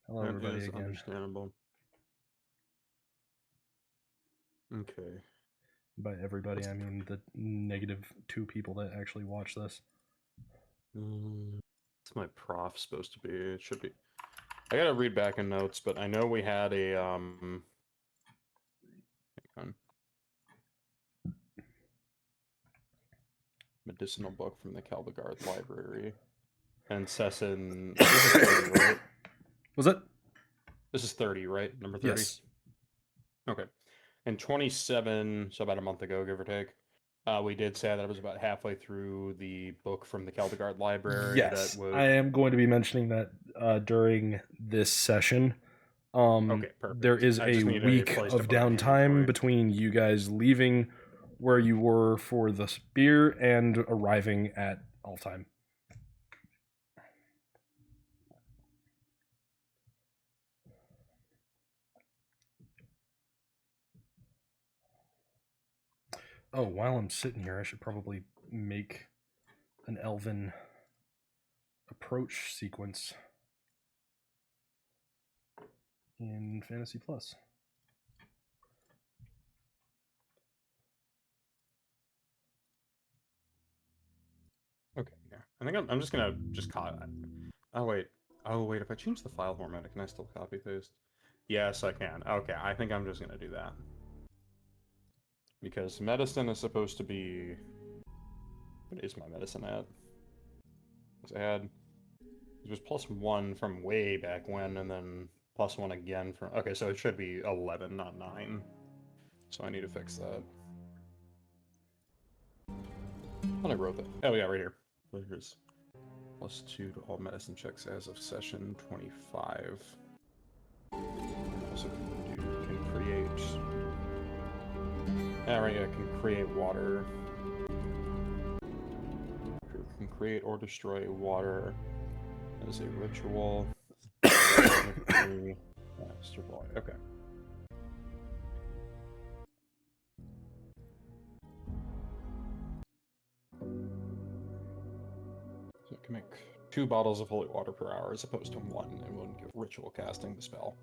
Hello, That everybody, is again. understandable. Okay. By everybody, I mean the -2 people that actually watch this. What's my prof supposed to be? It should be. I gotta read back in notes, but I know we had a hang on. Medicinal book from the Calvagard Library. And Sesson, this is 30, right? Was it? This is 30, right? Number 30? Yes. Okay. And 27, so about a month ago, give or take, we did say that it was about halfway through the book from the Calvagard Library. Yes, that would... I am going to be mentioning that during this session. Okay, perfect. There is a week of downtime between you guys leaving where you were for the spear and arriving at Alftheim. Oh, while I'm sitting here, I should probably make an elven approach sequence in Fantasy Plus. Okay, yeah. I think I'm just gonna copy that. Oh wait. If I change the file format, can I still copy paste? Yes, I can. Okay, I think I'm just gonna do that. Because medicine is supposed to be... What is my medicine at? It was +1 from way back when, and then +1 again from... Okay, so it should be 11, not 9. So I need to fix that. I wrote that. Oh yeah, right here. Here's +2 to all medicine checks as of session 25. Also can create... Yeah, right, yeah, can create water. Can create or destroy water as a ritual. Master boy. Okay. So it can make 2 bottles of holy water per hour as opposed to 1, and wouldn't give ritual casting the spell.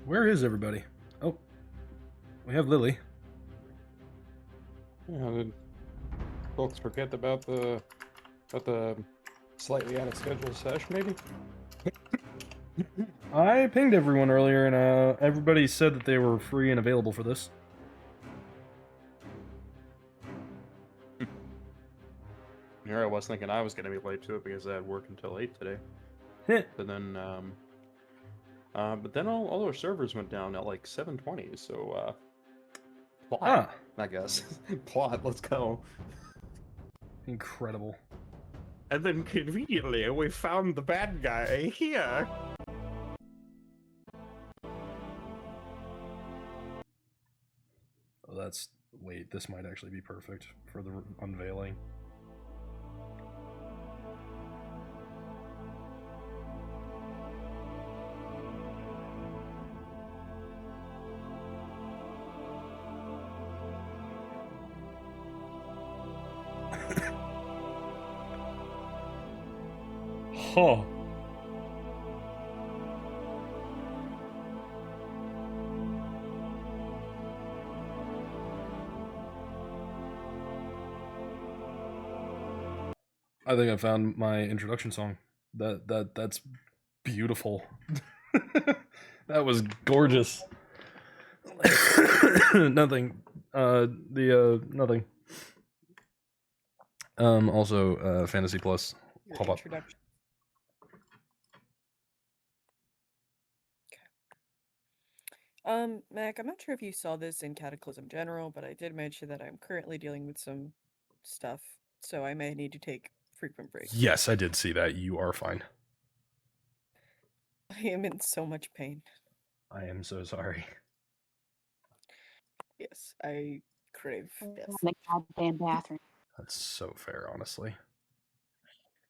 Where is everybody? Oh, we have Lily. Yeah, did folks forget about the slightly out of schedule sesh, maybe? I pinged everyone earlier, and everybody said that they were free and available for this. Here I was thinking I was going to be late to it because I had work until 8 today. But then, all our servers went down at like 7:20, so, plot, I guess. Plot, let's go. Incredible. And then conveniently, we found the bad guy here. Oh, wait, this might actually be perfect for the unveiling. Huh. I think I found my introduction song. That's beautiful. That was gorgeous. Nothing. Nothing. Also, Fantasy Plus. Pop up. Mac, I'm not sure if you saw this in Cataclysm General, but I did mention that I'm currently dealing with some stuff, so I may need to take frequent breaks. Yes, I did see that. You are fine. I am in so much pain. I am so sorry. Yes, I crave death. In the goddamn bathroom. That's so fair, honestly.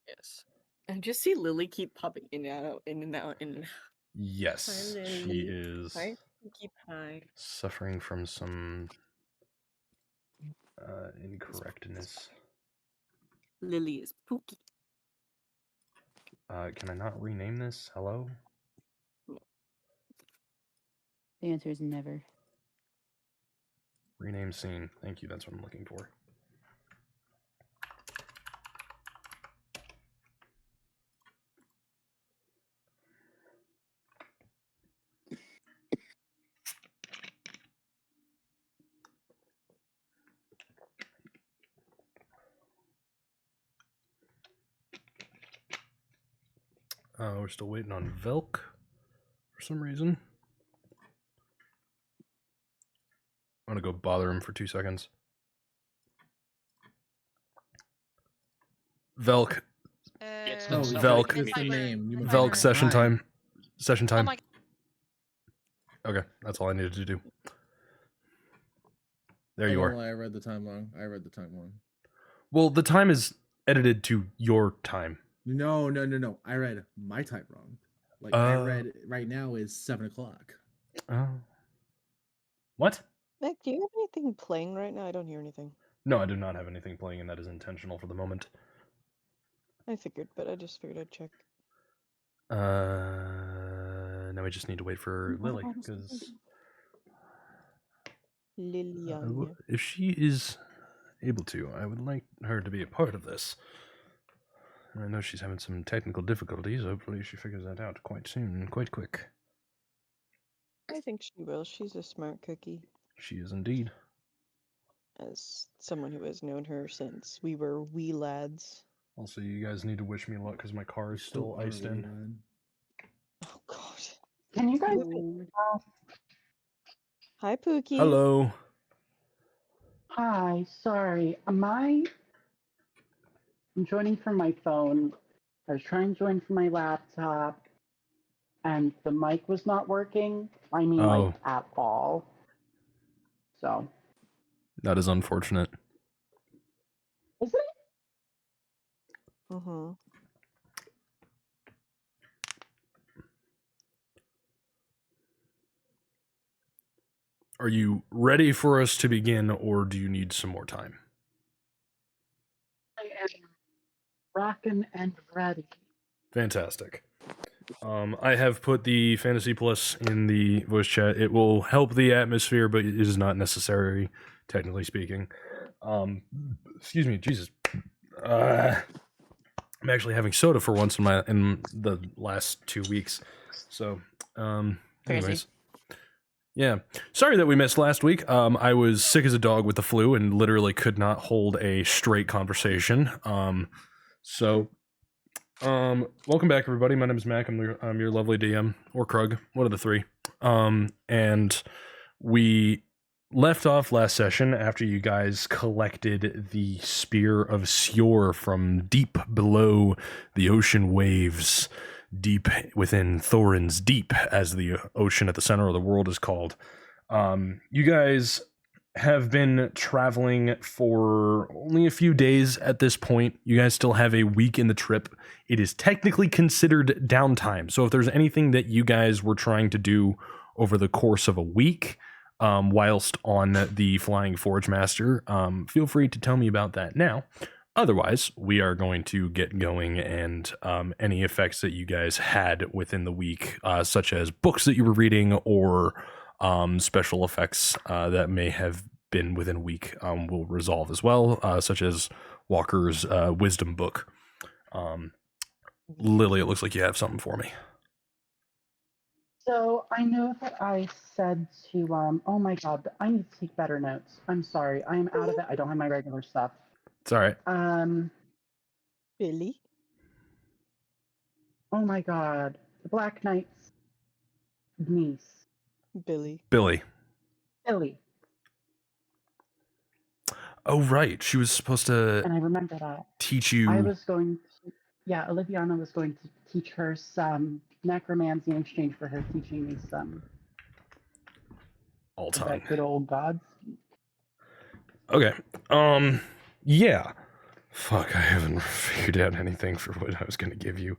Yes. And just see Lily keep popping in and out, in and out, in and out. Yes, Hi, she Lily. is Hi, Pinkie Pie. suffering from some incorrectness. Lily is Pookie. Can I not rename this? Hello? The answer is never. Rename scene. Thank you, that's what I'm looking for. We're still waiting on Velk for some reason. I'm gonna go bother him for 2 seconds. Velk. Velk, session time. Session time. Okay, that's all I needed to do. There you are. I read the time wrong. Well, the time is edited to your time. No. I read my time wrong. Like I read right now is 7 o'clock. What? Nick, do you have anything playing right now? I don't hear anything. No, I do not have anything playing, and that is intentional for the moment. I figured, but I just figured I'd check. Now we just need to wait for Lily, because Liliana. if she is able to, I would like her to be a part of this. I know she's having some technical difficulties. Hopefully she figures that out quite soon, quite quick. I think she will. She's a smart cookie. She is indeed. As someone who has known her since we were wee lads. Also, you guys need to wish me luck because my car is still iced in. Oh, God. Can you guys? Hi, Pookie. Hello. Hi, sorry. I'm joining from my phone. I was trying to join from my laptop, and the mic was not working. I mean, like, at all. So. That is unfortunate. Is it? Mm-hmm. Are you ready for us to begin, or do you need some more time? I am rockin' and ready. Fantastic. I have put the Fantasy Plus in the voice chat. It will help the atmosphere, but it is not necessary, technically speaking. Excuse me, Jesus. I'm actually having soda for once in the last 2 weeks. So, anyways. Yeah. Sorry that we missed last week. I was sick as a dog with the flu and literally could not hold a straight conversation. Welcome back, everybody. My name is Mac. I'm your lovely DM, or Krug, one of the three. And we left off last session after you guys collected the Spear of Sjor from deep below the ocean waves, deep within Thorin's Deep, as the ocean at the center of the world is called. You guys have been traveling for only a few days at this point. You guys still have a week in the trip. It is technically considered downtime. So if there's anything that you guys were trying to do over the course of a week, whilst on the Flying Forge Master, feel free to tell me about that now. Otherwise, we are going to get going, and any effects that you guys had within the week, such as books that you were reading or special effects that may have been within a week, will resolve as well, such as Walker's Wisdom book. Lily, it looks like you have something for me. So I know that I said to, oh my God, I need to take better notes. I'm sorry. I am out of it. I don't have my regular stuff. It's all right. Billy? Oh my God. The Black Knight's niece. Billy. Billy. Oh, right. She was supposed to And I remember that. teach you. Oliviana was going to teach her some necromancy in exchange for her teaching me some Alftheim. that good old gods. Okay. Yeah. Fuck, I haven't figured out anything for what I was going to give you.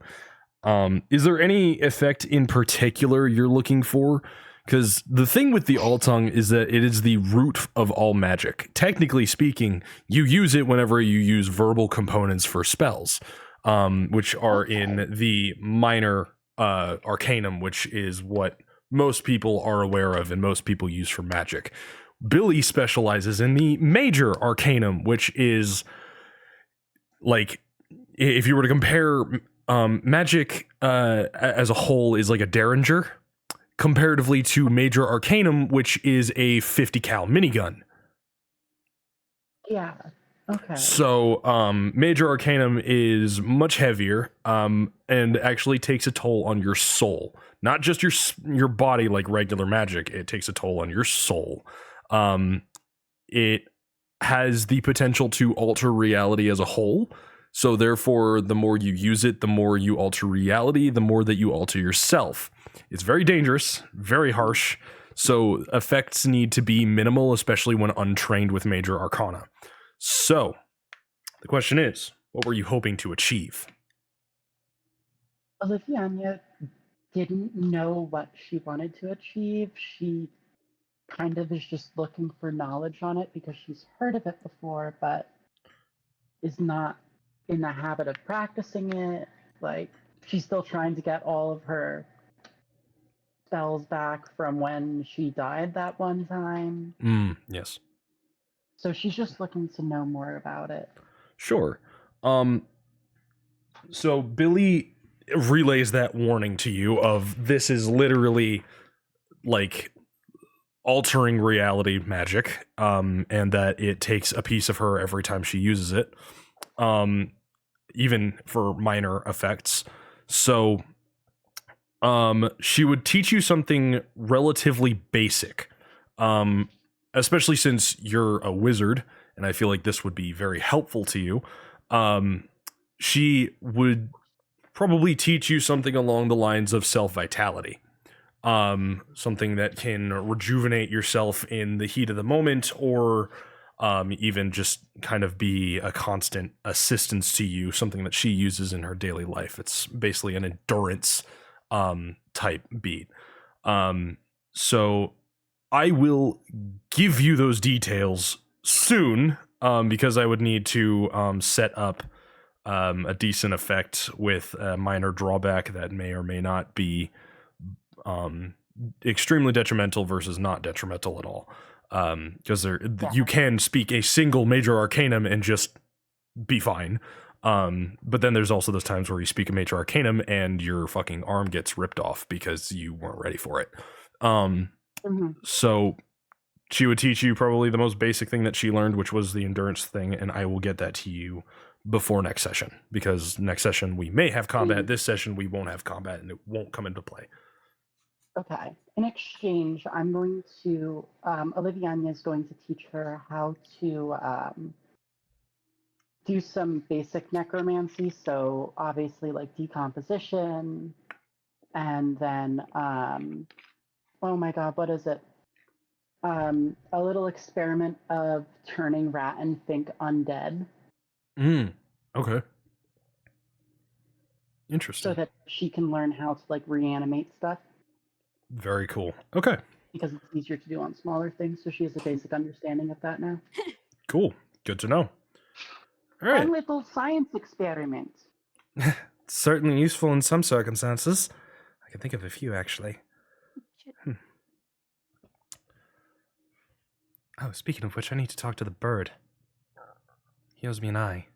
Is there any effect in particular you're looking for? Because the thing with the Alftheim is that it is the root of all magic. Technically speaking, you use it whenever you use verbal components for spells, which are in the minor arcanum, which is what most people are aware of and most people use for magic. Billy specializes in the major arcanum, which is like, if you were to compare magic as a whole is like a derringer comparatively to major arcanum, which is a 50 cal minigun. Yeah. Okay. So major arcanum is much heavier and actually takes a toll on your soul, not just your body like regular magic. It takes a toll on your soul. It has the potential to alter reality as a whole. So therefore, the more you use it, the more you alter reality, the more that you alter yourself. It's very dangerous, very harsh. So effects need to be minimal, especially when untrained with major arcana. So The question is, what were you hoping to achieve? Olivia didn't know what she wanted to achieve. She kind of is just looking for knowledge on it because she's heard of it before, but is not in the habit of practicing it. Like, she's still trying to get all of her spells back from when she died that one time. Yes. So she's just looking to know more about it. Sure. So Billy relays that warning to you of this is literally like altering reality magic, and that it takes a piece of her every time she uses it, even for minor effects. So she would teach you something relatively basic, especially since you're a wizard, and I feel like this would be very helpful to you. She would probably teach you something along the lines of self-vitality. Something that can rejuvenate yourself in the heat of the moment, or even just kind of be a constant assistance to you, something that she uses in her daily life. It's basically an endurance type beat. So I will give you those details soon, because I would need to set up a decent effect with a minor drawback that may or may not be extremely detrimental versus not detrimental at all. Because you can speak a single major arcanum and just be fine. But then there's also those times where you speak a major arcanum and your fucking arm gets ripped off because you weren't ready for it. So she would teach you probably the most basic thing that she learned, which was the endurance thing, and I will get that to you before next session, because next session we may have combat. This session we won't have combat, and it won't come into play. Okay. In exchange, I'm going to, Oliviania is going to teach her how to do some basic necromancy. So obviously like decomposition, and then, oh my God, what is it? A little experiment of turning Rat and Fink undead. Okay. Interesting. So that she can learn how to like reanimate stuff. Very cool. Okay. Because it's easier to do on smaller things, so she has a basic understanding of that now. Cool. Good to know. All right. Fun little science experiment. It's certainly useful in some circumstances. I can think of a few, actually. Oh, speaking of which, I need to talk to the bird. He owes me an eye.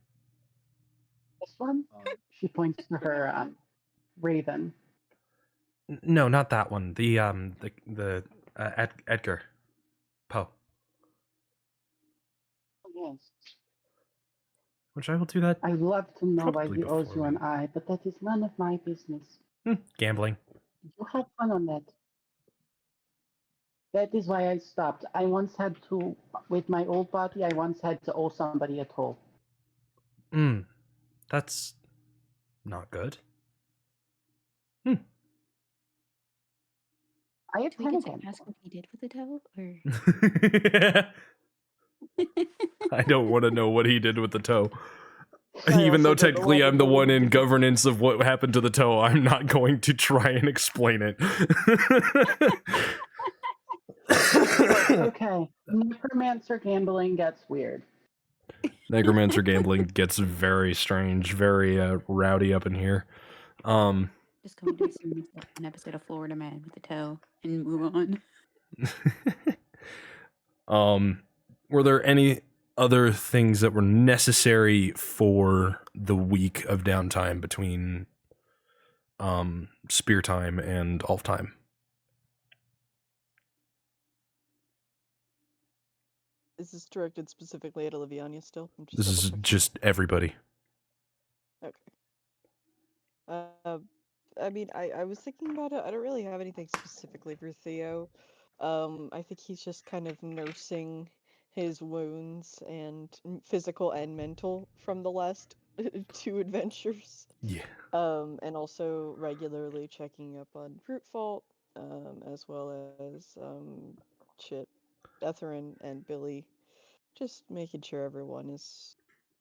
This one? She points to her raven. No, not that one. The Edgar Poe. Yes. Which I will do that. I'd love to know why probably he owes before you an we- eye, but that is none of my business. Gambling. You have fun on that. That is why I stopped. I once had to, with my old body, I once had to owe somebody a toll. That's not good. I have Do we get to time. ask what he did with the toe, or? I don't want to know what he did with the toe. I Even though also don't know technically why I'm the the one toe- in governance of what happened to the toe, I'm not going to try and explain it. Okay. Necromancer gambling gets weird. Necromancer gambling gets very strange, very rowdy up in here. Just going to assume it's an episode of Florida Man with the toe and move on. Were there any other things that were necessary for the week of downtime between spear time and Alftheim? Is this directed specifically at Oliviania still? I'm This is double-checking. just everybody. Okay. I mean, I was thinking about it. I don't really have anything specifically for Theo. I think he's just kind of nursing his wounds and physical and mental from the last 2 adventures. Yeah. And also regularly checking up on Fruitfault, as well as Thoryngard and Billy, just making sure everyone is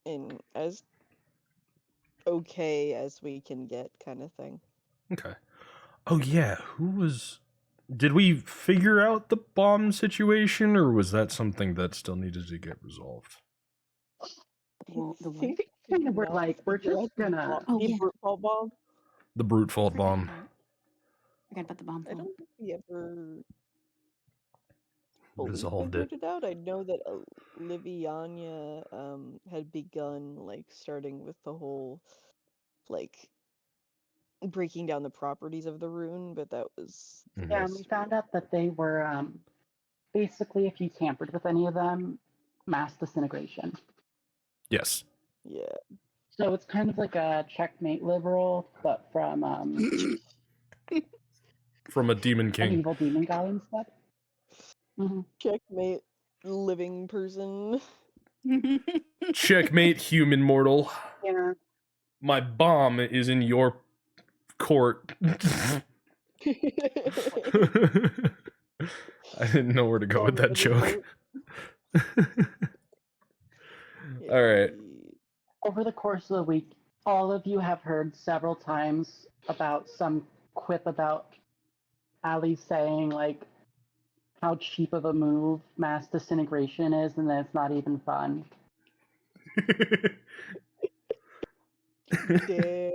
in as okay as we can get, kind of thing. Okay. Oh yeah, did we figure out the bomb situation, or was that something that still needed to get resolved? Well, the I what? think Kinda, we're not like, we're figure just out the gonna- Oh, the yeah. brute fault bomb. The brute fault Forgot bomb. about it. Forgot about the bomb I fault. don't think we ever fully Resolved it. figured it out. I know that Liviania had begun like starting with the whole like breaking down the properties of the rune, but that was Mhm. Yeah, and we found out that they were basically, if you tampered with any of them, mass disintegration. Yes. yeah. So it's kind of like a checkmate liberal, but from From a demon an king. evil demon guy instead. Mhm. Checkmate living person. Checkmate, human mortal. Yeah. My bomb is in your court. I didn't know where to go with that joke. All right. Over the course of the week, all of you have heard several times about some quip about Ali saying like how cheap of a move mass disintegration is and that it's not even fun. Yeah.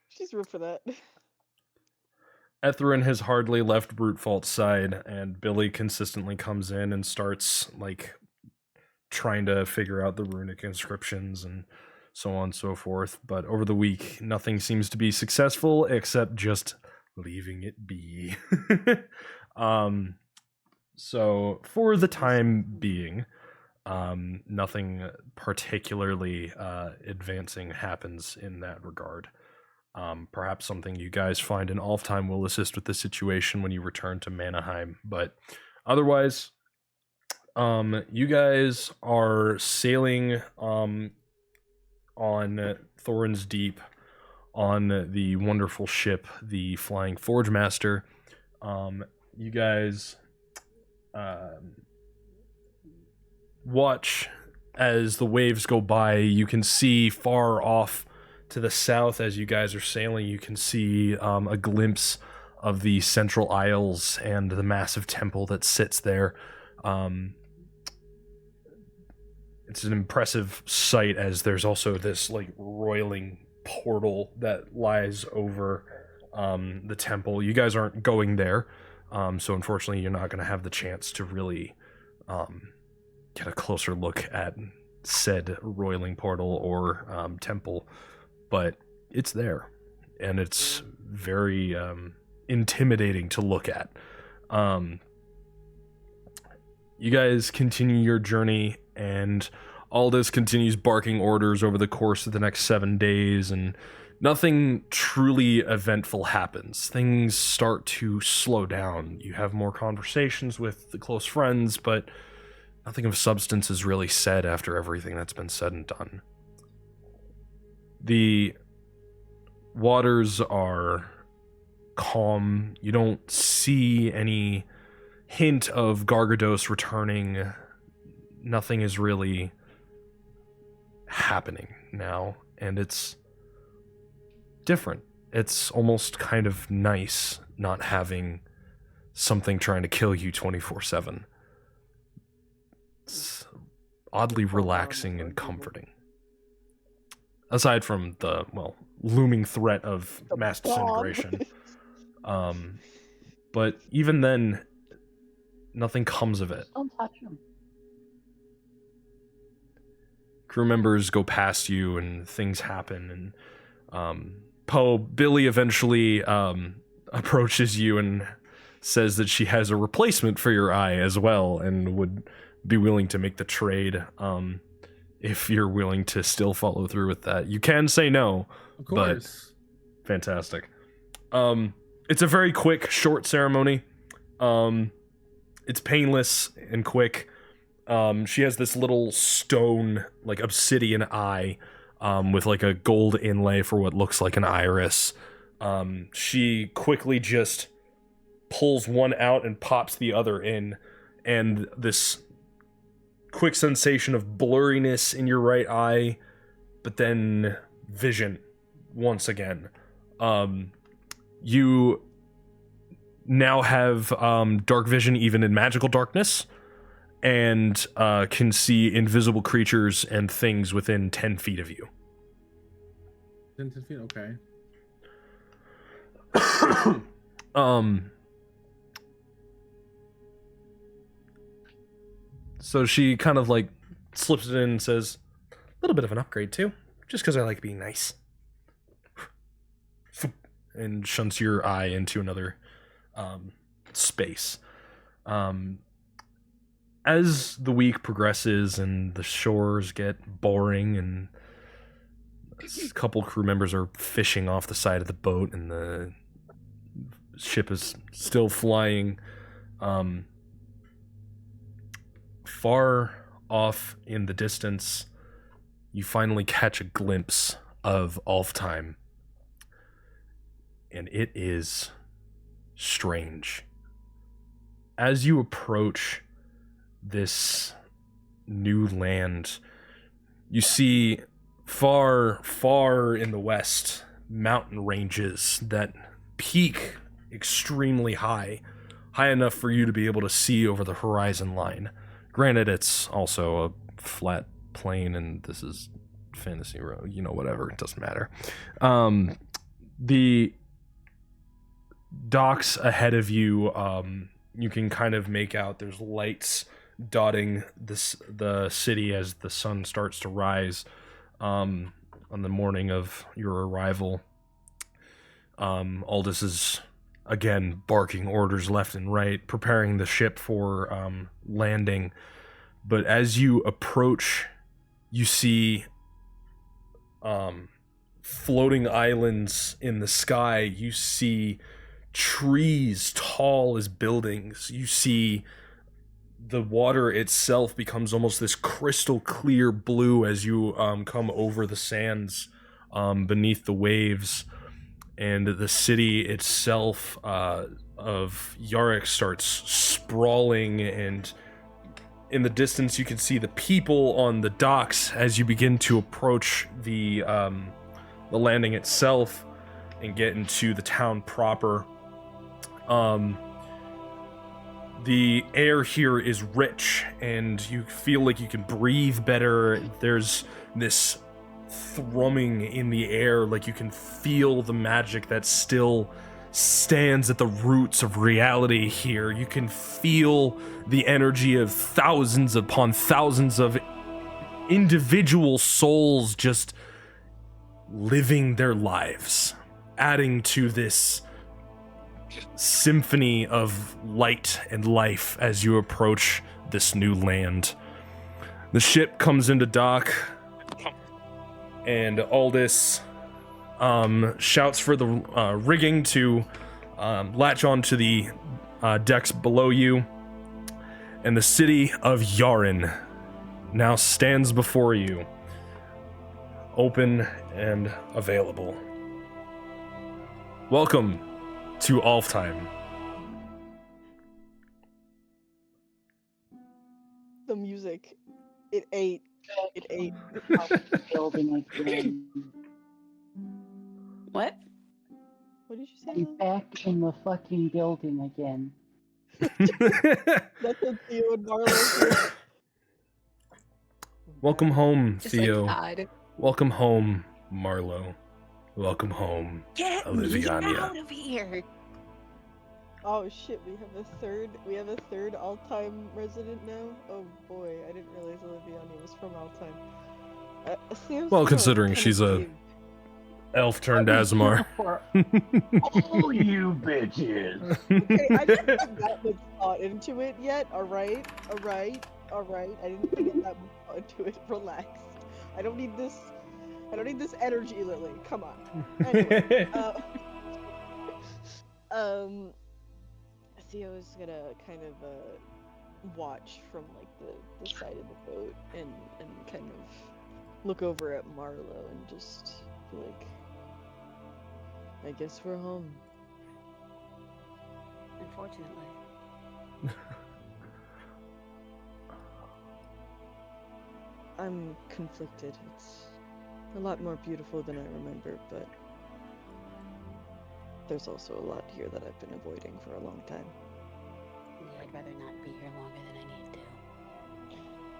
She's real for that. Etherin has hardly left Brute Fault's side, and Billy consistently comes in and starts like trying to figure out the runic inscriptions and so on and so forth. But over the week, nothing seems to be successful except just leaving it be. So for the time being, nothing particularly advancing happens in that regard. Perhaps something you guys find in Alftheim will assist with the situation when you return to Manaheim. But otherwise, you guys are sailing on Thorin's Deep on the wonderful ship, the Flying Forge Master. You guys watch as the waves go by. You can see far off to the south as you guys are sailing. You can see a glimpse of the Central Isles and the massive temple that sits there. It's an impressive sight, as there's also this like roiling portal that lies over the temple. You guys aren't going there, so unfortunately you're not going to have the chance to really get a closer look at said roiling portal or temple, but it's there, and it's very intimidating to look at. You guys continue your journey, and Aldous continues barking orders over the course of the next 7 days, and nothing truly eventful happens. Things start to slow down. You have more conversations with the close friends, but nothing of substance is really said after everything that's been said and done. The waters are calm. You don't see any hint of Gargados returning. Nothing is really happening now, and it's different. It's almost kind of nice not having something trying to kill you 24/7. It's oddly relaxing and comforting. Aside from the, well, looming threat of mass disintegration. But even then, nothing comes of it. Don't touch him. Crew members go past you and things happen, and Billy eventually approaches you and says that she has a replacement for your eye as well and would be willing to make the trade if you're willing to still follow through with that. You can say no, Of course. but fantastic. It's a very quick, short ceremony. It's painless and quick. She has this little stone, like obsidian eye, with like a gold inlay for what looks like an iris. She quickly just pulls one out and pops the other in, and this quick sensation of blurriness in your right eye, but then vision once again. You now have dark vision even in magical darkness, and can see invisible creatures and things within 10 feet of you. 10 feet, okay. So she kind of like slips it in and says, a little bit of an upgrade too, just because I like being nice. And shunts your eye into another space. As the week progresses and the shores get boring and a couple crew members are fishing off the side of the boat and the ship is still flying, far off in the distance, you finally catch a glimpse of Alftheim. And it is strange. As you approach this new land, you see far, far in the west mountain ranges that peak extremely high enough for you to be able to see over the horizon line. Granted, it's also a flat plane, and this is fantasy road, whatever, it doesn't matter. The docks ahead of you, you can kind of make out there's lights dotting the city as the sun starts to rise on the morning of your arrival. Aldous is again barking orders left and right, preparing the ship for landing. But as you approach, you see floating islands in the sky. You see trees tall as buildings. You see the water itself becomes almost this crystal clear blue as you come over the sands beneath the waves, and the city itself of Yarrick starts sprawling, and in the distance you can see the people on the docks as you begin to approach the landing itself and get into the town proper. The air here is rich, and you feel like you can breathe better. There's this thrumming in the air, like you can feel the magic that still stands at the roots of reality here. You can feel the energy of thousands upon thousands of individual souls just living their lives, adding to this symphony of light and life as you approach this new land. The ship comes into dock, and Aldous shouts for the rigging to latch onto the decks below you, and the city of Yaren now stands before you, open and available. Welcome to Alftheim. The music. It ate. Building again. What? What did you say? I'm back in the fucking building again. That's what Theo and Marlo do. Welcome home, Just Theo. like God. Welcome home, Marlo. Welcome home, Get Oliviania. me out of here. Oh shit, we have a third Alftheim resident now? Oh boy, I didn't realize Oliviania was from Alftheim. Sam's Well, still considering kind of she's a big. elf turned Azamar. For all you bitches. Okay, I didn't put that much thought into it yet, alright? I didn't put that much thought into it, relax. I don't need this energy, Lily, come on. Anyway, Theo's gonna kind of watch from like the side of the boat and kind of look over at Marlo and just be like, I guess we're home. Unfortunately. I'm conflicted. It's a lot more beautiful than I remember, but there's also a lot here that I've been avoiding for a long time. Yeah, I'd rather not be here longer than I need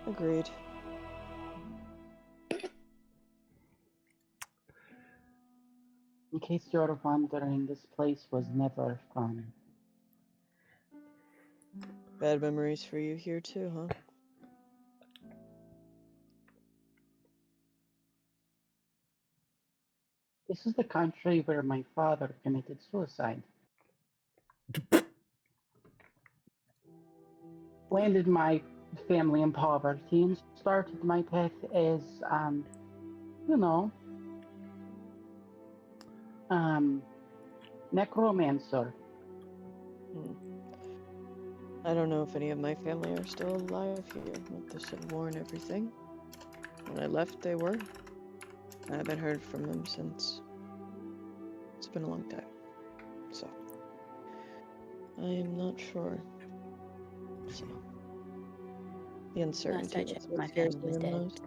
to. Agreed. In case you're wondering, this place was never fun. Bad memories for you here too, huh? This is the country where my father committed suicide. Landed my family in poverty and started my path as, you know, necromancer. I don't know if any of my family are still alive here with the Civil War and everything. When I left, they were. I haven't heard from them since. It's been a long time. So, I am not sure. So, the uncertainty I is checked, what my scares family me was the dead. most.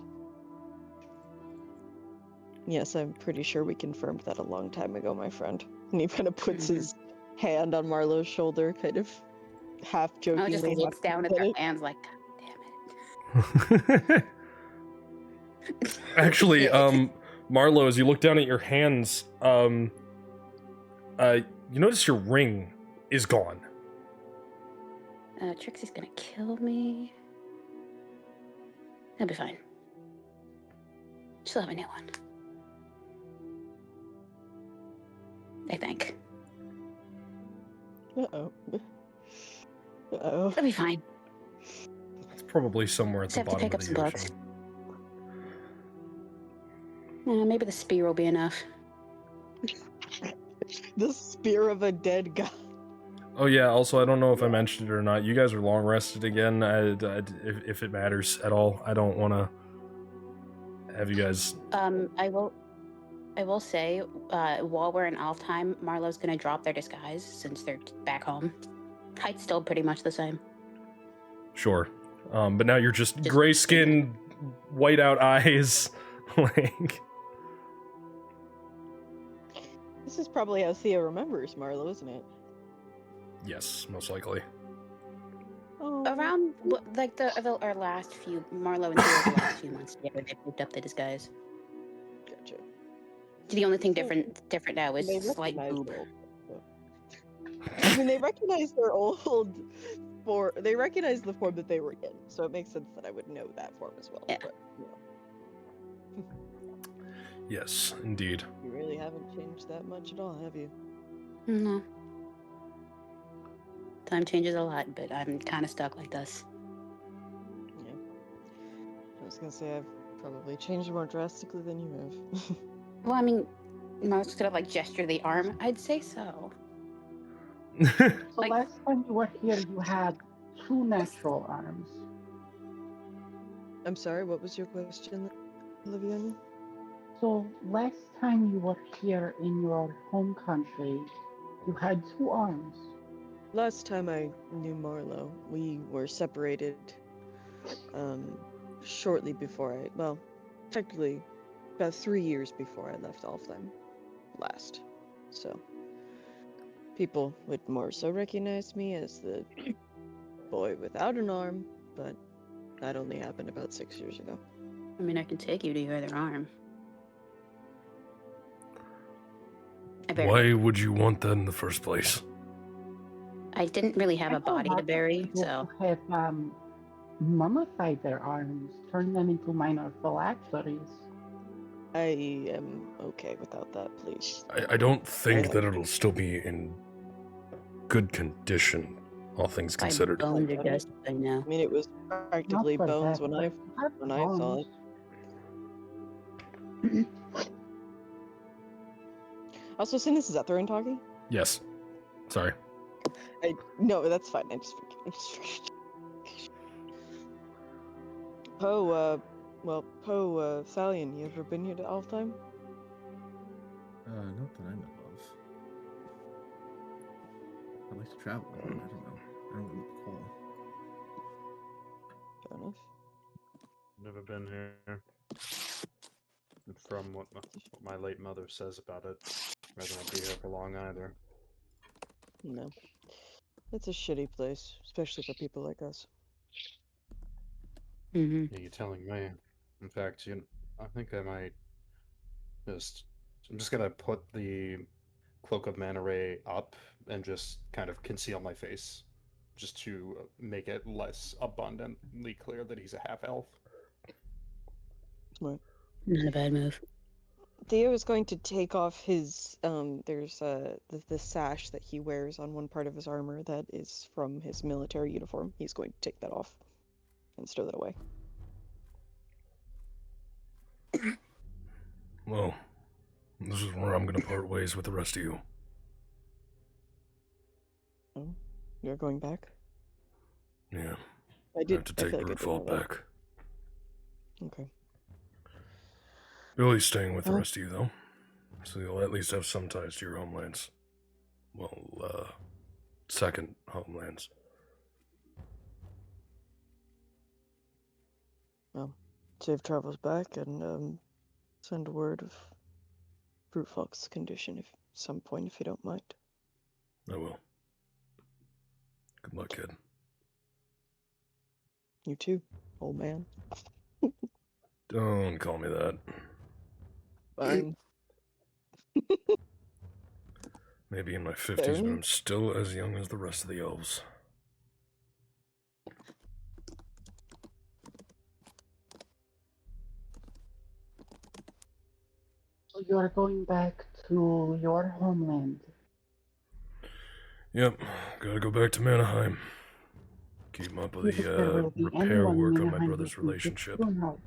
Yes, I'm pretty sure we confirmed that a long time ago, my friend. And he kind of puts his hand on Marlowe's shoulder, kind of half I jokingly. just half looks down at their sympathetic. hands like, God damn it. Actually, Shit. Marlo, as you look down at your hands, you notice your ring is gone. Trixie's gonna kill me. That'll be fine. She'll have a new one. I think. Uh-oh. Uh-oh. It'll be fine. It's probably somewhere at Just the have to bottom pick of up the some ocean. books. Maybe the spear will be enough. The spear of a dead guy. Oh yeah, also I don't know if I mentioned it or not. You guys are long rested again. If it matters at all, I don't want to have you guys. I will say, while we're in Alftheim, Marlowe's gonna drop their disguise since they're back home. Height's still pretty much the same. Sure, but now you're just Just- gray skin, white out eyes, like. This is probably how Thea remembers Marlowe, isn't it? Yes, most likely. Oh. Around like our last few Marlowe and Theo's last few months together, they picked up the disguise. Gotcha. The only thing So, different now is they slight recognize boob. their old form. I mean, they recognize their old form. They recognize the form that they were in, so it makes sense that I would know that form as well. Yeah. But, Yes, indeed. you really haven't changed that much at all, have you? No. Time changes a lot, but I'm kind of stuck like this. Yeah. I was gonna say I've probably changed more drastically than you have. Well, I mean, Marlowe's gonna like gesture the arm. I'd say so. So Like- last time you were here, you had 2 natural arms. I'm sorry, what was your question, Olivia? So last time you were here in your home country, you had 2 arms. Last time I knew Marlowe, we were separated shortly before technically about 3 years before I left Alftheim last. So people would more so recognize me as the boy without an arm, but that only happened about 6 years ago. I mean, I can take you to your other arm. Why would you want that in the first place? I didn't really have I a know body to lots of bury, people so who have mummified their arms, turned them into minor phylacteries. I am okay without that, please. I don't think that it'll still be in good condition, all things my considered. bones are dust by now. I mean, it was practically Not for bones that, when but I you have when I saw bones. it. Also, since this is Etherin talking, Yes. Sorry. no, that's fine. I just figured. Poe, Thalion, you ever been here to Alftheim? Not that I know of. I'd like to travel. I don't know. I don't recall. Fair enough. Never been here. And from what my late mother says about it, rather not be here for long either. No. It's a shitty place, especially for people like us. Mm-hmm. Yeah, you're telling me. In fact, I think I might I'm just gonna put the Cloak of Manta Ray up and just kind of conceal my face, just to make it less abundantly clear that he's a half-elf. Smart. Not a bad move. Theo is going to take off his there's the sash that he wears on one part of his armor that is from his military uniform. He's going to take that off and stow that away. Well, this is where I'm gonna part ways with the rest of you. Oh, you're going back? Yeah, I I did have to I take feel like I did know Broodfault that. back. Okay. Billy's staying with the Huh? rest of you, though. So you'll at least have some ties to your homelands. Well, second homelands. Well, safe travels back and send word of Broodfault's condition at some point if you don't mind. I will. Good luck, kid. You too, old man. Don't call me that. Fine. Maybe in my 50s, Fair but enough. I'm still as young as the rest of the elves. So you are going back to your homeland. Yep, gotta go back to Manaheim. Keep up with If there the will be repair anyone in work on my Anaheim brother's who can fix relationship. funerals.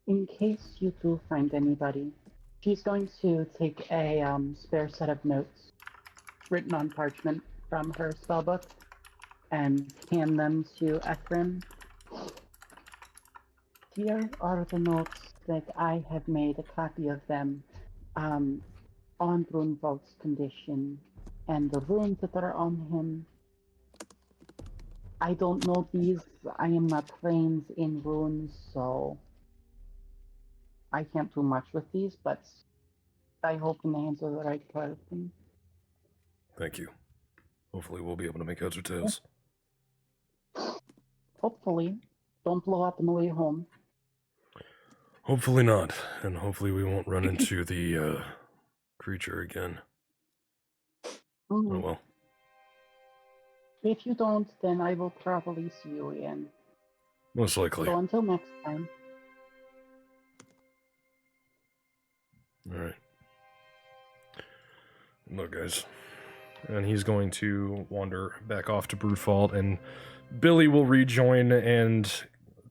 In case you do find anybody, she's going to take a spare set of notes written on parchment from her spellbook and hand them to Ephraim. Here are the notes that I have made a copy of them on Brunwald's condition and the runes that are on him. I don't know these. I am not trained in runes, so I can't do much with these, but I hope in the hands of the right person. Thank you. Hopefully we'll be able to make heads or tails. Hopefully. Don't blow up on the way home. Hopefully not, and hopefully we won't run into the creature again. Oh well. If you don't, then I will probably see you again. Most likely. So until next time. Alright. Look, guys. And he's going to wander back off to Broodfault, and Billy will rejoin, and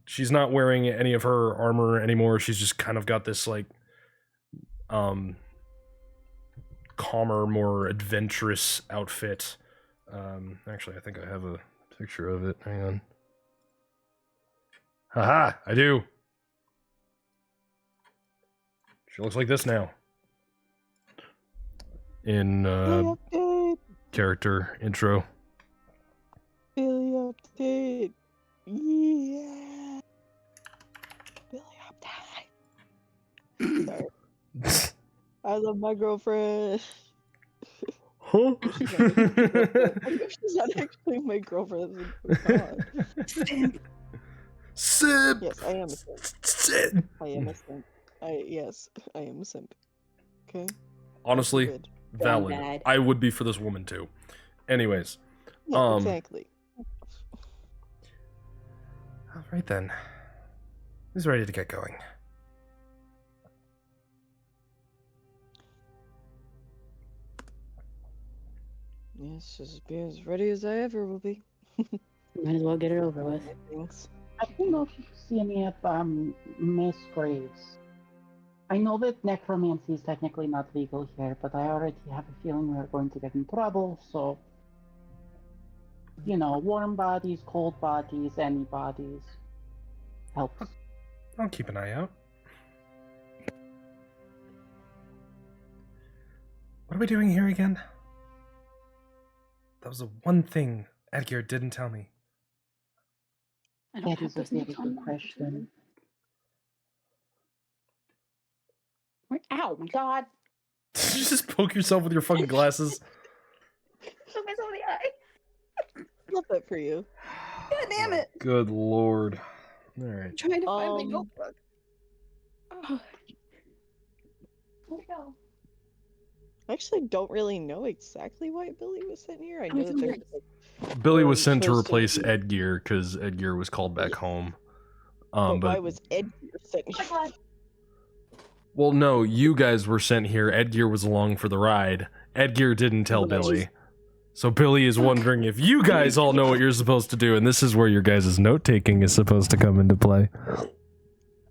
she's not wearing any of her armor anymore. She's just kind of got this, like, calmer, more adventurous outfit. Actually, I think I have a picture of it. Hang on. Haha, I do. She looks like this now. In Billy update! character intro. Billy update! Yeah! Billy update! Sorry. I love my girlfriend. Huh? She's not actually my girlfriend. Oh, God. Simp. Yes, I am a simp. Simp. I am a simp. Yes, I am a simp. Okay? Honestly, Good. valid. bad. I would be for this woman too. Anyways. Yeah, exactly. All right then. Who's ready to get going? Yes, just be as ready as I ever will be. Might as well get it over with. Thanks. I don't know if you see any of Miss Graves. I know that necromancy is technically not legal here, but I already have a feeling we're going to get in trouble, so... You know, warm bodies, cold bodies, any bodies. Helps. I'll keep an eye out. What are we doing here again? That was the one thing Edgar didn't tell me. I don't That have is a those very notes good on me. question. Ow, my God. Did you just poke yourself with your fucking glasses? Look at the eye. Love that for you. God damn it. Good lord. All right. I'm trying to find my Um, notebook. Oh. Where'd it go? I actually don't really know exactly why Billy was sent here. I know that there's like, Billy was sent to supposed to replace be- Edgear because Edgear was called back home. but why was Ed sent here? Well, no, you guys were sent here. Edgear was along for the ride. Edgear didn't tell Nice. Billy. So Billy is wondering if you guys all know what you're supposed to do, and this is where your guys' note-taking is supposed to come into play.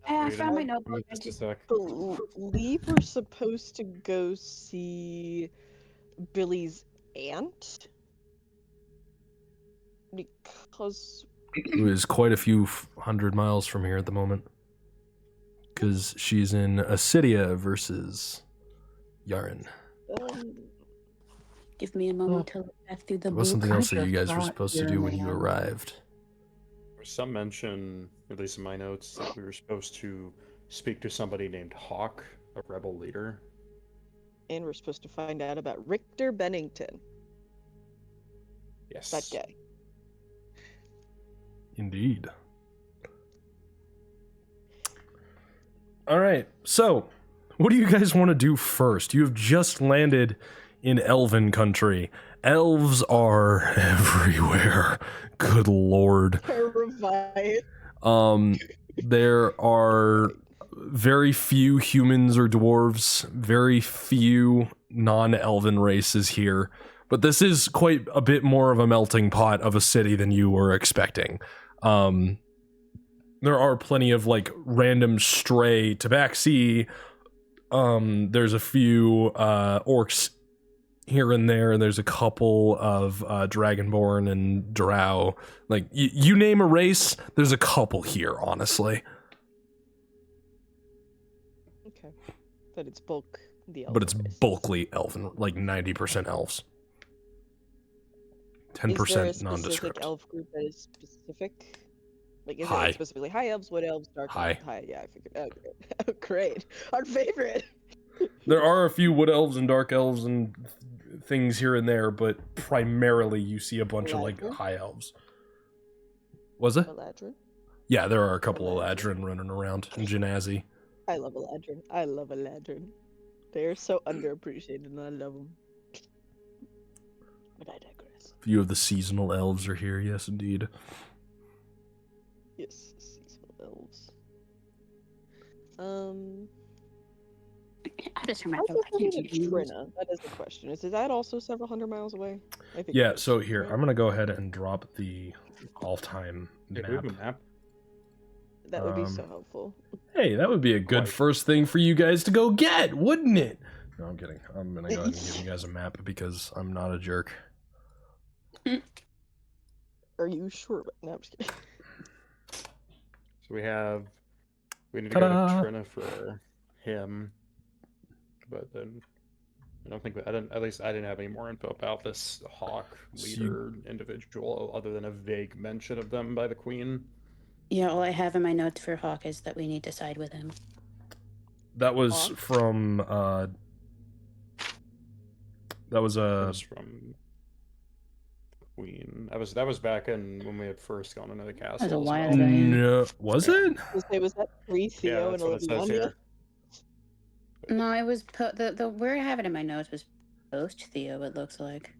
I found my notebook. I Just a just sec. Believe we're supposed to go see Billy's aunt because Who is quite a few hundred miles from here at the moment. Because she's in Acidia versus Yaren. give me a moment to look back through the There was book. something else that you just guys were got supposed to here, do when you man. arrived. There's some mention, at least in my notes, that we were supposed to speak to somebody named Hawk, a rebel leader. and we're supposed to find out about Richter Bennington, Yes. that guy. Indeed. All right. So, what do you guys want to do first? You have just landed in Elven country. Elves are everywhere. Good lord. Terrified. There are very few humans or dwarves, very few non-elven races here. But this is quite a bit more of a melting pot of a city than you were expecting. There are plenty of like random stray tabaxi. There's a few orcs here and there, and there's a couple of dragonborn and drow. Like you name a race, there's a couple here, honestly. Okay, but it's bulk the elf. But it's bulkly elven, like 90% elves. Is there a 10% specific nondescript. elf group that is specific? Like, is it High. like specifically high elves, wood elves, dark High. elves? High, yeah, I figured. Oh, great. Our favorite. There are a few wood elves and dark elves and things here and there, but primarily you see a bunch of like Eladrin? high elves. Was it? Eladrin. Yeah, there are a couple of Eladrin. Eladrin running around and Genasi. I love Eladrin. I love Eladrin. They are so underappreciated, and I love them. But I digress. A few of the seasonal elves are here, yes, indeed. Yes, seasonal elves. I just How's remembered. this I can't moving do to names. Trina? That is the question. Is that also several hundred miles away? I think Yeah, it is, so here, right? I'm going to go ahead and drop the Alftheim Hey, do we have map. a map? That would be so um, helpful. Hey, that would be a good Quite. first thing for you guys to go get, wouldn't it? No, I'm kidding. I'm going to go ahead and give you guys a map because I'm not a jerk. Are you sure? No, I'm just kidding. So we need to go Ta-da! to Trina for him, but then I don't think that at least I didn't have any more info about this Hawk So you- leader individual other than a vague mention of them by the Queen. Yeah, all I have in my notes for Hawk is that we need to side with him. That was Hawk? from, that was That was from Queen. That was back in when we had first gone into the castle. was a as while well. ago. no, was it? Was that pre Yeah, Theo that's and what it says Olivia? here. No, it was the where I have it in my notes was post Theo. It looks like.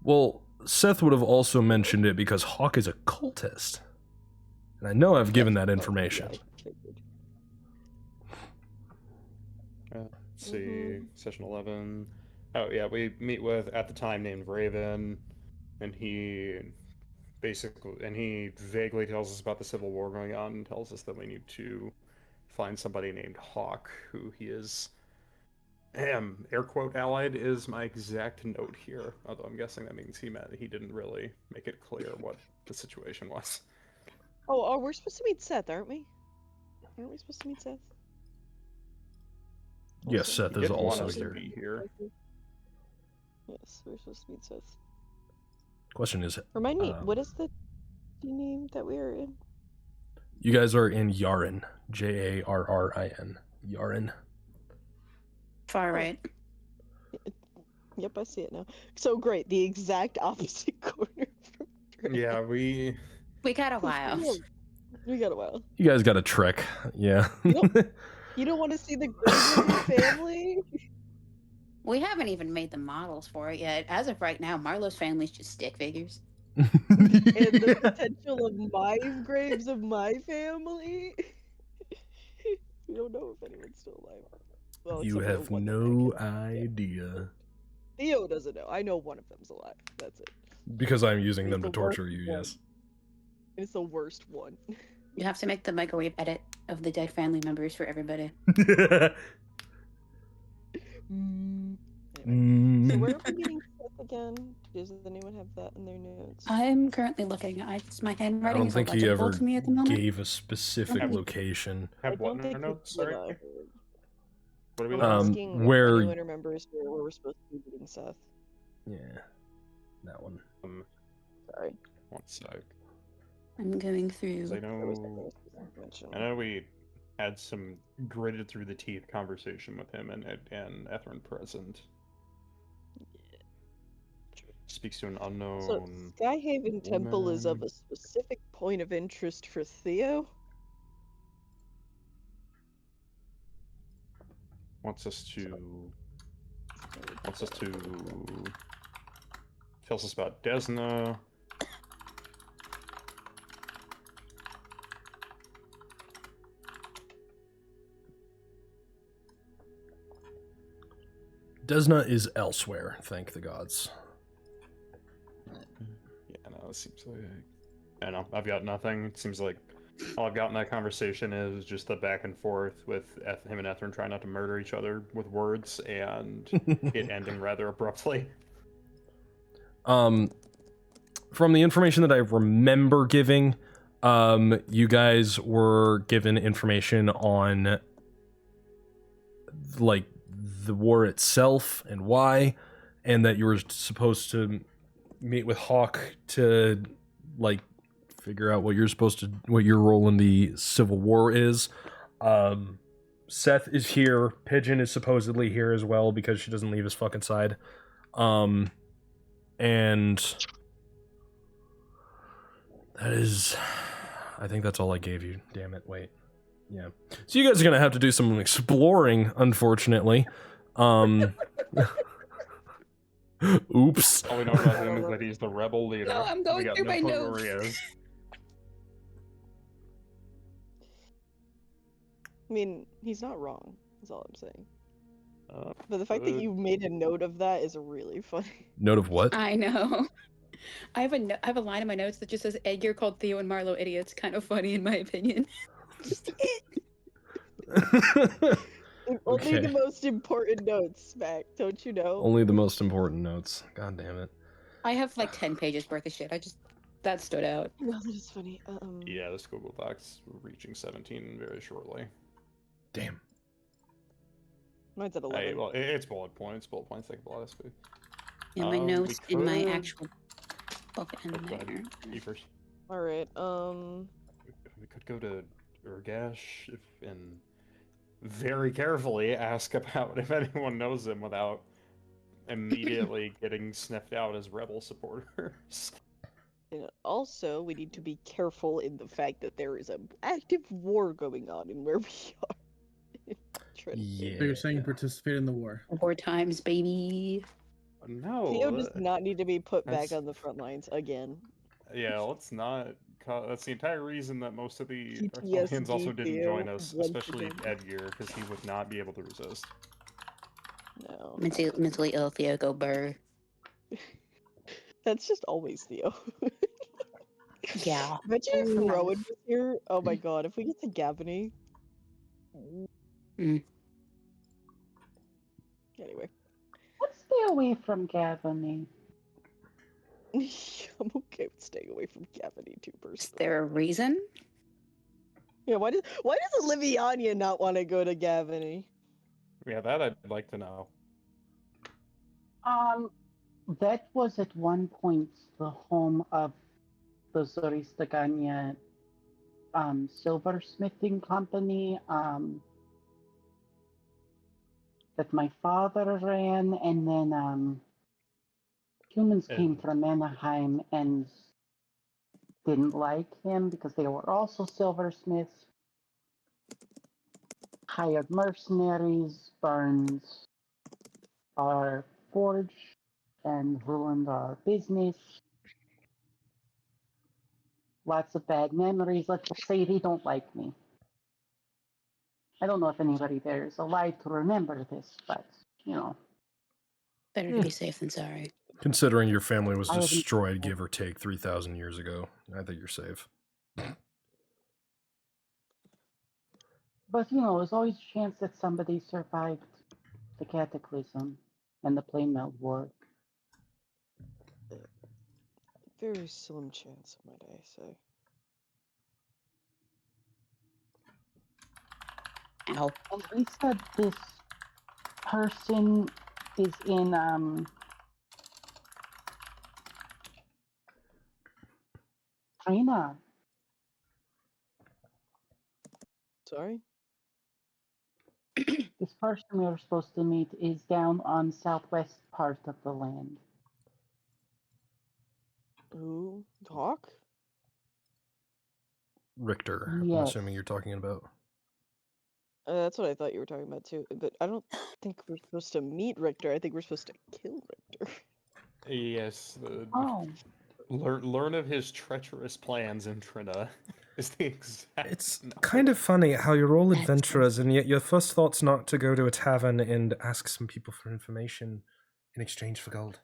Well, Seth would have also mentioned it because Hawk is a cultist. And I know I've given that information. Let's see, session 11. Oh yeah, we meet with at the time named Raven, and he vaguely tells us about the civil war going on and tells us that we need to find somebody named Hawk, who he is. Air quote allied is my exact note here. Although I'm guessing that means he didn't really make it clear what the situation was. Oh, we're supposed to meet Seth, aren't we? Aren't we supposed to meet Seth? Yes, Also? Seth He is did want also us to here. be here. Yes, we're supposed to meet Seth. Question is, Remind me, what is the name that we are in? you guys are in Yaren, Jarrin, Yaren. Far Oh. right. Yep, I see it now. So great, the exact opposite corner from Dre. Yeah, we We got a while. We got a while. You guys got a trick, yeah. You don't want to see the graves of your family? We haven't even made the models for it yet. As of right now, Marlowe's family's just stick figures. And the potential of my graves of my family? We don't know if anyone's still alive. Well, You except for the have one that no Matt can- idea. Theo doesn't know. I know one of them's alive. That's it. Because I'm using them It's to the worst torture you, one. yes. It's the worst one. You have to make the microwave edit of the dead family members for everybody. Anyway. So where are we getting Seth again? Does anyone have that in their notes? I'm currently looking. My I handwriting don't is think he illegible ever to me at the moment. gave a specific Okay. location. have what don't in think our you notes. did Sorry. either. What are we I'm looking asking if where- anyone remembers where we're supposed to be meeting Seth. Yeah, that one. Sorry. One sec. I'm going 'Cause through. I There was know. nothing to mention. I know we had some gritted through the teeth conversation with him and Ethrin present. Speaks to an So, unknown. Skyhaven Temple is of woman. a specific point of interest for Theo? Wants us to. Tells us about Desna. Desna is elsewhere, thank the gods. Yeah, no, it seems like. I know, I've got nothing. It seems like all I've got in that conversation is just the back and forth with him and Ethrin trying not to murder each other with words and it ending rather abruptly. From the information that I remember giving, you guys were given information on like the war itself and why, and that you were supposed to meet with Hawk to like figure out what your role in the Civil War is. Seth is here. Pigeon is supposedly here as well because she doesn't leave his fucking side. And that is, I think that's all I gave you. Damn it. Wait. Yeah. So you guys are going to have to do some exploring, unfortunately. Oops. All we know about him is that he's the rebel leader. No, I'm We going got through no my clue notes. where he is. I mean, he's not wrong, is all I'm saying. Uh, But the fact that you made a note of that is really funny. Note of what? I know. I have a line in my notes that just says Edgar called Theo and Marlowe idiots. Kind of funny in my opinion. Just it. Only Okay. the most important notes, Mac, don't you know? Only the most important notes. God damn it. I have like 10 pages worth of shit. That stood out. No, that is funny. Yeah, this Google Docs reaching 17 very shortly. Damn. Mine's at 11. Well, it's bullet points. Bullet points take a lot of space. Yeah, my We notes in my could- actual book in Oh, go ahead. there. You first. Alright, We could go to Urgash and very carefully ask about if anyone knows him without immediately getting sniffed out as rebel supporters. and also, we need to be careful in the fact that there is an active war going on in where we are. Yeah. So you're saying participate in the war. War times, baby. No. Theo does not need to be put back that's- on the front lines again. Yeah, let's not. That's the entire reason that most of the PTSD, Arthurians also didn't Theo, join us, once especially again. Edgar, because he would not be able to resist. No. Mentally ill Theo go burr. That's just always Theo. Yeah. Imagine if Mm. Rowan was here. Oh my god, if we get to Gavany. Mm. Anyway. Let's stay away from Gavany. I'm okay with staying away from Gavany too, Is personally. there a reason? Yeah, why does Oliviania not want to go to Gavany? Yeah, that I'd like to know. That was at one point the home of the Zoristagania silversmithing company that my father ran, and then humans came And from Anaheim and didn't like him because they were also silversmiths, hired mercenaries, burned our forge, and ruined our business. Lots of bad memories. Let's just say they don't like me. I don't know if anybody there is alive to remember this, but, you know. Better to be safe than sorry. Considering your family was I haven't- destroyed, give or take, 3,000 years ago, I think you're safe. But, you know, there's always a chance that somebody survived the Cataclysm and the Plane Melt War. Very slim chance, might I say. Ow. And he said this person is in China. Sorry? This person we were supposed to meet is down on southwest part of the land. Who? Hawk? Richter, I'm Yes. assuming you're talking about. That's what I thought you were talking about too. But I don't think we're supposed to meet Richter. I think we're supposed to kill Richter. yes, Oh, learn of his treacherous plans in Trina is the exact. It's note. kind of funny how you're all That's adventurers, and yet your first thought's not to go to a tavern and ask some people for information in exchange for gold.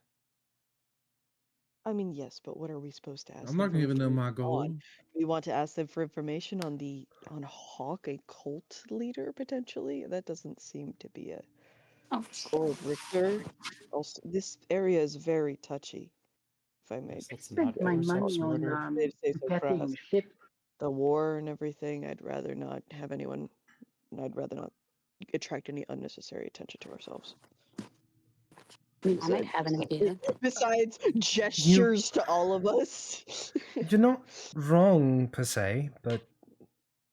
I mean, yes, but what are we supposed to ask? I'm them not for gonna even know information my goal. on? We want to ask them for information on Hawk, a cult leader potentially. That doesn't seem to be a Oh, goal of Richter. Also, this area is very touchy, if I may Yes, let's spent not get my ourselves money on murdered. say so getting fast. a ship. The war and everything. I'd rather not have anyone. I'd rather not attract any unnecessary attention to ourselves. I might have an idea. Besides gestures to all of us. You're not wrong, per se, but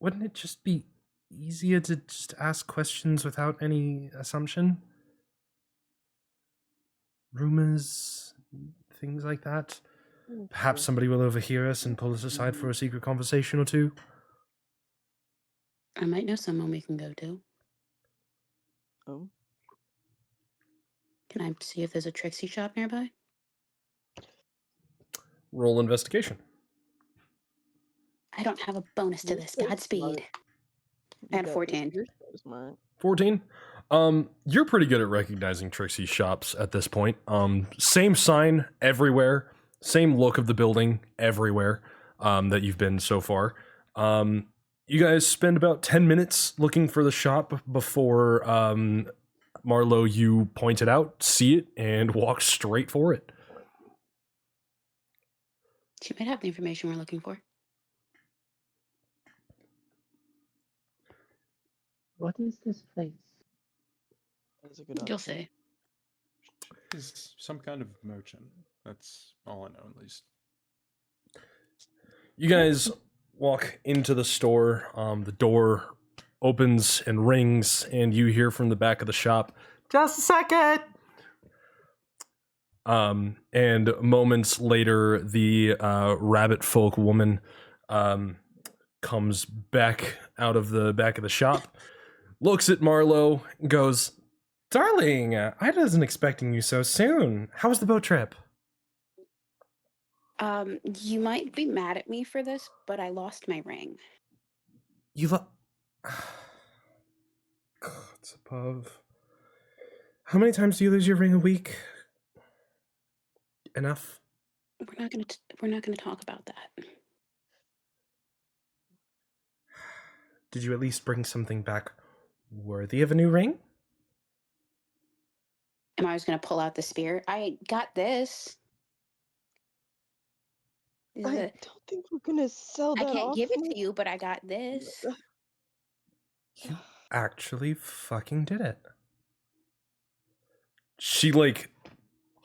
wouldn't it just be easier to just ask questions without any assumption? Rumors, things like that. Perhaps somebody will overhear us and pull us aside for a secret conversation or two. I might know someone we can go to. Oh. Can I see if there's a Trixie shop nearby? Roll investigation. I don't have a bonus to You're this. so Godspeed. smart. I had You a got this. 14. You're so smart. 14. You're pretty good at recognizing Trixie shops at this point. Same sign everywhere, same look of the building everywhere that you've been so far. You guys spend about 10 minutes looking for the shop before Marlowe, you point it out, see it, and walk straight for it. She might have the information we're looking for. What is this place? That is a good You'll option. see. He's some kind of merchant. That's all I know, at least. You guys walk into the store. The door opens and rings, and you hear from the back of the shop, "Just a second." And moments later, the rabbit folk woman comes back out of the back of the shop, looks at Marlowe, and goes, "Darling, I wasn't expecting you so soon. How was the boat trip?" You might be mad at me for this, but I lost my ring. You Gods above. How many times do you lose your ring a week? Enough? We're not gonna talk about that. Did you at least bring something back worthy of a new ring? Am I just gonna pull out the spear? I got this. I don't think we're gonna sell I that can't off. give it to you, but I got this. You actually fucking did it. She, like,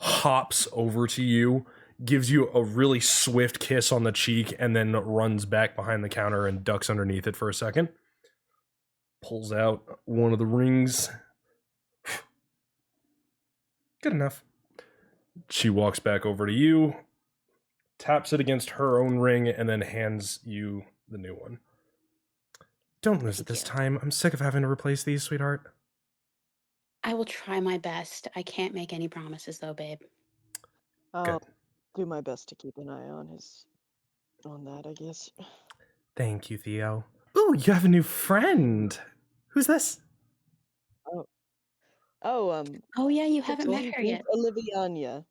hops over to you, gives you a really swift kiss on the cheek, and then runs back behind the counter and ducks underneath it for a second. Pulls out one of the rings. Good enough. She walks back over to you, taps it against her own ring, and then hands you the new one. Don't lose it this time. I'm sick of having to replace these, sweetheart. I will try my best. I can't make any promises, though, babe. I'll do my best to keep an eye on that, I guess. Thank you, Theo. Ooh, you have a new friend. Who's this? Oh, Oh, yeah, you haven't Victoria, met her name's yet. Oliviania.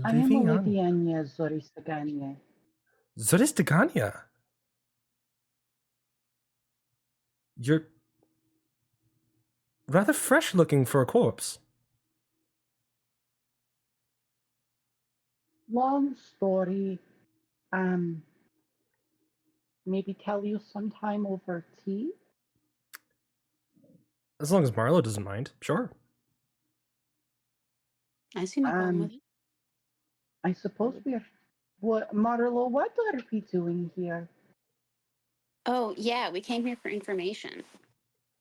I am Livian. Oliviania Zoristagania. Zoristagania. You're rather fresh looking for a corpse. Long story. Maybe tell you sometime over tea? As long as Marlo doesn't mind, sure. I see no problem with it. I suppose we are. What, Marlo, what are we doing here? Oh, yeah, we came here for information.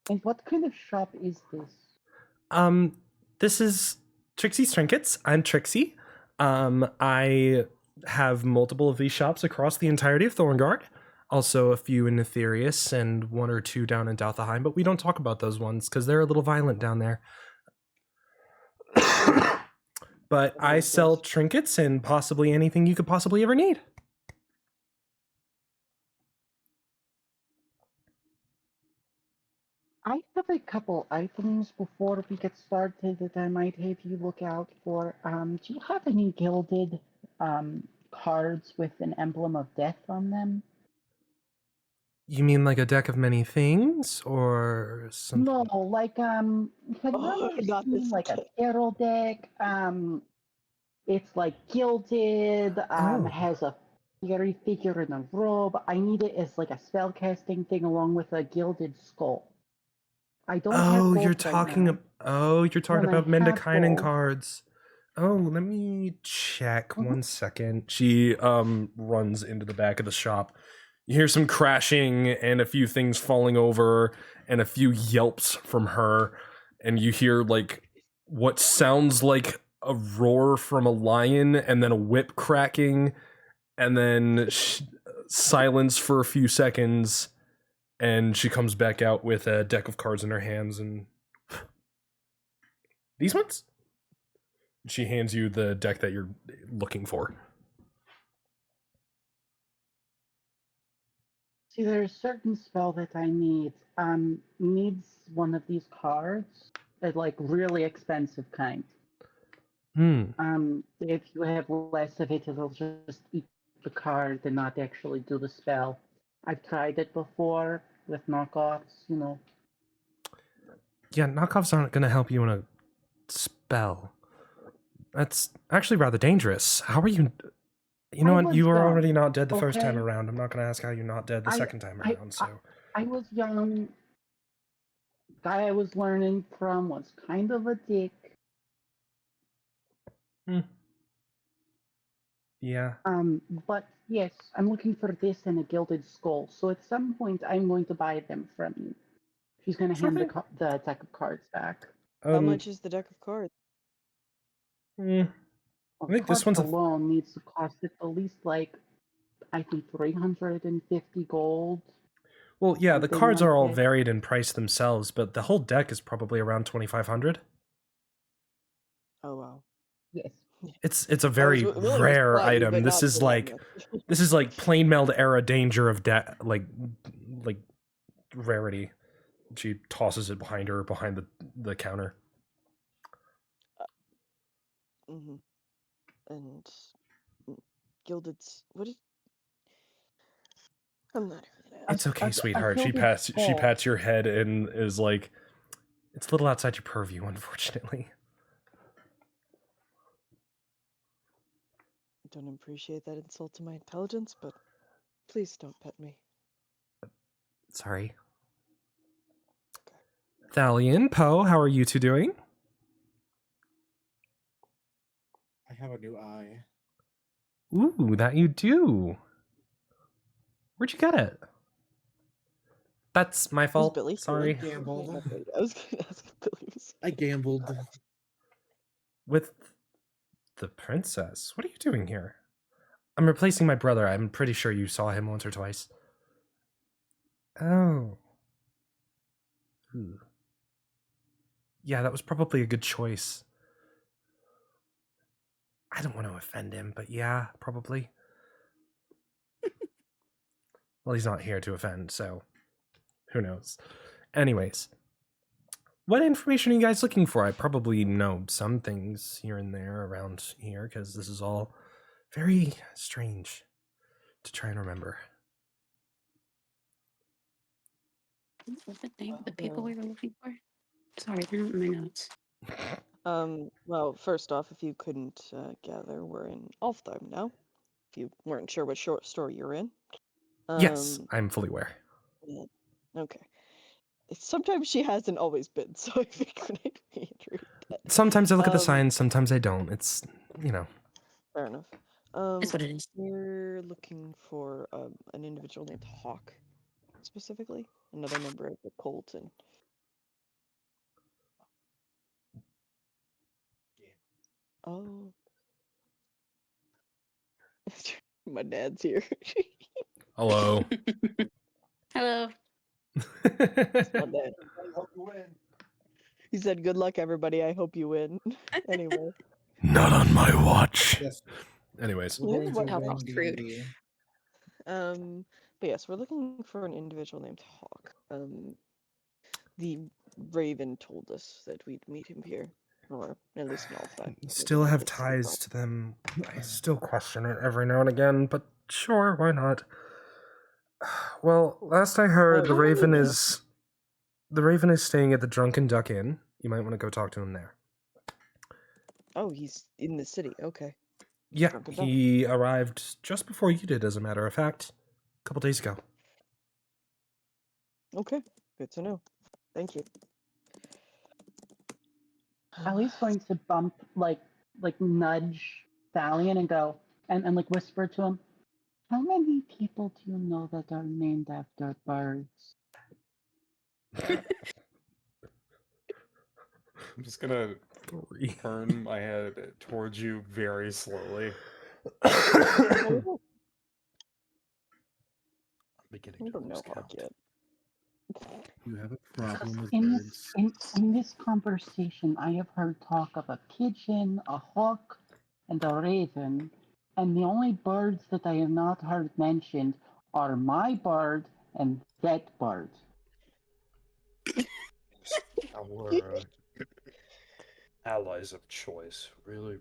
And what kind of shop is this? This is Trixie's Trinkets. I'm Trixie. I have multiple of these shops across the entirety of Thoryngard. Also a few in Netherius and one or two down in Alftheim, but we don't talk about those ones because they're a little violent down there. But I sell trinkets and possibly anything you could possibly ever need. I have a couple items before we get started that I might have you look out for. Do you have any gilded cards with an emblem of death on them? You mean like a deck of many things or something? No, like have you Oh, ever not seen this like a again. tarot deck? It's like gilded, Oh. has a fairy figure in a robe. I need it as like a spell casting thing along with a gilded skull. I don't have Oh, both you're right talking now. you're talking When I about have Mendakainen both. cards. Oh, let me check Mhm. 1 second. She runs into the back of the shop. You hear some crashing and a few things falling over and a few yelps from her, and you hear like what sounds like a roar from a lion and then a whip cracking and then silence for a few seconds, and she comes back out with a deck of cards in her hands and these ones? She hands you the deck that you're looking for. See, there's a certain spell that I need. Needs one of these cards. It's like really expensive kind. If you have less of it, it'll just eat the card and not actually do the spell. I've tried it before with knockoffs, you know. Yeah, knockoffs aren't going to help you in a spell. That's actually rather dangerous. How are you... You know I what? You was were young, already not dead the first time okay? around. I'm not going to ask how you're not dead the second time around, so... I was young. Guy I was learning from was kind of a dick. Yeah. But yes, I'm looking for this and a gilded skull. So at some point, I'm going to buy them from you. She's going to Sure hand thing. the deck of cards back. How much is the deck of cards? I think this Cards one's alone needs to cost at least like, I think 350 gold. Well, yeah, the something cards like are all that. varied in price themselves, but the whole deck is probably around 2,500. Oh wow. Yes. It's a very willing to rare spot you, item. but This not is for that like much. this is like plain meld era danger of like rarity. She tosses it behind her, behind the counter. Mm-hmm. And gilded. What is? I'm not even gonna ask. It's okay, a sweetheart. She gilded she skull. pats your head and is like, it's a little outside your purview, unfortunately. I don't appreciate that insult to my intelligence, but please don't pet me. Sorry. Thalian, Poe, how are you two doing? I have a new eye. Ooh, that you do. Where'd you get it? That's my Was fault. Billy here? Sorry. Gambled. I was gonna ask if Billy was I gambled. With the princess. What are you doing here? I'm replacing my brother. I'm pretty sure you saw him once or twice. Oh. Ooh. Yeah, that was probably a good choice. I don't want to offend him, but yeah, probably. Well, he's not here to offend, so who knows. Anyways, what information are you guys looking for? I probably know some things here and there around here, because this is all very strange to try and remember. What's the name of the people we were looking for? Sorry, they're not in my notes. Well, first off, if you couldn't gather, we're in Alftheim now. If you weren't sure what store you're in. Yes, I'm fully aware. Yeah, okay. Sometimes she hasn't always been, so I figured I'd reiterate that. Sometimes I look at the signs, sometimes I don't. It's, you know. Fair enough. That's what it is. We're looking for an individual named Hawk, specifically. Another member of the cult, and oh, my dad's here. Hello. Hello. It's my dad. He said, "Good luck, everybody. I hope you win." Anyway. Not on my watch. Yes. Anyways. We're going to How win rude. D&D. But yes, we're looking for an individual named Hawk. The Raven told us that we'd meet him here, or at least in Alftheim. You still have ties to them. I still question it every now and again, but sure, why not? Well, last I heard, the Raven is staying at the Drunken Duck Inn. You might want to go talk to him there. Oh, he's in the city. Okay. Yeah, Drunken Duck. he arrived just before you did, as a matter of fact, a couple days ago. Okay, good to know. Thank you. Ellie's going to bump, like nudge Thalion and go, and like whisper to him, how many people do you know that are named after birds? I'm just gonna turn my head towards you very slowly. I'm beginning I to don't know lose Hawk count. yet. You have a problem with In birds. this conversation, I have heard talk of a pigeon, a hawk, and a raven, and the only birds that I have not heard mentioned are my bird and that bird. Our allies of choice really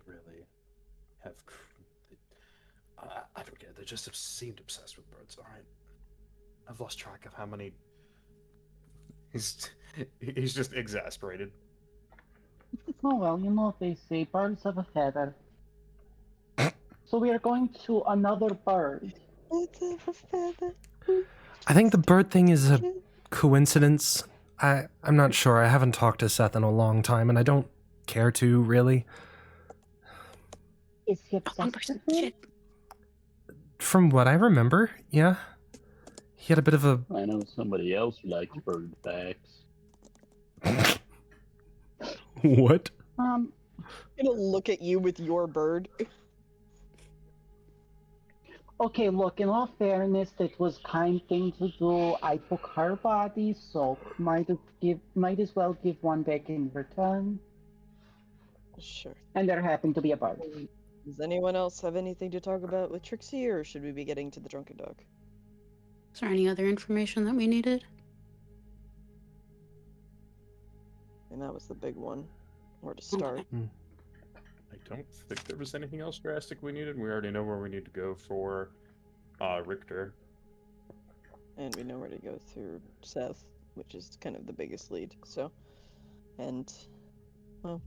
have. I don't get it. They just have seemed obsessed with birds. All right, I've lost track of how many. He's just exasperated. Oh well, you know they say birds of a feather. So we are going to another bird. I think the bird thing is a coincidence. I'm not sure. I haven't talked to Seth in a long time, and I don't care to, really. Is he obsessed with him? From what I remember, yeah. He had a bit of a... I know somebody else who likes bird facts. What? I'm gonna look at you with your bird. Okay, look, in all fairness, it was kind thing to do. I took her body, so might as well give one back in return. Sure. And there happened to be a bird. Does anyone else have anything to talk about with Trixie, or should we be getting to the Drunken Dog? Is there any other information that we needed? And that was the big one. Where to start. I don't think there was anything else drastic we needed. We already know where we need to go for Richter. And we know where to go through Seth, which is kind of the biggest lead. So, and, well,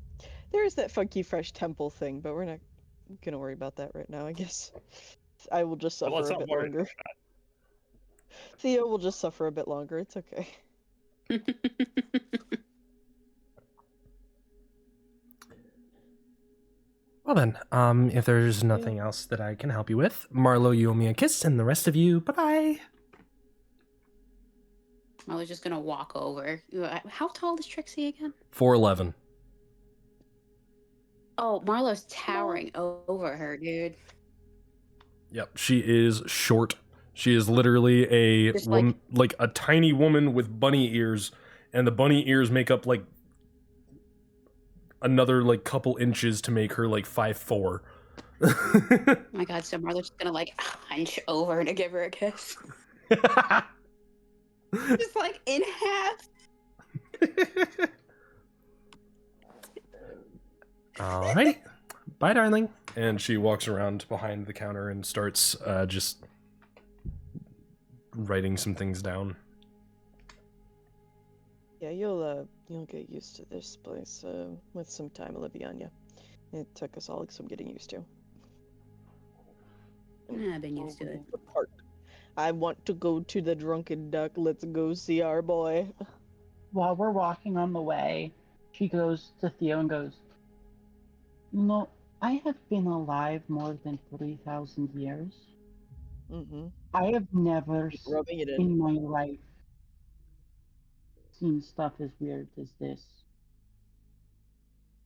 there is that funky fresh temple thing, but we're not gonna worry about that right now, I guess. I will just Well, suffer let's a not bit worry longer. Theo will just suffer a bit longer. It's okay. Well then, if there's nothing else that I can help you with, Marlo, you owe me a kiss, and the rest of you, bye-bye. Marlo's just gonna walk over. How tall is Trixie again? 4'11". Oh, Marlo's towering over her, dude. Yep, she is short. She is literally a Just like a tiny woman with bunny ears, and the bunny ears make up like another like couple inches to make her like 5'4". Oh my god, so Marlo's just gonna like hunch over to give her a kiss. Just like in half. Alrighty. Bye, darling. And she walks around behind the counter and starts just writing some things down. Yeah, you'll get used to this place with some time, Oliviania. It took us all some getting used to. I've been used to it. The park. I want to go to the Drunken Duck. Let's go see our boy. While we're walking on the way, she goes to Theo and goes, "No, I have been alive more than 3,000 years. Mm-hmm. I have never Rubbing it in. in my life seen stuff as weird as this.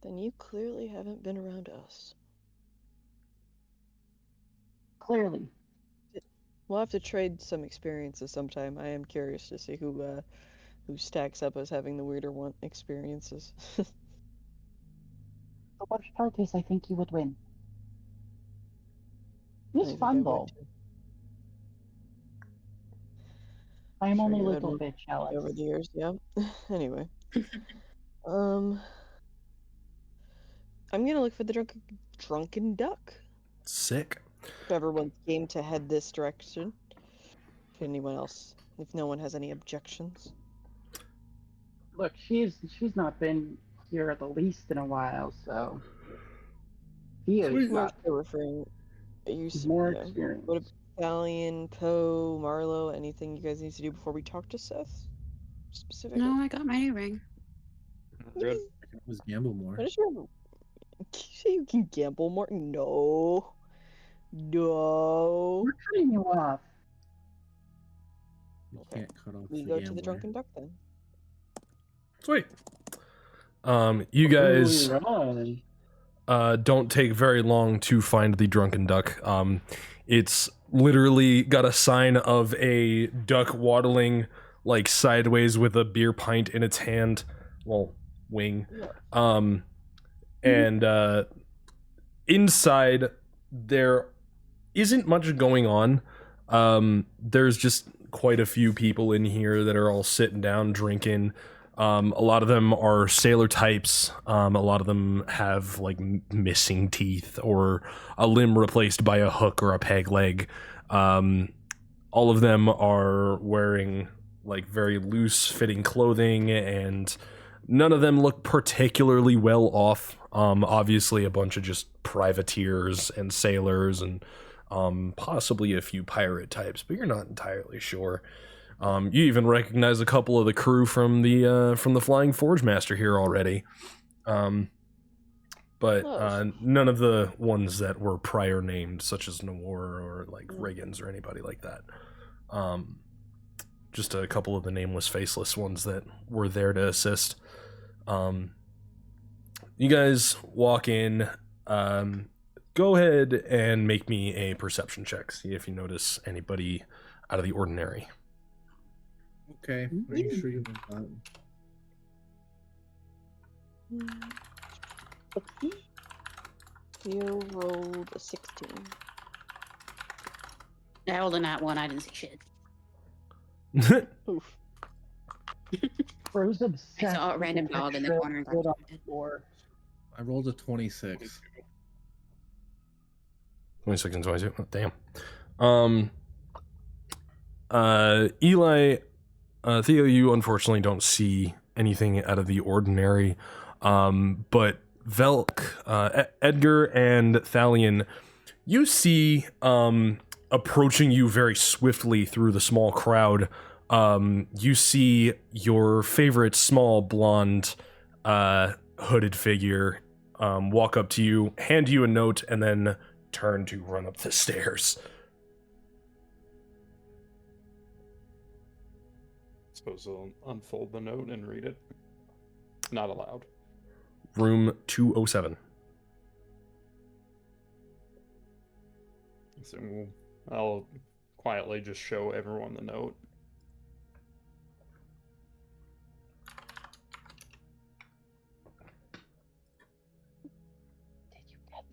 Then you clearly haven't been around us. Clearly. We'll have to trade some experiences sometime. I am curious to see who stacks up as having the weirder one experiences. The worst part is I think you would win. I It's think fun I would though. too. I'm Sure only a you had little one bit jealous. over the years, yeah. Anyway. I'm gonna look for the drunken duck. Sick. If everyone's game to head this direction. If no one has any objections. Look, she's not been here the least in a while, so Theo's More got so referring. more Yeah. experience. What about Stallion, Poe, Marlo? Anything you guys need to do before we talk to Seth? Specifically? No, I got my new ring. Good. I can always gamble more. What is your... Can you say you can gamble more? No. No. We're cutting you off. You Okay. can't cut off We the go to the gambler. Drunken Duck then. Sweet. You guys Ooh, right. don't take very long to find the drunken duck. It's literally got a sign of a duck waddling like sideways with a beer pint in its hand, well, wing. And inside there isn't much going on. There's just quite a few people in here that are all sitting down drinking. A lot of them are sailor types. A lot of them have like missing teeth or a limb replaced by a hook or a peg leg. All of them are wearing like very loose fitting clothing, and none of them look particularly well off. Obviously a bunch of just privateers and sailors and possibly a few pirate types, but you're not entirely sure. You even recognize a couple of the crew from the Flying Forge Master here already, but none of the ones that were prior named, such as Noor or like Riggins or anybody like that. Just a couple of the nameless, faceless ones that were there to assist. You guys walk in. Go ahead and make me a perception check. See if you notice anybody out of the ordinary. Okay, are you sure you want that? Theo rolled a 16. I rolled a nat one. I didn't see shit. Oof. Rose I obsessed saw a with random the dog in the picture corner and put got on scared. the floor. I rolled a 26. 26 and 22. Oh, damn. Eli, Theo, you unfortunately don't see anything out of the ordinary. But Velk, Edgar, and Thalion, you see approaching you very swiftly through the small crowd. You see your favorite small blonde hooded figure, walk up to you, hand you a note, and then turn to run up the stairs. Suppose they'll unfold the note and read it. Not allowed. Room 207. So I'll quietly just show everyone the note.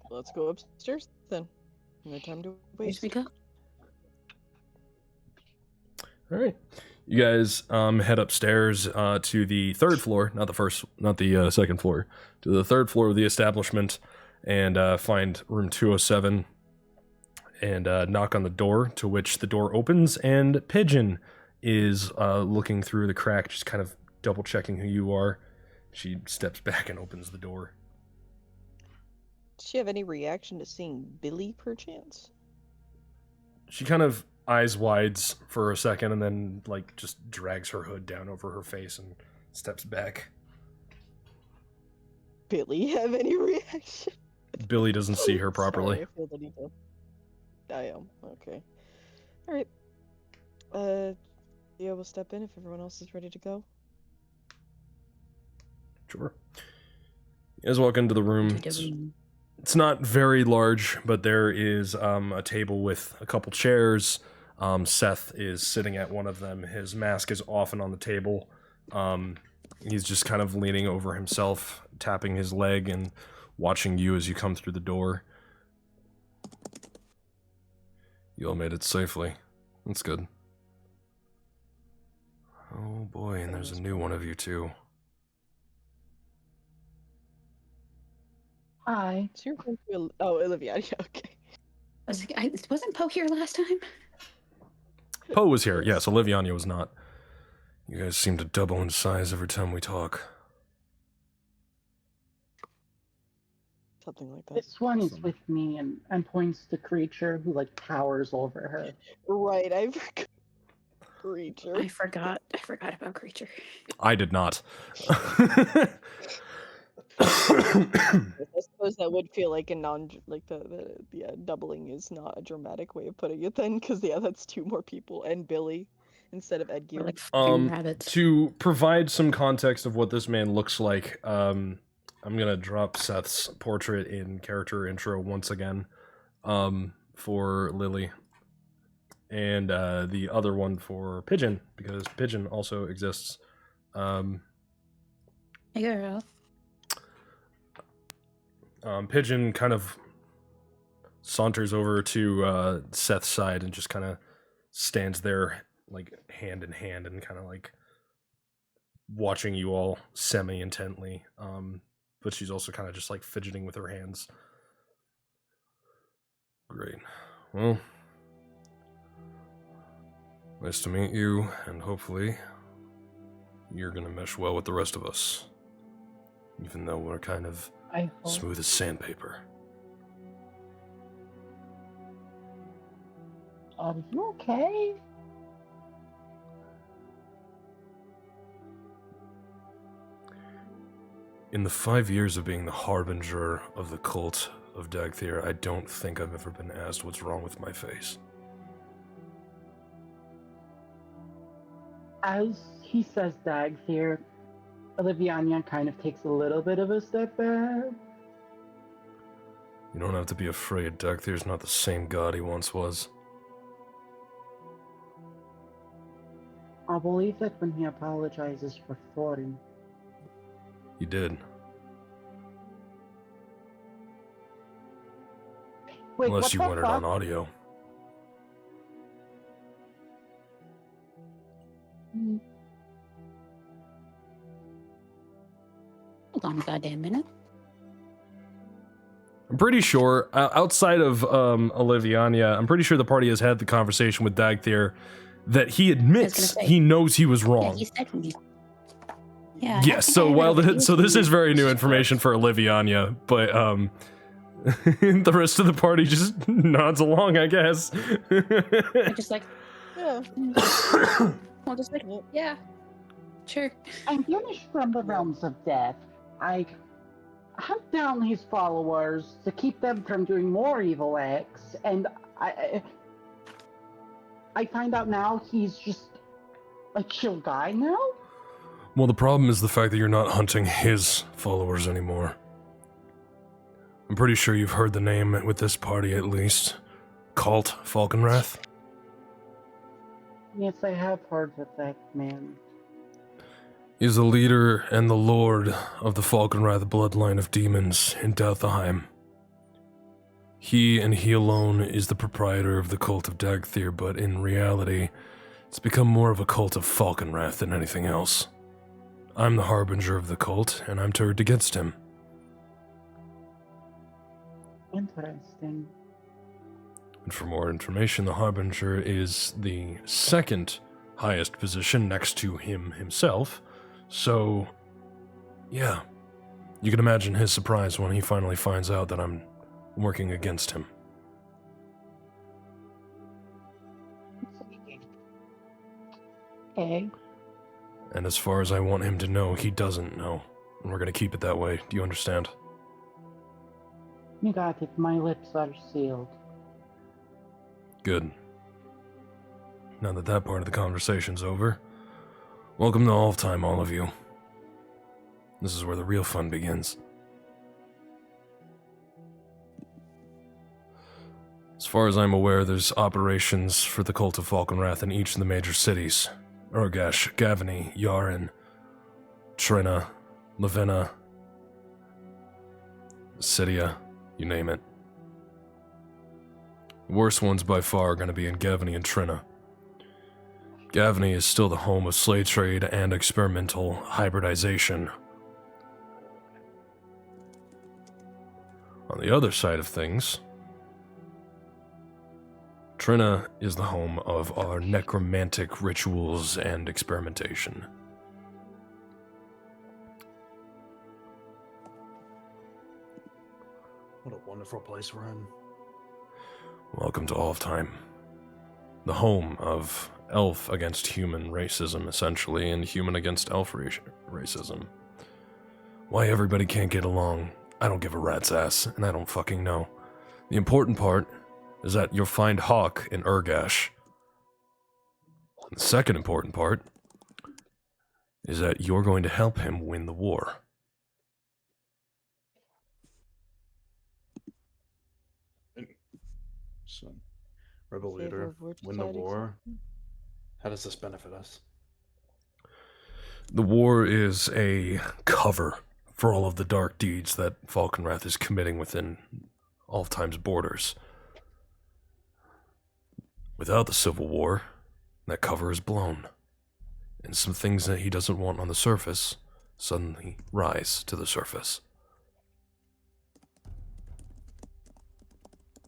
Let's go upstairs then. No time to Where's waste. we go? All right, you guys head upstairs to the third floor, not the second floor, to the third floor of the establishment, and find room 207, and knock on the door. To which the door opens, and Pigeon is looking through the crack, just kind of double checking who you are. She steps back and opens the door. Does she have any reaction to seeing Billy, perchance? She kind of eyes wides for a second, and then like just drags her hood down over her face and steps back. Billy have any reaction? Billy doesn't see her properly. Sorry, I feel the need to. I am. Okay. Alright. Theo will step in if everyone else is ready to go. Sure. You guys walk into the room. It's not very large, but there is a table with a couple chairs. Seth is sitting at one of them. His mask is off and on the table. He's just kind of leaning over himself, tapping his leg and watching you as you come through the door. You all made it safely. That's good. Oh boy, and there's a new one of you too. Hi. So you're going to Olivia, yeah, okay. Wasn't Poe here last time? Poe was here, yes. Oliviania was not. You guys seem to double in size every time we talk. Something like that. This one is with me and points to Creature, who like towers over her. Right, I forgot. Creature. I forgot about Creature. I did not. I suppose that would feel like a doubling is not a dramatic way of putting it then, because that's two more people and Billy instead of Ed Gear. Like rabbits. To provide some context of what this man looks like, I'm gonna drop Seth's portrait in character intro once again, for Lily, and the other one for Pigeon, because Pigeon also exists. Hey girl. Pigeon kind of saunters over to Seth's side and just kind of stands there, like hand in hand, and kind of like watching you all semi-intently. But she's also kind of just like fidgeting with her hands. Great. Well, nice to meet you, and hopefully you're gonna mesh well with the rest of us, even though we're kind of I hope. smooth as sandpaper. Are you okay? In the 5 years of being the harbinger of the cult of Dagthir, I don't think I've ever been asked what's wrong with my face. As he says Dagthir, Oliviania kind of takes a little bit of a step back. You don't have to be afraid. Dagthir's not the same god he once was. I believe that when he apologizes for Thorin. He did. Wait, Unless what you the want it on fuck? audio. Hold on a goddamn minute. I'm pretty sure, outside of Oliviania, I'm pretty sure the party has had the conversation with Dagthir that he admits say. he knows he was Yeah, wrong. he said me. Yeah. Yes, so while so this is very new information for Oliviania, but the rest of the party just nods along, I guess. I'm just like, Yeah. I'll just like, yeah, sure. I'm banished from the realms of death. I hunt down his followers to keep them from doing more evil acts, and I find out now he's just a chill guy now? Well, the problem is the fact that you're not hunting his followers anymore. I'm pretty sure you've heard the name with this party at least. Cult Falkenrath? Yes, I have heard of that man. He's the leader and the lord of the Falkenrath bloodline of demons in Alftheim. He and he alone is the proprietor of the cult of Dagthir, but in reality, it's become more of a cult of Falkenrath than anything else. I'm the harbinger of the cult, and I'm turned against him. Interesting. And for more information, the harbinger is the second highest position next to him himself. So, yeah, you can imagine his surprise when he finally finds out that I'm working against him. Okay. And as far as I want him to know, he doesn't know. And we're gonna keep it that way. Do you understand? You got it. My lips are sealed. Good. Now that that part of the conversation's over, welcome to Alftheim, all of you. This is where the real fun begins. As far as I'm aware, there's operations for the cult of Falkenrath in each of the major cities. Urgash, Gavany, Yaren, Trina, Lavenna, Cydia, you name it. The worst ones by far are going to be in Gavany and Trina. Gavany is still the home of slave trade and experimental hybridization. On the other side of things, Trina is the home of our necromantic rituals and experimentation. What a wonderful place we're in. Welcome to Alftheim, the home of elf against human racism, essentially, and human against elf racism. Why everybody can't get along, I don't give a rat's ass, and I don't fucking know. The important part is that you'll find Hawk in Urgash. The second important part is that you're going to help him win the war. So, rebel Favor leader, of which win the side war. exactly? How does this benefit us? The war is a cover for all of the dark deeds that Falkenrath is committing within Alftheim's borders. Without the Civil War, that cover is blown, and some things that he doesn't want on the surface suddenly rise to the surface.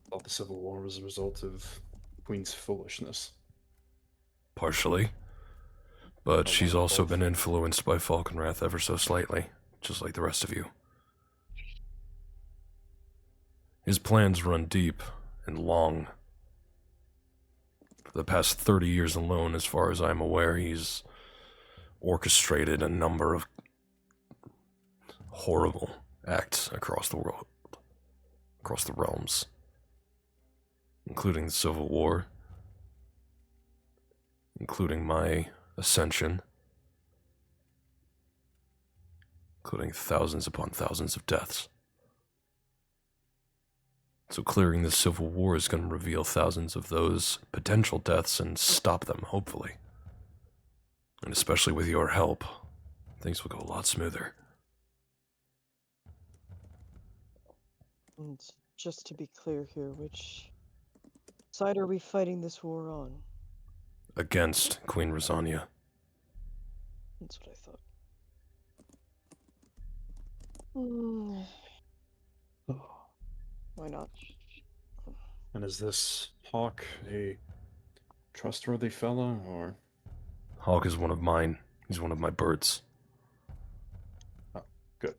I thought the Civil War was a result of Queen's foolishness. Partially, but she's also been influenced by Falkenrath ever so slightly, just like the rest of you. His plans run deep and long. For the past 30 years alone, as far as I'm aware, he's orchestrated a number of horrible acts across the world, across the realms, including the Civil War, including my ascension, including thousands upon thousands of deaths. So clearing the Civil War is going to reveal thousands of those potential deaths and stop them, hopefully. And especially with your help, things will go a lot smoother. And just to be clear here, which side are we fighting this war on? Against Queen Rosania. That's what I thought. Hmm, why not? And is this Hawk a trustworthy fellow, or? Hawk is one of mine. He's one of my birds. Oh, good.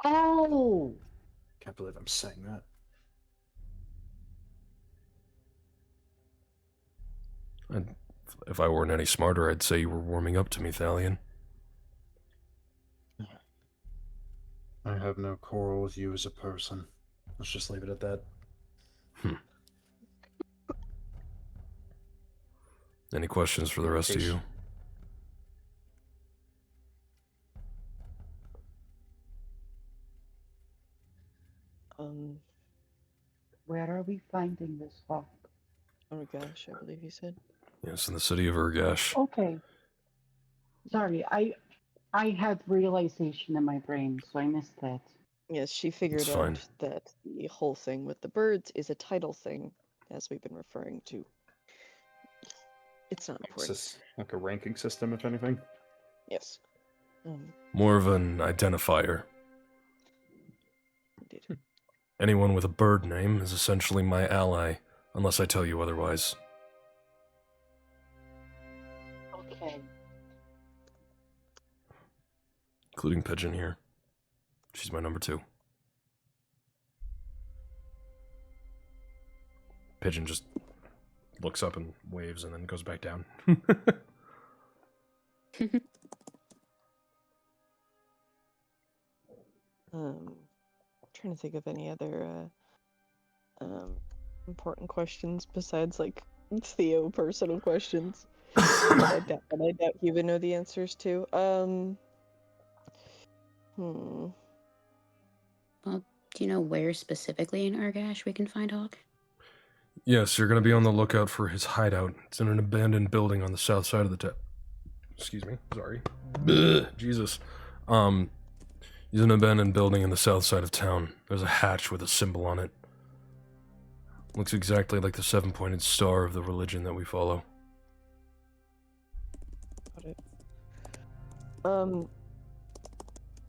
Oh! Can't believe I'm saying that. And if I weren't any smarter, I'd say you were warming up to me, Thalion. I have no quarrel with you as a person. Let's just leave it at that. Any questions for the rest of you? Where are we finding this hawk? Oh gosh, I believe you said. Yes, in the city of Urgash. Okay. Sorry, I had realization in my brain, so I missed that. Yes, she figured fine. out that the whole thing with the birds is a title thing, as we've been referring to. It's not important. Like a ranking system, if anything. Yes. More of an identifier. Indeed. Anyone with a bird name is essentially my ally, unless I tell you otherwise. Okay. Including Pigeon here. She's my number 2. Pigeon just looks up and waves and then goes back down. Trying to think of any other important questions besides like Theo personal questions. I doubt he would know the answers to. Well, do you know where specifically in Urgash we can find Hawk? Yes, you're going to be on the lookout for his hideout. It's in an abandoned building on the south side of the town. Excuse me, sorry. Jesus. He's in an abandoned building in the south side of town. There's a hatch with a symbol on it. Looks exactly like the 7-pointed star of the religion that we follow. Got it.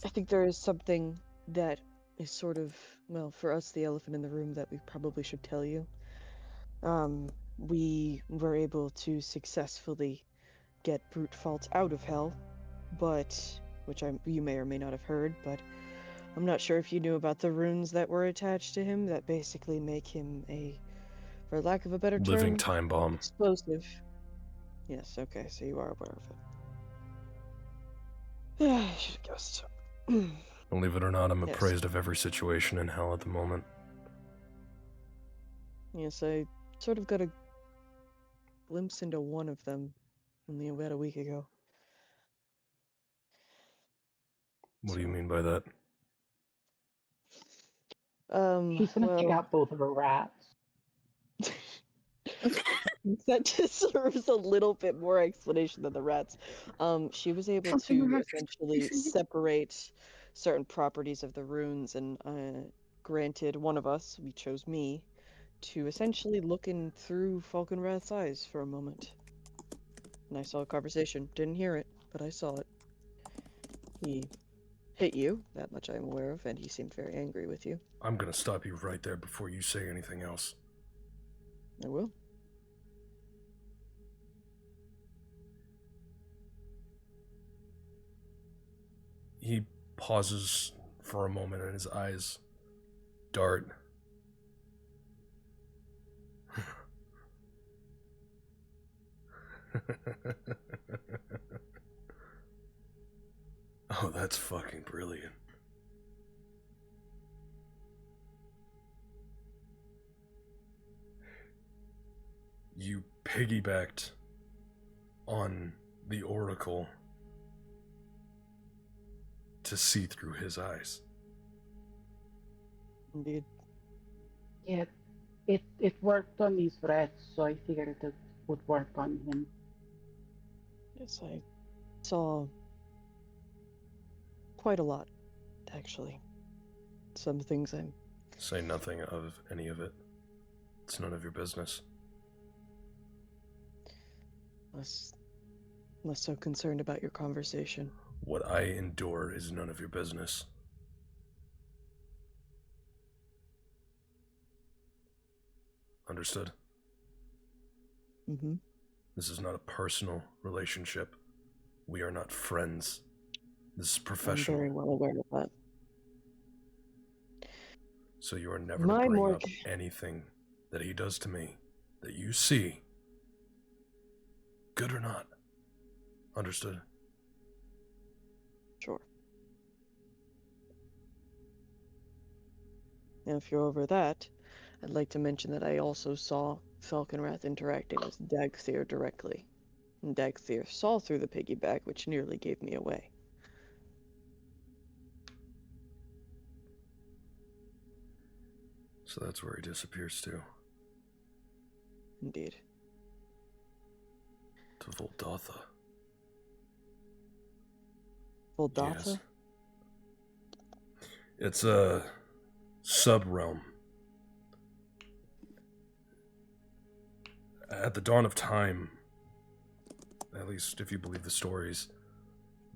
I think there is something that is sort of, well, for us, the elephant in the room that we probably should tell you. We were able to successfully get Brute Fault out of hell, but, which you may or may not have heard, but I'm not sure if you knew about the runes that were attached to him that basically make him a, for lack of a better term, Living time bomb. explosive. Yes, okay, so you are aware of it. Yeah, I should have guessed. Believe it or not, I'm Yes. appraised of every situation in hell at the moment. Yes, I sort of got a glimpse into one of them only about a week ago. What do you mean by that? She's gonna take out both of her rats. That deserves a little bit more explanation than the rats. She was able to essentially separate certain properties of the runes and granted one of us, we chose me, to essentially look in through Falconwrath's eyes for a moment. And I saw a conversation. Didn't hear it, but I saw it. He hit you, that much I'm aware of, and he seemed very angry with you. I'm gonna stop you right there before you say anything else. I will. He pauses for a moment and his eyes dart. Oh, that's fucking brilliant. You piggybacked on the Oracle to see through his eyes. Indeed. Yeah, it worked on these rats, so I figured it would work on him. Yes, I saw quite a lot, actually. Some things I'm Say nothing of any of it. It's none of your business. less so concerned about your conversation. What I endure is none of your business. Understood? Mm-hmm. This is not a personal relationship. We are not friends. This is professional. I'm very well aware of that. So you are never My to bring morg- up anything that he does to me that you see, good or not. Understood? Sure. Now, if you're over that, I'd like to mention that I also saw Falconwrath interacting with Dagthir directly. And Dagthir saw through the piggyback, which nearly gave me away. So that's where he disappears to. Indeed. To Voldatha. Voldatha? Yes. It's a sub-realm. At the dawn of time, at least if you believe the stories,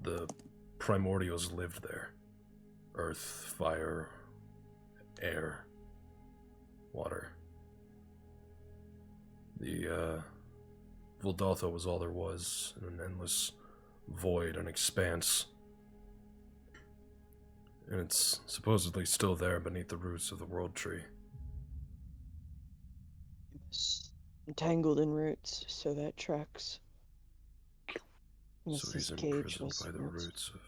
the primordials lived there. Earth, fire, air, water. The Voldatha was all there was, in an endless void, an expanse. And it's supposedly still there beneath the roots of the world tree. Yes. Entangled in roots, so that tracks. So he's imprisoned by the roots of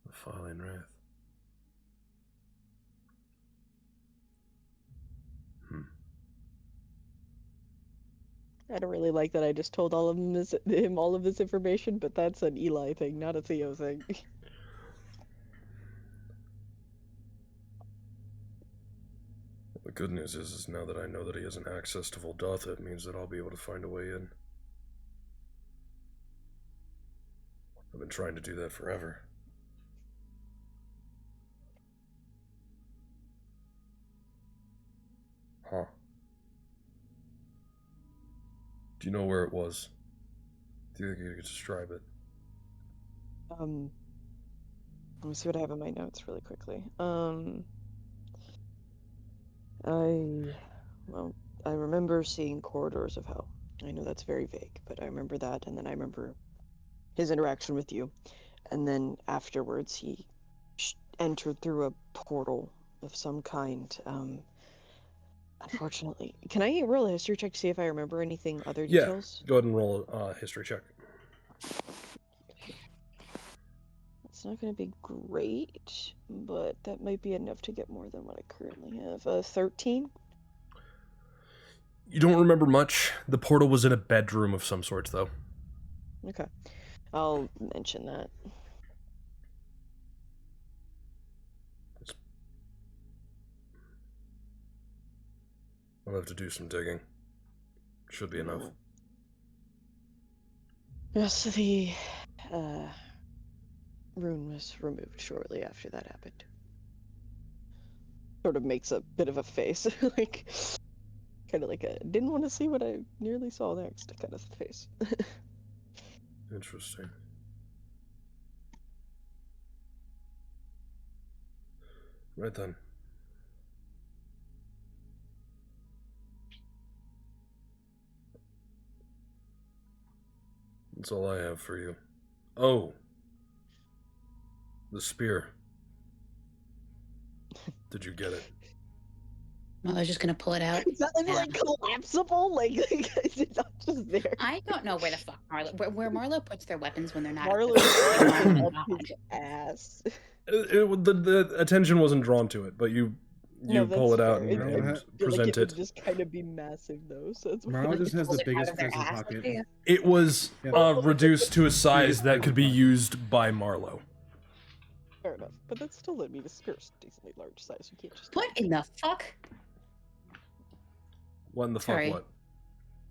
the Falling Wraith. I don't really like that I just told him all of this information, but that's an Eli thing, not a Theo thing. The good news is now that I know that he has an access to Voldatha, it means that I'll be able to find a way in. I've been trying to do that forever. Huh. Do you know where it was? Do you think you could describe it? Let me see what I have in my notes really quickly. I remember seeing Corridors of Hell. I know that's very vague, but I remember that, and then I remember his interaction with you. And then afterwards, he entered through a portal of some kind. Unfortunately, can I roll a history check to see if I remember anything other details? Go ahead and roll a history check. It's not going to be great, but that might be enough to get more than what I currently have. 13? You don't remember much. The portal was in a bedroom of some sorts, though. Okay. I'll mention that. I'll have to do some digging. Should be enough. Yes, the rune was removed shortly after that happened. Sort of makes a bit of a face, like kind of like a didn't want to see what I nearly saw next kind of face. Interesting. Right then. That's all I have for you. Oh! The spear. Did you get it? Well, I was just gonna pull it out. Is that like collapsible? Like is it not just there? I don't know where the fuck where Marlo puts their weapons when they're not. Marlo up his ass. The attention wasn't drawn to it, but you No, pull it that's out fair. and I feel present like it. would just kind of be massive though. So it's Marl just has the Pull it out biggest of their present ass, pocket. okay. It was Yeah. reduced to a size Biggest that could be present used by Marlo. fair enough, but that's still let me the spear's decently large size. You can't just What in the fuck? What in the fuck? Sorry. What?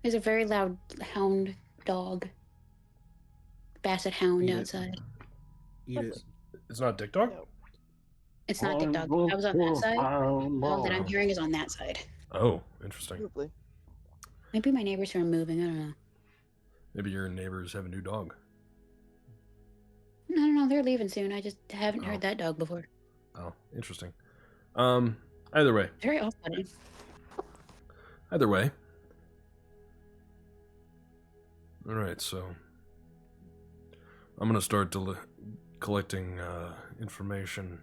There's a very loud hound dog. Basset hound Eat it. outside. Eat it. It's not Dick Dog? No. It's not Dick Dog. I was on that side. All that I'm hearing is on that side. Oh, interesting. Probably. Maybe my neighbors are moving. I don't know. Maybe your neighbors have a new dog. No, they're leaving soon. I just haven't Oh. heard that dog before. Oh, interesting. Either way. Very off-putting. Either way. Alright, so I'm gonna start collecting information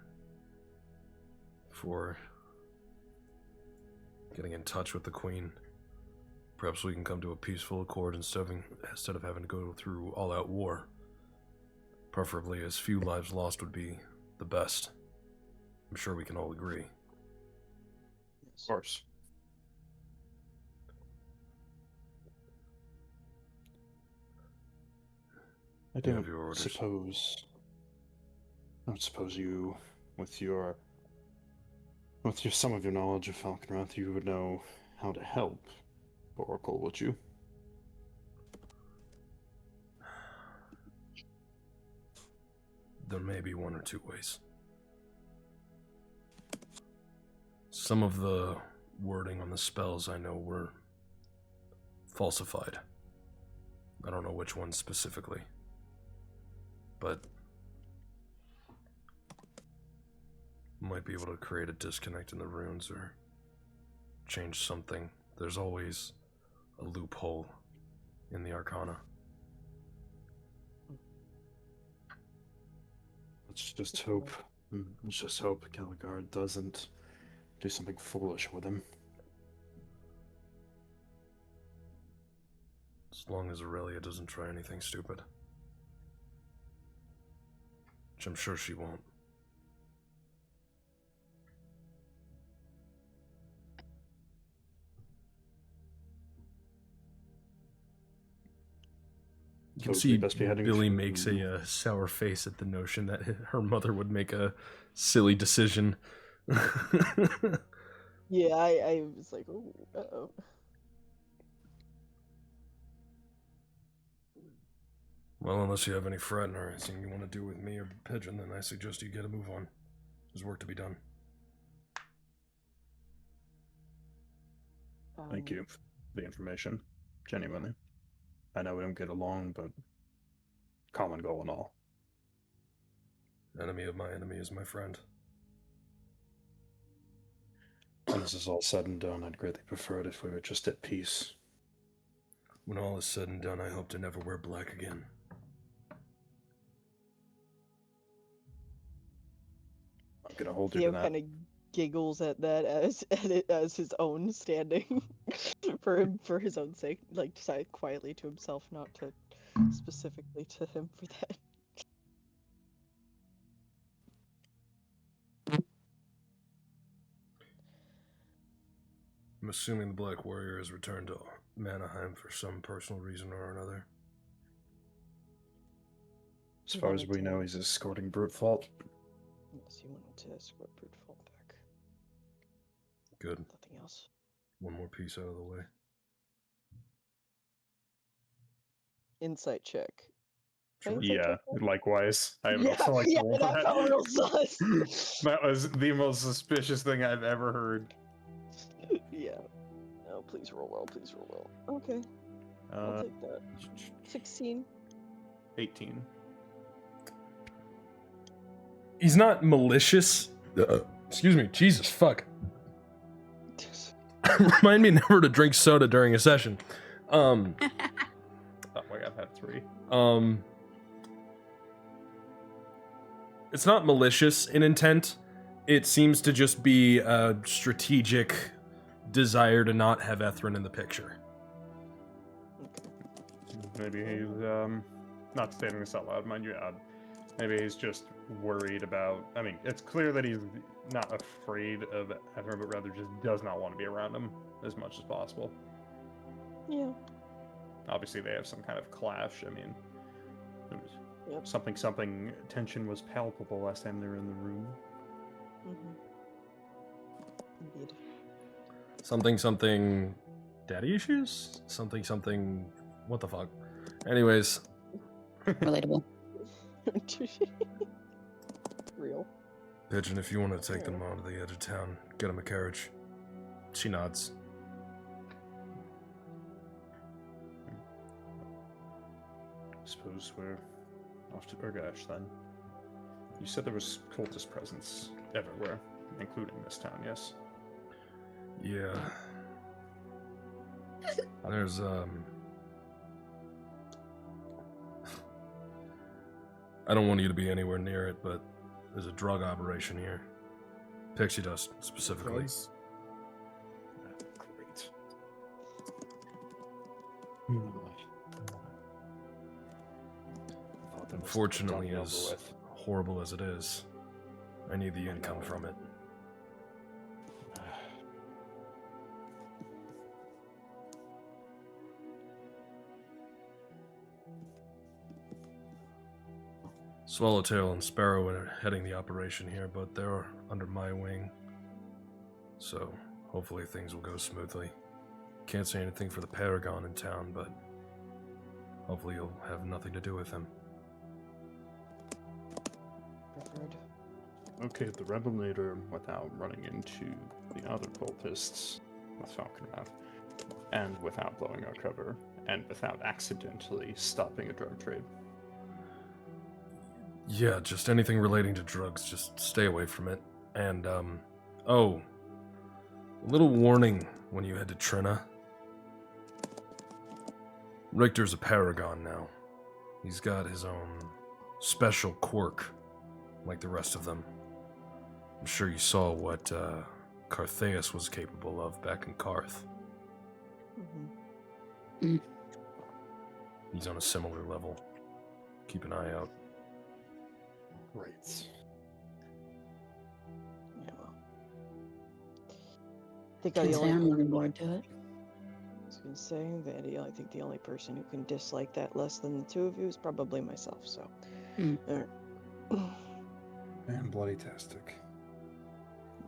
for getting in touch with the Queen. Perhaps we can come to a peaceful accord instead of having to go through all-out war. Preferably as few lives lost would be the best. I'm sure we can all agree. Of course. I You have don't your orders. I don't suppose you, with your some of your knowledge of Falconrath, you would know how to help Oracle, would you? There may be one or two ways. Some of the wording on the spells I know were falsified. I don't know which ones specifically. But might be able to create a disconnect in the runes or change something. There's always a loophole in the Arcana. Let's just hope Caligard doesn't do something foolish with him. As long as Aurelia doesn't try anything stupid. Which I'm sure she won't. You can So see we best be heading Billy to- makes a sour face at the notion that her mother would make a silly decision. Yeah, I was like, oh, uh-oh. Well, unless you have any fret or anything you want to do with me or Pigeon, then I suggest you get a move on. There's work to be done. Thank you for the information. Genuinely. I know we don't get along, but common goal and all. Enemy of my enemy is my friend. When this is all said and done, I'd greatly prefer it if we were just at peace. When all is said and done, I hope to never wear black again. I'm gonna hold you Theo to that. kind of giggles at that as his own standing for his own sake, like decide quietly to himself, not to specifically to him for that. I'm assuming the Black Warrior has returned to Manaheim for some personal reason or another. As far as we know, he's escorting Brute Fault. Yes, he wanted to escort Brute Fault back. Good. Nothing else. One more piece out of the way. Insight check. Sure. Insight Yeah, check, right? likewise. I would Yeah, also like yeah, to roll that felt real sus. That was the most suspicious thing I've ever heard. Yeah. No, please roll well. Please roll well. Okay, I'll take that. 16. 18. He's not malicious. Excuse me. Jesus, fuck. Remind me never to drink soda during a session. Oh my god, I've had 3. It's not malicious in intent. It seems to just be a strategic desire to not have Ethrin in the picture. Maybe he's, not stating this out loud, mind you, maybe he's just worried about, I mean, it's clear that he's not afraid of Ethrin, but rather just does not want to be around him as much as possible. Yeah. Obviously, they have some kind of clash. I mean, there was Yep. something tension was palpable last time they were in the room. Indeed. Something daddy issues? Something what the fuck? Anyways, Relatable. Real. Pigeon, if you want to take them on to the edge of town, get them a carriage. She nods. Suppose we're off to Urgash then. You said there was cultist presence everywhere, including this town, yes? Yeah. There's I don't want you to be anywhere near it, but there's a drug operation here. Pixie dust, specifically. Drugs? Great. Unfortunately, as horrible as it is, I need the income from it. Swallowtail and Sparrow are heading the operation here, but they're under my wing. So, hopefully things will go smoothly. Can't say anything for the Paragon in town, but hopefully you'll have nothing to do with him. Preferred. Okay, the rebel leader without running into the other cultists with Falconmouth, and without blowing our cover, and without accidentally stopping a drug trade. Yeah, just anything relating to drugs, just stay away from it. And, oh, a little warning when you head to Trina. Richter's a Paragon now. He's got his own special quirk, like the rest of them. I'm sure you saw what Cartheus was capable of back in Karth. Mm-hmm. He's on a similar level. Keep an eye out. Right. Yeah, well. I think Can the say only I'm looking forward to it. I was gonna say that I think the only person who can dislike that less than the two of you is probably myself. So, Alright. And bloody-tastic.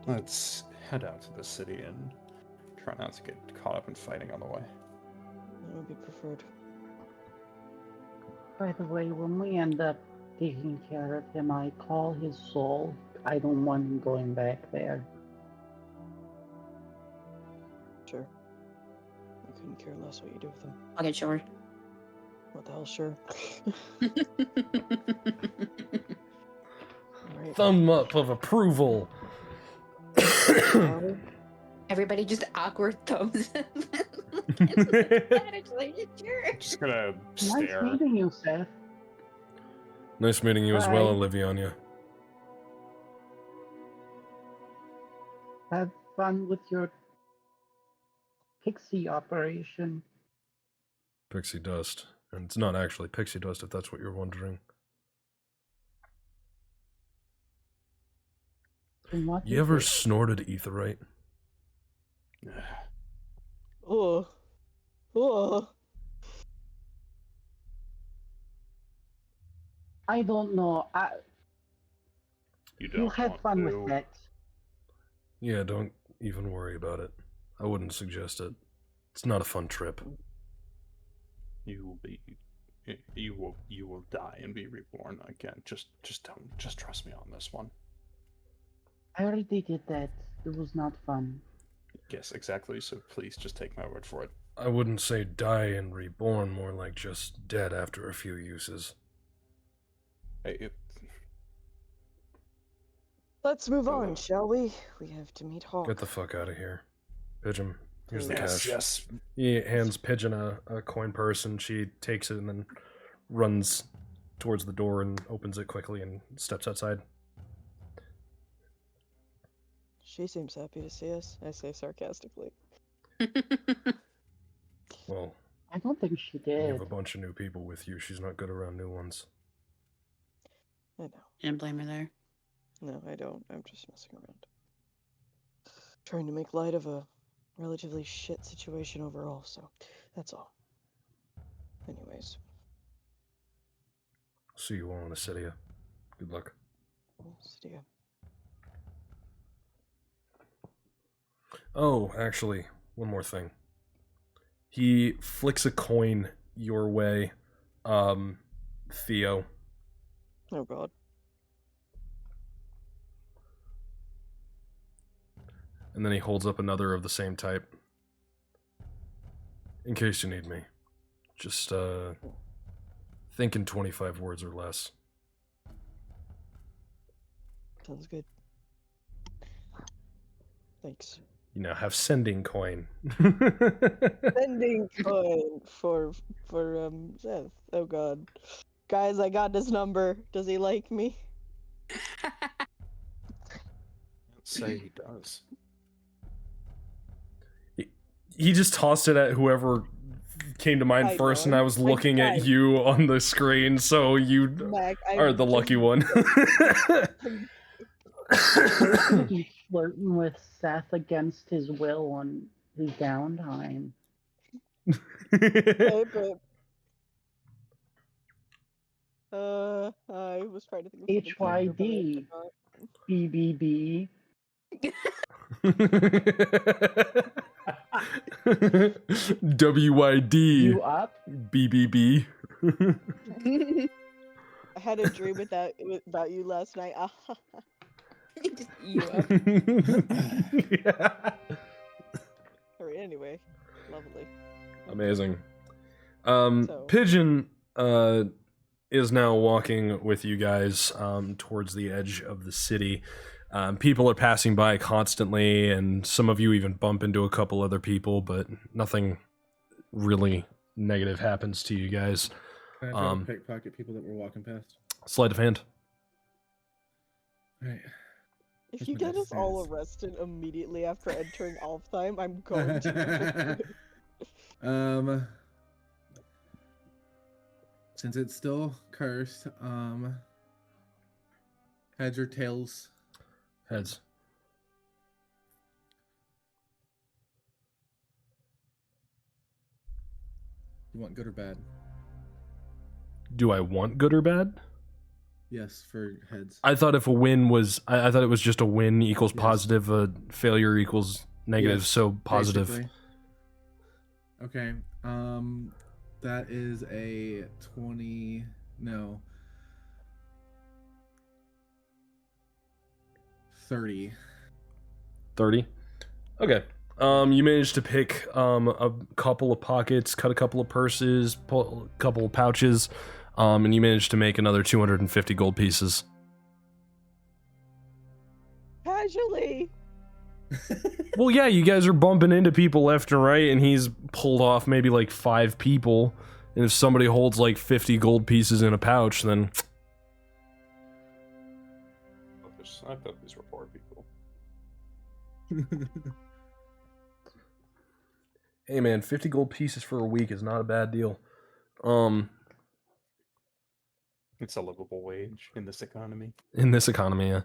Let's head out to the city and try not to get caught up in fighting on the way. That would be preferred. By the way, when we end up taking care of him, I call his soul. I don't want him going back there. Sure. I couldn't care less what you do with them. I'll get sure. What the hell, sure. Alright. Thumb up of approval. Everybody just awkward thumbs. Just gonna Nice stare. meeting you, Seth. Nice meeting you as well, Bye. Oliviania. Have fun with your pixie operation. Pixie dust. And it's not actually pixie dust, if that's what you're wondering. And what You is ever it? snorted etherite? Oh. Oh. I don't know. You You don't have want fun to. with that. Yeah, don't even worry about it. I wouldn't suggest it. It's not a fun trip. You will be. You will die and be reborn again. Just trust me on this one. I already did that. It was not fun. Yes, exactly. So please just take my word for it. I wouldn't say die and reborn, more like just dead after a few uses. Let's move on, shall we? We have to meet Hawk. Get the fuck out of here. Pigeon, here's the Yes, cash. yes. He hands Pigeon a coin purse, and she takes it and then runs towards the door and opens it quickly and steps outside. She seems happy to see us, I say sarcastically. Well, I don't think she you did. have a bunch of new people with you. She's not good around new ones. I know. Didn't blame her there. No, I don't. I'm just messing around. Trying to make light of a relatively shit situation overall, so that's all. Anyways. See you all in Acidia. Good luck. See ya. Oh, actually, one more thing. He flicks a coin your way, Theo. Oh god. And then he holds up another of the same type. In case you need me. Just, think in 25 words or less. Sounds good. Thanks. You now have sending coin. Sending coin for Seth. Oh god. Guys, I got his number. Does he like me? Say he does. He just tossed it at whoever came to mind I first, know, and I was like, looking at guys. you on the screen, so you Mac, are the lucky one. He's flirting with Seth against his will on his downtime. Okay, but I was trying to think of something clever, but I HYD. forgot. BBB. WYD. You up? BBB. I had a dream about you last night. Just you up. Yeah. Alright, anyway. Lovely. Amazing. So- Pigeon is now walking with you guys towards the edge of the city. People are passing by constantly, and some of you even bump into a couple other people, but nothing really negative happens to you guys. Can I try to pickpocket people that were walking past? Sleight of hand. Right. If Where's you my get us all defense? arrested immediately after entering Alftheim, I'm going to. Since it's still cursed, heads or tails? Heads. You want good or bad? Do I want good or bad? Yes, for heads. I thought if a win was... I thought it was just a win equals Yes. positive, a failure equals negative, Yes, so positive. Basically. Okay. That is a 20. No. 30. 30. Okay. You managed to pick a couple of pockets, cut a couple of purses, pull a couple of pouches, and you managed to make another 250 gold pieces. Casually! Well, yeah, you guys are bumping into people left and right, and he's pulled off maybe like 5 people. And if somebody holds like 50 gold pieces in a pouch, then I thought these were poor people. hey man, 50 gold pieces for a week is not a bad deal. It's a livable wage in this economy. In this economy, yeah.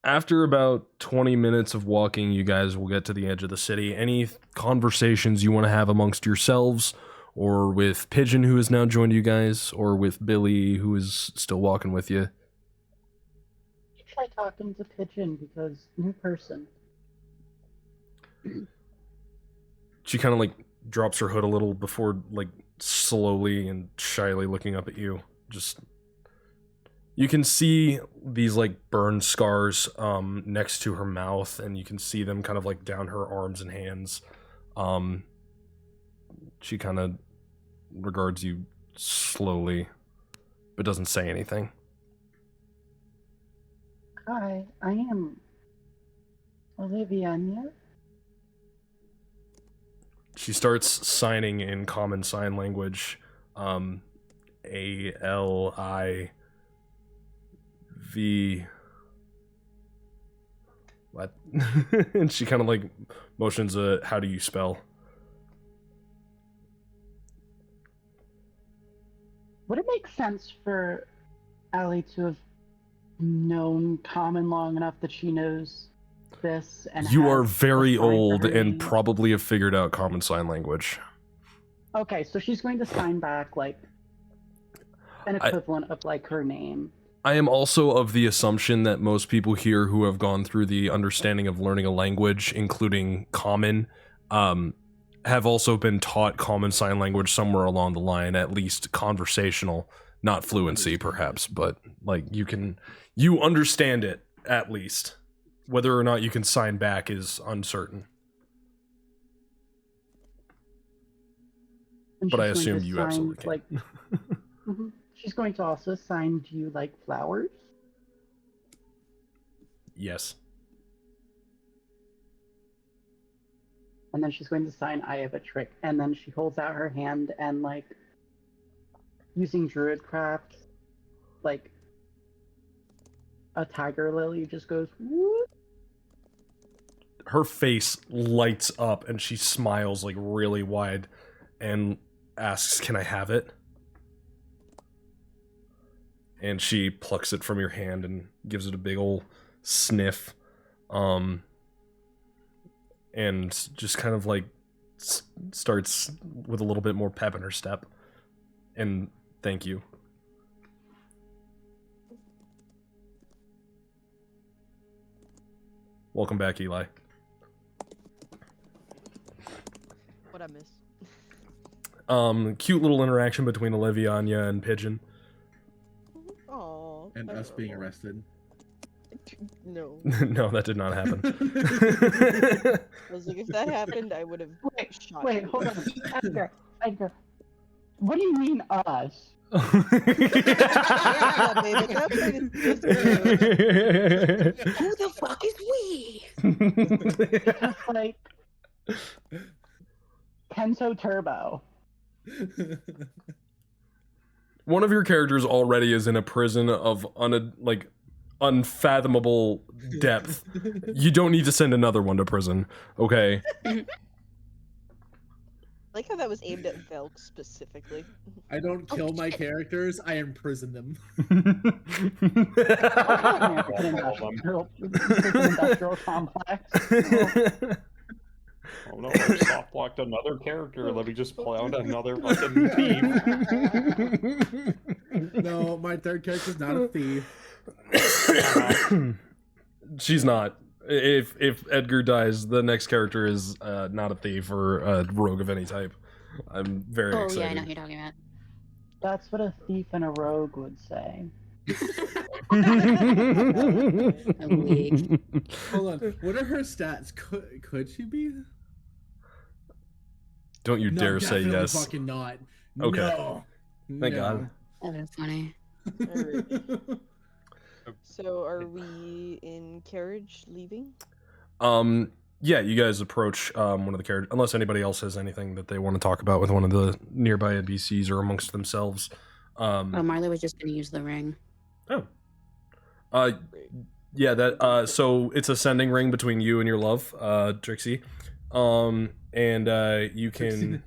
After about 20 minutes of walking, you guys will get to the edge of the city. Any conversations you want to have amongst yourselves, or with Pigeon, who has now joined you guys, or with Billy, who is still walking with you? Try talking to Pigeon because new person. She kind of like drops her hood a little before like slowly and shyly looking up at you. Just... You can see these like burn scars next to her mouth, and you can see them kind of like down her arms and hands. She kind of regards you slowly, but doesn't say anything. Hi, I am Olivia. She starts signing in common sign language. ALIV. What? And she kind of like motions a how do you spell? Would it make sense for Allie to have known Common long enough that she knows this? And You has are a very sign for old her and name? probably have figured out common sign language. Okay, so she's going to sign back like an equivalent of like her name. I am also of the assumption that most people here who have gone through the understanding of learning a language, including common, have also been taught common sign language somewhere along the line, at least conversational, not fluency perhaps, but like you understand it at least. Whether or not you can sign back is uncertain. And But I she's going assume to you sign, absolutely can. like, she's going to also sign do you like flowers? Yes. And then she's going to sign I have a trick. And then she holds out her hand and like using Druidcraft, like a tiger lily just goes whoop. Her face lights up and she smiles like really wide and asks, "Can I have it?" And she plucks it from your hand and gives it a big ol' sniff. And just kind of like starts with a little bit more pep in her step. And thank you. Welcome back, Eli. What I miss? Cute little interaction between Olivia, Anya, and Pigeon. Aww. And us being arrested. No. No, that did not happen. I was like, if that happened, I would have shot Wait, you. hold on. Edgar. What do you mean us? Yeah, babe, at that point, it's just Who the fuck is we? Because, like, Kenzo Turbo. One of your characters already is in a prison of unfathomable depth. You don't need to send another one to prison, okay? like how that was aimed at Velk specifically. I don't kill my characters, I imprison them. Industrial complex. Oh no, I soft blocked another character. Let me just pound another fucking thief. No, my third character's not a thief. She's not. If Edgar dies, the next character is not a thief or a rogue of any type. I'm very Oh excited. yeah, I know what you're talking about. That's what a thief and a rogue would say. I'm weak. Hold on, what are her stats? Could she be? Don't you No, dare say definitely yes. fucking not. Okay. No. Thank No. God. That was funny. So are we in carriage leaving? Yeah, you guys approach one of the characters, unless anybody else has anything that they want to talk about with one of the nearby NPCs or amongst themselves. Oh, Marley was just gonna use the ring. Yeah, that so it's a sending ring between you and your love, Trixie. And you can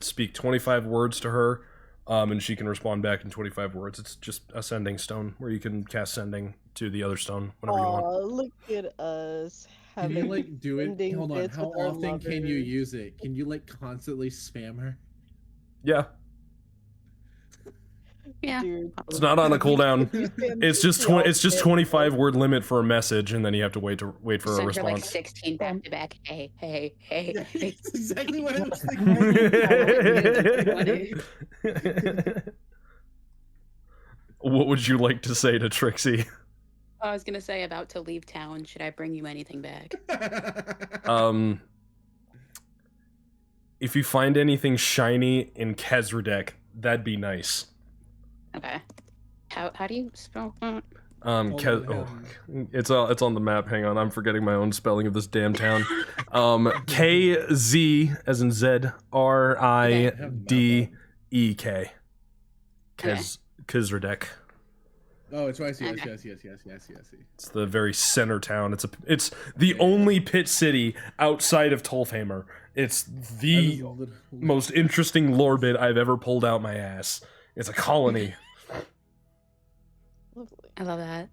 speak 25 words to her, and she can respond back in 25 words. It's just a sending stone where you can cast sending to the other stone whenever you want. Aw, look at us. Can you like do it? sending Hold on, bits how with our often can you lovers. use it? Can you like constantly spam her? Yeah, Yeah. Dude. it's not on a cooldown. You spam It's just the 25 word limit for a message, and then you have to wait for a Send her like response. 16 back to back. Hey, hey, hey. Yeah, hey. that's exactly what I was thinking. What would you like to say to Trixie? I was gonna say about to leave town. Should I bring you anything back? If you find anything shiny in Kezradek, that'd be nice. Okay. How do you spell that? It's on the map. Hang on, I'm forgetting my own spelling of this damn town. KZ as in Zed RIDEK. Kezradek. Oh, it's right. I see. Okay. Yes. It's the very center town. It's the only pit city outside of Tolfhamer. It's the most interesting lore bit I've ever pulled out my ass. It's a colony. Lovely. I love that.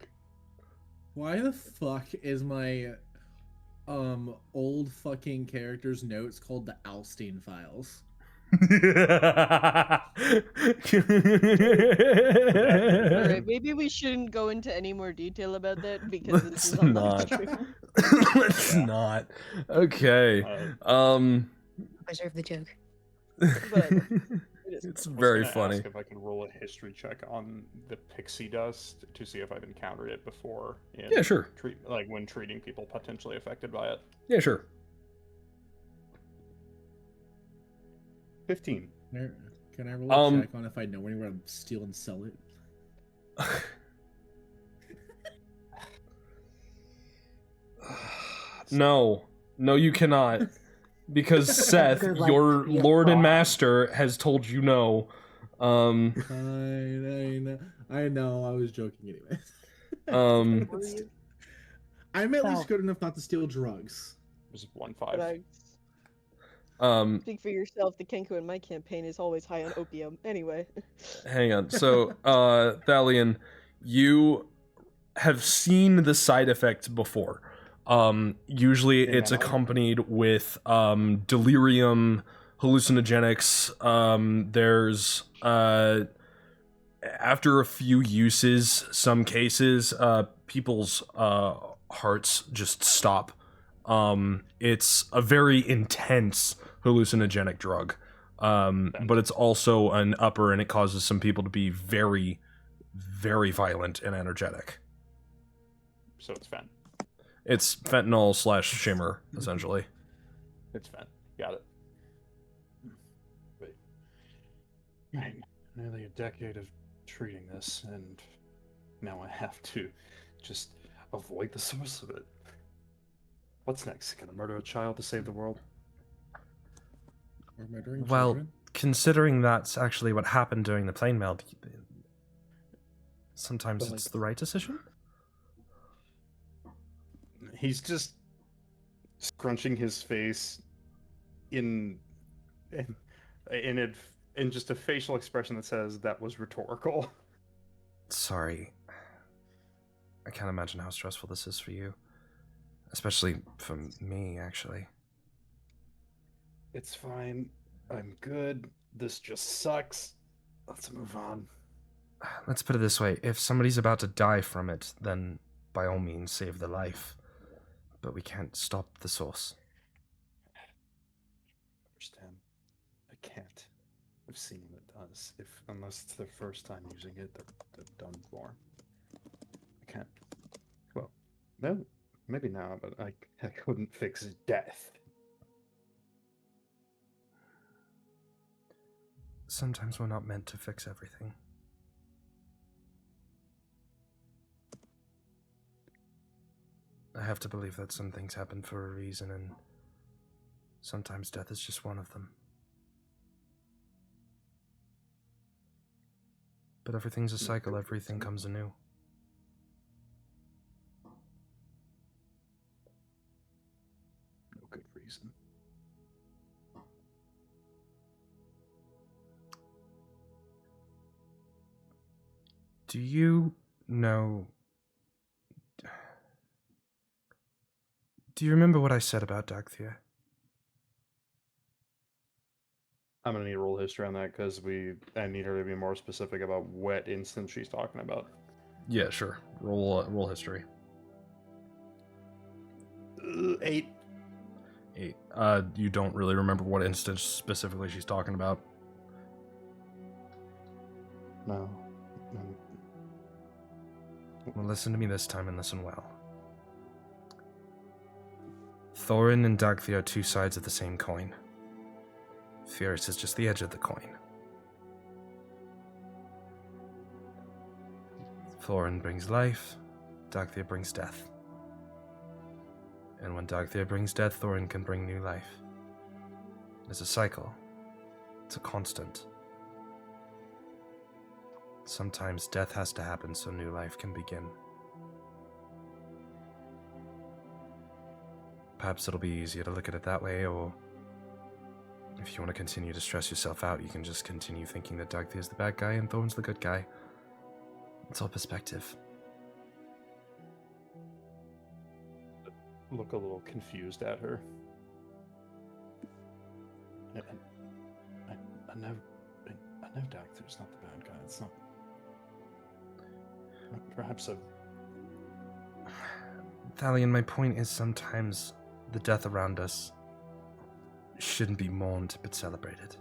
Why the fuck is my old fucking character's notes called the Alftheim files? Alright, maybe we shouldn't go into any more detail about that because this is on live not. stream. Let's not. Okay. Preserve the joke. But it is It's I was very gonna funny. ask if I could roll a history check on the pixie dust to see if I've encountered it before. In Yeah, sure. when treating people potentially affected by it. Yeah, sure. 15. Can I roll a Um, check on if I know anywhere to steal and sell it? No, you cannot, because Seth, You're like, your be a lord and fraud. master, has told you no. I know. I was joking anyway. I'm at least So- good enough not to steal drugs. It was 1-5. But I speak for yourself, the Kenku in my campaign is always high on opium. Anyway. Hang on. So, Thalion, you have seen the side effects before. Usually In it's my life. accompanied with delirium, hallucinogenics. There's after a few uses, some cases, people's hearts just stop. It's a very intense hallucinogenic drug, but it's also an upper, and it causes some people to be very, very violent and energetic. So it's fent. It's fentanyl / shimmer, essentially. It's fent. Got it. Wait. Right. Nearly a decade of treating this, and now I have to just avoid the source of it. What's next? Gonna murder a child to save the world? Or murdering Well, children? considering that's actually what happened during the plane melt, sometimes But, it's like- the right decision. He's just scrunching his face in just a facial expression that says that was rhetorical. Sorry. I can't imagine how stressful this is for you. Especially for me, actually. It's fine. I'm good. This just sucks. Let's move on. Let's put it this way. If somebody's about to die from it, then by all means save their life. But we can't stop the source. Understand. I can't. I've seen what it does. Unless it's their first time using it, they're done for. I can't. Well, no, maybe now, but I couldn't fix death. Sometimes we're not meant to fix everything. I have to believe that some things happen for a reason, and sometimes death is just one of them. But everything's a cycle, everything comes anew. No good reason. Do you know... Do you remember what I said about Dagthea? I'm gonna need a roll history on that because I need her to be more specific about what instance she's talking about. Yeah, sure. Roll history. 8. 8. You don't really remember what instance specifically she's talking about? No. Well, listen to me this time and listen well. Thorin and Dagthea are two sides of the same coin. Fierce is just the edge of the coin. Thorin brings life, Dagthea brings death. And when Dagthea brings death, Thorin can bring new life. It's a cycle. It's a constant. Sometimes death has to happen so new life can begin. Perhaps it'll be easier to look at it that way, or if you want to continue to stress yourself out, you can just continue thinking that Dagthea's the bad guy and Thorin's the good guy. It's all perspective. Look a little confused at her. I know Dagthea's not the bad guy. It's not. Perhaps a. Thalion, my point is sometimes the death around us shouldn't be mourned but celebrated.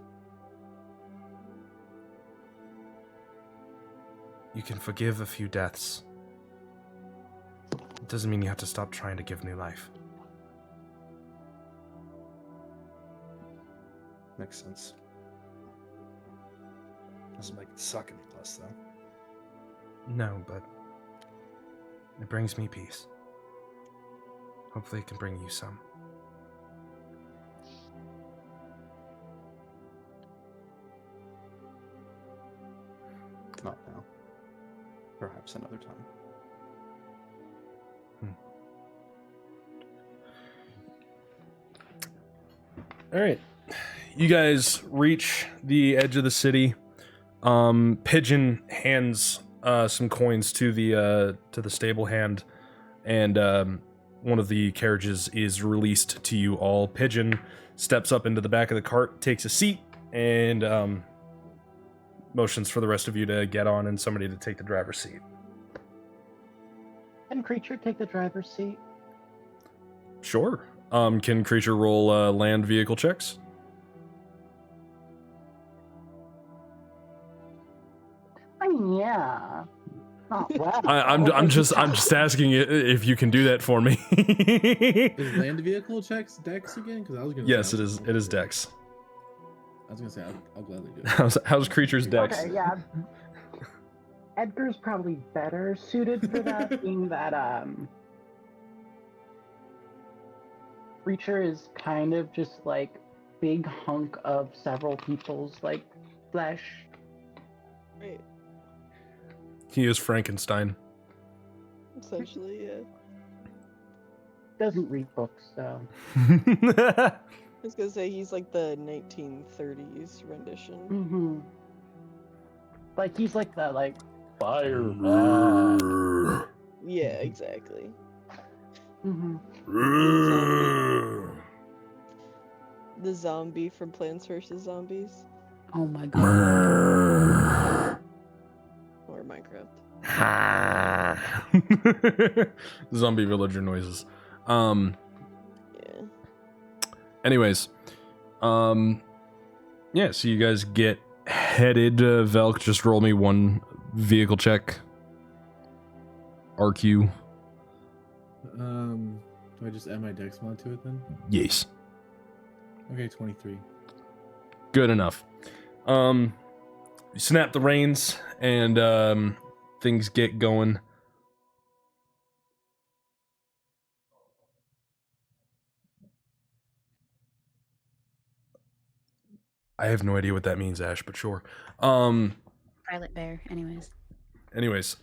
You can forgive a few deaths. It doesn't mean you have to stop trying to give new life. Makes sense. Doesn't make it suck any less, though. No, but it brings me peace. Hopefully it can bring you some. Not now. Perhaps another time. All right. You guys reach the edge of the city. Pigeon hands some coins to the stable hand, and one of the carriages is released to you all. Pigeon steps up into the back of the cart, takes a seat, and motions for the rest of you to get on and somebody to take the driver's seat. Can creature take the driver's seat? Sure. Can creature roll land vehicle checks? I mean, yeah. Not well. I'm just asking if you can do that for me. Is land vehicle checks Dex again? Because I was gonna. Yes, say, it is. It is Dex. I was gonna say I'll gladly do it. How's creature's Dex? Okay, yeah. Edgar's probably better suited for that, being that creature is kind of just like big hunk of several people's like flesh. Right. He is Frankenstein. Essentially, yeah. Doesn't read books, so. I was gonna say he's like the 1930s rendition. Mm-hmm. Like he's like the like Fireman. Yeah, exactly. mm-hmm. The zombie from Plants vs. Zombies. Oh my god. Or Minecraft. Zombie villager noises. Yeah. Anyways, yeah, so you guys get headed. Velk, just roll me one vehicle check. RQ. Do I just add my Dex mod to it then? Yes. Okay, 23. Good enough. You snap the reins and things get going. I have no idea what that means, Ash, but sure. Violet Bear, anyways.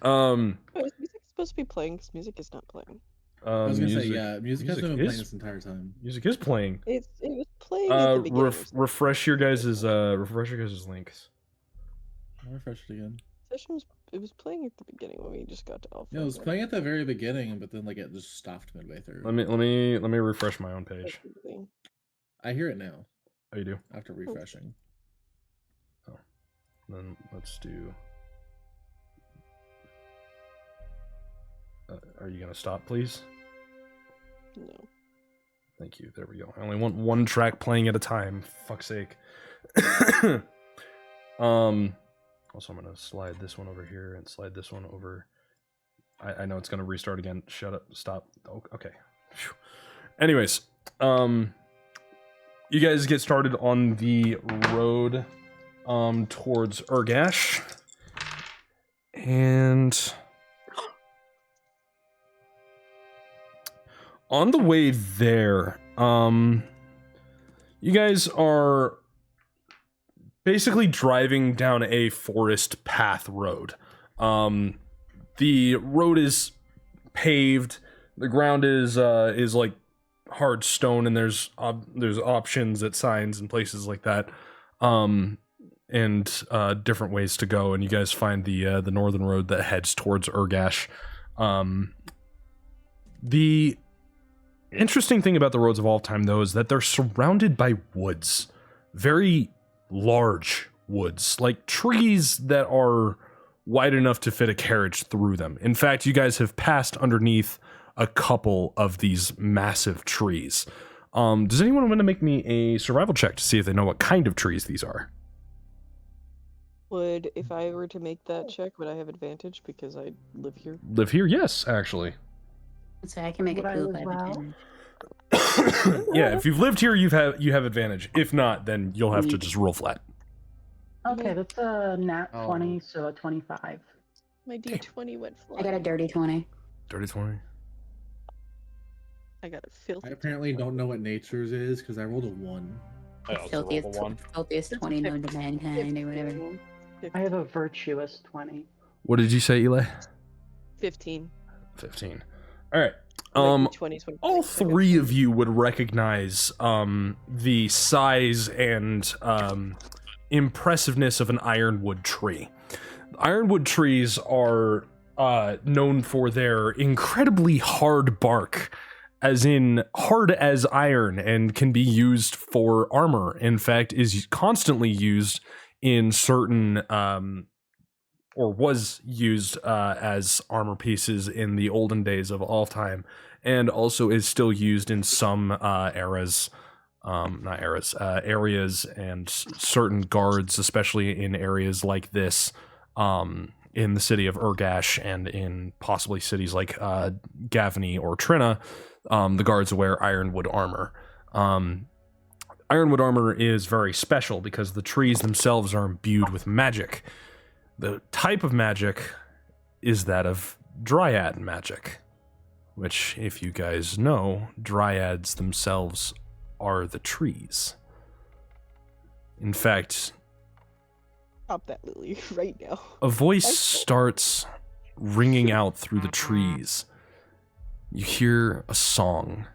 Oh, is music supposed to be playing? Because music is not playing. I was gonna say, music- yeah, music hasn't been is- playing this entire time. Music is playing. It was playing at the beginning. Refresh your guys' links. I'll refresh it again. It was playing at the beginning when we just got to Alpha. Yeah, it was playing at the very beginning, but then like it just stopped midway through. Let me refresh my own page. I hear it now Oh, you do? after refreshing. Then let's do. Are you gonna stop, please? No. Thank you. There we go. I only want one track playing at a time. Fuck's sake. Also, I'm gonna slide this one over here and slide this one over. I know it's gonna restart again. Shut up. Stop. Oh, okay. Phew. Anyways, you guys get started on the road towards Urgash, and on the way there, you guys are basically driving down a forest path road. The road is paved. The ground is like hard stone, and there's options at signs and places like that, and different ways to go. And you guys find the northern road that heads towards Urgash. The interesting thing about the roads of Alftheim, though, is that they're surrounded by woods, very large woods, like trees that are wide enough to fit a carriage through them. In fact, you guys have passed underneath a couple of these massive trees. Does anyone want to make me a survival check to see if they know what kind of trees these are? If I were to make that check, would I have advantage because I live here? Live here? Yes, actually. So I can make Would it I cool as if I well? have advantage. Yeah, if you've lived here, you have advantage. If not, then you'll have to just roll flat. Okay, that's a nat Oh. 20, so a 25. My D20 went I flying. got a dirty 20. Dirty 20. I got a filthy. I apparently don't know what nature's is because I rolled a 1. I also rolled a 1. Filthiest It's 20 known to 50. mankind or whatever. I have a virtuous 20. What did you say, Eli? 15. 15. All right. My D20 's when All I got three of 20. you would recognize the size and impressiveness of an ironwood tree. Ironwood trees are known for their incredibly hard bark as in hard as iron and can be used for armor. In fact, is constantly used in certain, or was used as armor pieces in the olden days of Alftheim, and also is still used in some areas and certain guards, especially in areas like this, in the city of Urgash and in possibly cities like Gavni or Trina. The guards wear ironwood armor. Ironwood armor is very special because the trees themselves are imbued with magic. The type of magic is that of dryad magic, which, if you guys know, dryads themselves are the trees. In fact, Stop that, Lily, right now. a voice starts ringing out through the trees. You hear a song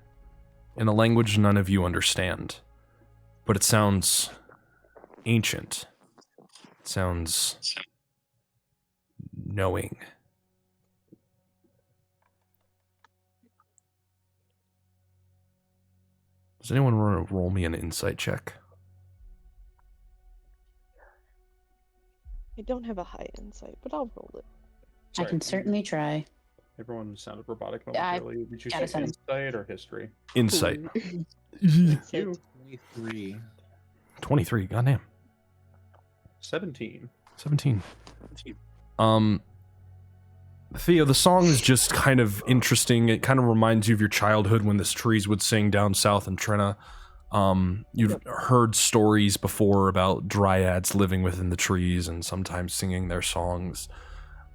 in a language none of you understand, but it sounds ancient. It sounds knowing. Does anyone want to roll me an insight check? I don't have a high insight, but I'll roll it. I can certainly try. Everyone sounded robotic I momentarily. Did you got a say seven. insight or history? Insight. You. 23. 23, goddamn. 17. 17. Theo, the song is just kind of interesting. It kind of reminds you of your childhood when the trees would sing down south in Trina. You've heard stories before about dryads living within the trees and sometimes singing their songs.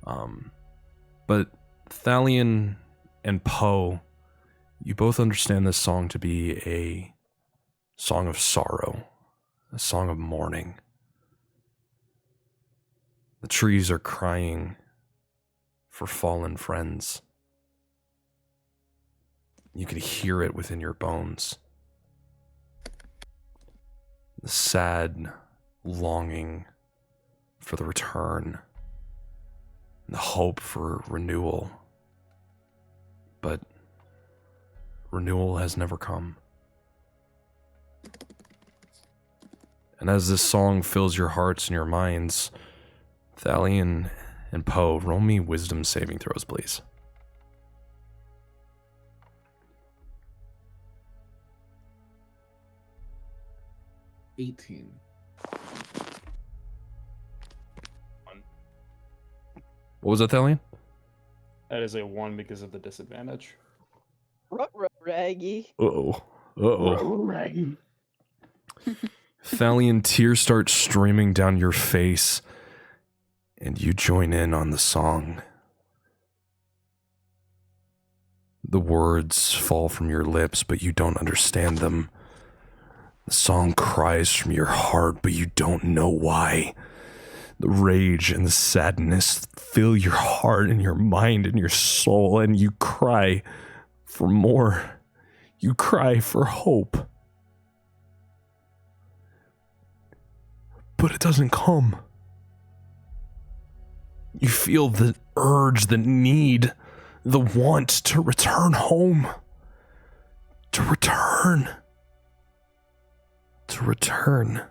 But Thalion and Poe, you both understand this song to be a song of sorrow, a song of mourning. The trees are crying for fallen friends. You can hear it within your bones. The sad longing for the return, the hope for renewal. But renewal has never come. And as this song fills your hearts and your minds, Thalion and Poe, roll me wisdom saving throws, please. $18. What was that, Thalion? That is a 1 because of the disadvantage. Raggy. Uh-oh. Uh-oh. Raggy. Thalion, tears start streaming down your face, and you join in on the song. The words fall from your lips, but you don't understand them. The song cries from your heart, but you don't know why. The rage and the sadness fill your heart and your mind and your soul, and you cry for more. You cry for hope. But it doesn't come. You feel the urge, the need, the want to return home. To return. To return.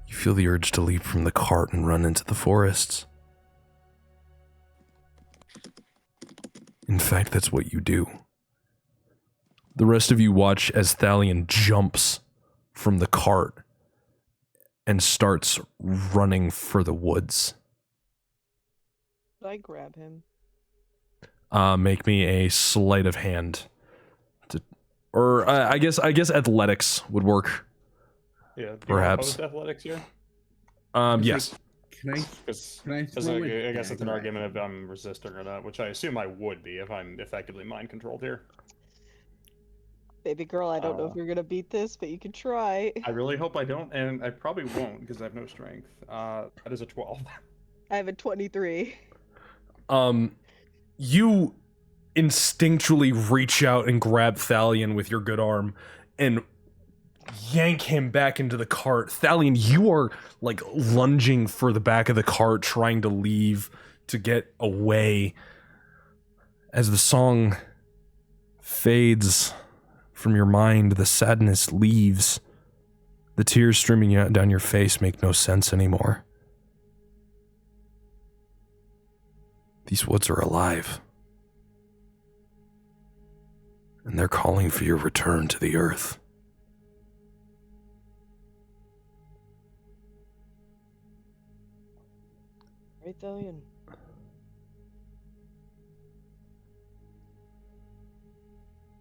You feel the urge to leap from the cart and run into the forests. In fact, that's what you do. The rest of you watch as Thalion jumps from the cart and starts running for the woods. Should I grab him? Make me a sleight of hand. Or I guess athletics would work. Yeah. Do you Perhaps. want athletics here? Yes. Can I Because throw I guess it it's an back? argument if I'm resisting or not, which I assume I would be if I'm effectively mind controlled here. Baby girl, I don't know if you're gonna beat this, but you can try. I really hope I don't, and I probably won't because I have no strength. That is a 12. I have a 23. You instinctually reach out and grab Thalion with your good arm and yank him back into the cart. Thalion, you are like lunging for the back of the cart, trying to leave, to get away, as the song fades from your mind. The sadness leaves. The tears streaming down your face make no sense anymore. These woods are alive. And they're calling for your return to the earth. Right, Thalion.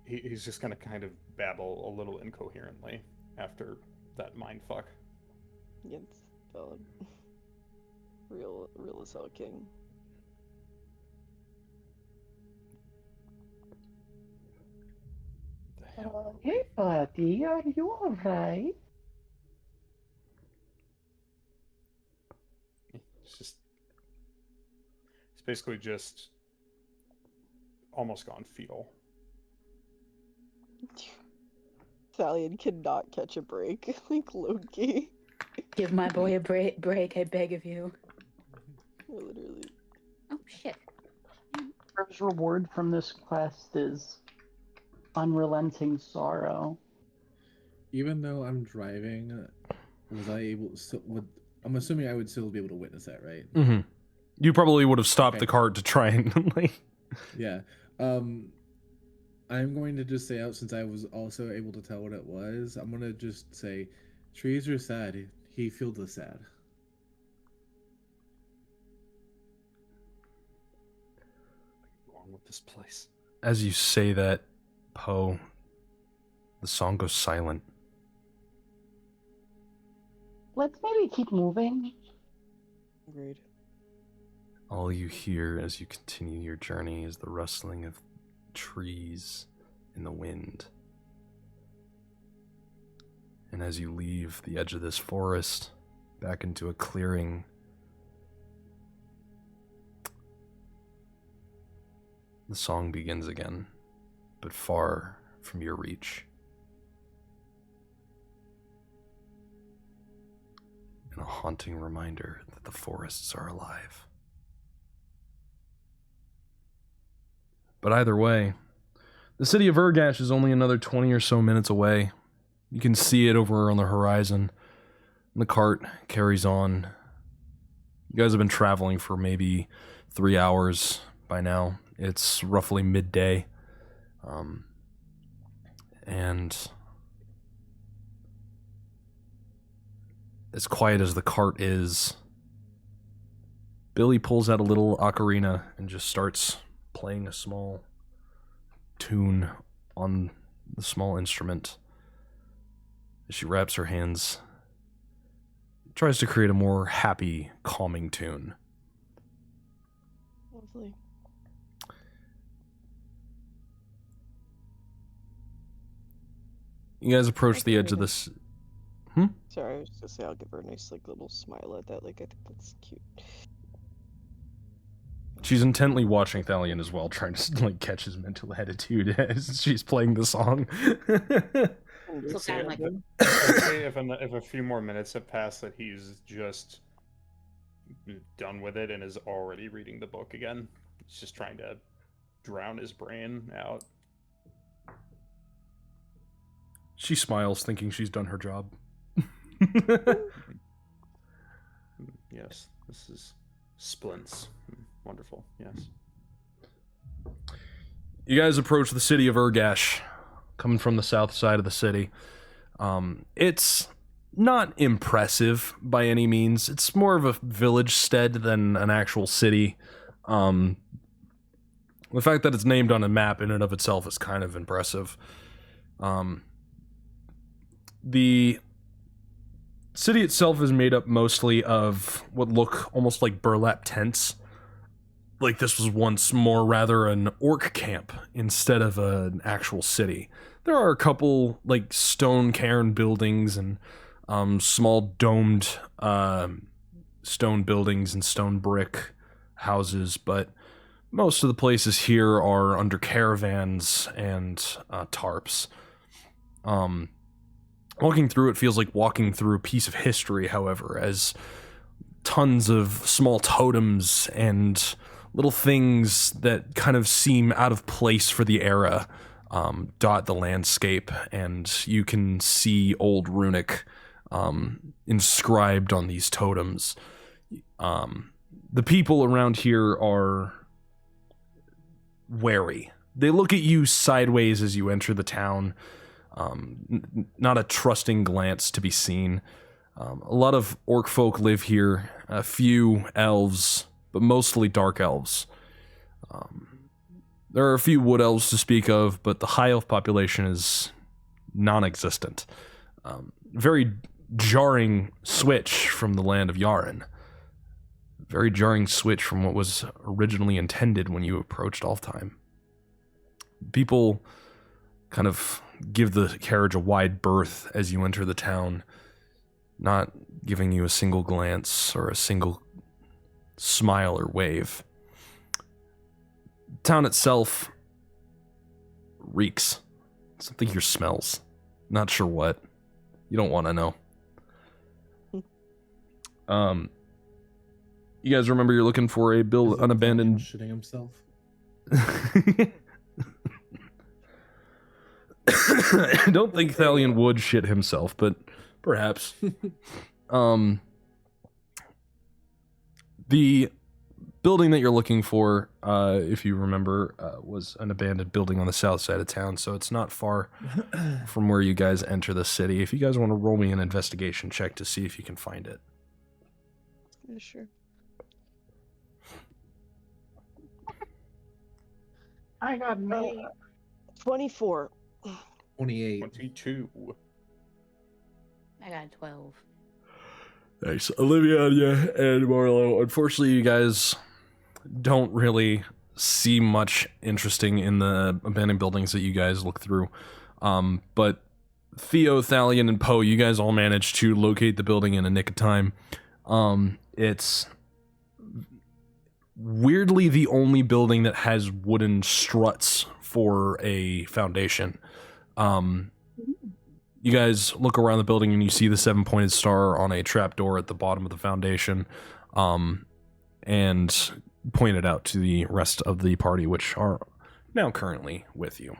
He's just gonna kind of babble a little incoherently after that mind fuck. Yes, valid. Real as hell king. The hell? Hey, buddy, are you alright? It's basically just almost gone fetal. Thalion cannot catch a break, like Loki. Give my boy a break, I beg of you. Literally. Oh, shit. First reward from this quest is unrelenting sorrow. Even though I'm driving, was I able to, I'm assuming I would still be able to witness that, right? Mm-hmm. You probably would have stopped Okay. the cart to try and like. Yeah. I'm going to just say out, since I was also able to tell what it was, I'm going to just say, trees are sad. He feels the sad. What's wrong with this place? As you say that, Poe, the song goes silent. Let's maybe keep moving. Agreed. All you hear as you continue your journey is the rustling of trees in the wind. And as you leave the edge of this forest back into a clearing, the song begins again, but far from your reach. And a haunting reminder that the forests are alive. But either way, the city of Urgash is only another 20 or so minutes away. You can see it over on the horizon. And the cart carries on. You guys have been traveling for maybe 3 hours by now. It's roughly midday. And as quiet as the cart is, Billy pulls out a little ocarina and just starts playing a small tune on the small instrument. As she wraps her hands, tries to create a more happy, calming tune. Lovely. You guys approach the edge of this. Sorry, I was just gonna say I'll give her a nice like little smile at that. Like I think that's cute. She's intently watching Thalion as well, trying to like catch his mental attitude as she's playing the song. So sound like I'd say if a few more minutes have passed, that he's just done with it and is already reading the book again. He's just trying to drown his brain out. She smiles, thinking she's done her job. Yes, this is splints. Wonderful, yes. You guys approach the city of Urgash, coming from the south side of the city. It's not impressive by any means. It's more of a village stead than an actual city. The fact that it's named on a map in and of itself is kind of impressive. The city itself is made up mostly of what look almost like burlap tents. Like this was once more rather an orc camp instead of an actual city. There are a couple like stone cairn buildings and small domed stone buildings and stone brick houses, but most of the places here are under caravans and tarps. Walking through it feels like walking through a piece of history, however, as tons of small totems and little things that kind of seem out of place for the era dot the landscape, and you can see old runic inscribed on these totems. The people around here are wary. They look at you sideways as you enter the town. Not a trusting glance to be seen. A lot of orc folk live here, a few elves, but mostly dark elves. There are a few wood elves to speak of, but the high elf population is non-existent. Very jarring switch from the land of Yaren. Very jarring switch from what was originally intended when you approached Alftheim. People kind of give the carriage a wide berth as you enter the town, not giving you a single glance or a single smile or wave. The town itself reeks. Something here smells. Not sure what. You don't want to know. You guys remember you're looking for a unabandoned... Shitting himself. I don't think Thalion would shit himself, but perhaps. The building that you're looking for, if you remember, was an abandoned building on the south side of town, so it's not far from where you guys enter the city. If you guys want to roll me an investigation check to see if you can find it. Yeah, sure. I got me. 24. 28. 22. I got 12. Thanks, Olivia and Marlo. Unfortunately, you guys don't really see much interesting in the abandoned buildings that you guys look through. But Theo, Thalion, and Poe, you guys all managed to locate the building in a nick of time. It's weirdly the only building that has wooden struts for a foundation. You guys look around the building and you see the 7-pointed star on a trapdoor at the bottom of the foundation, and point it out to the rest of the party, which are now currently with you.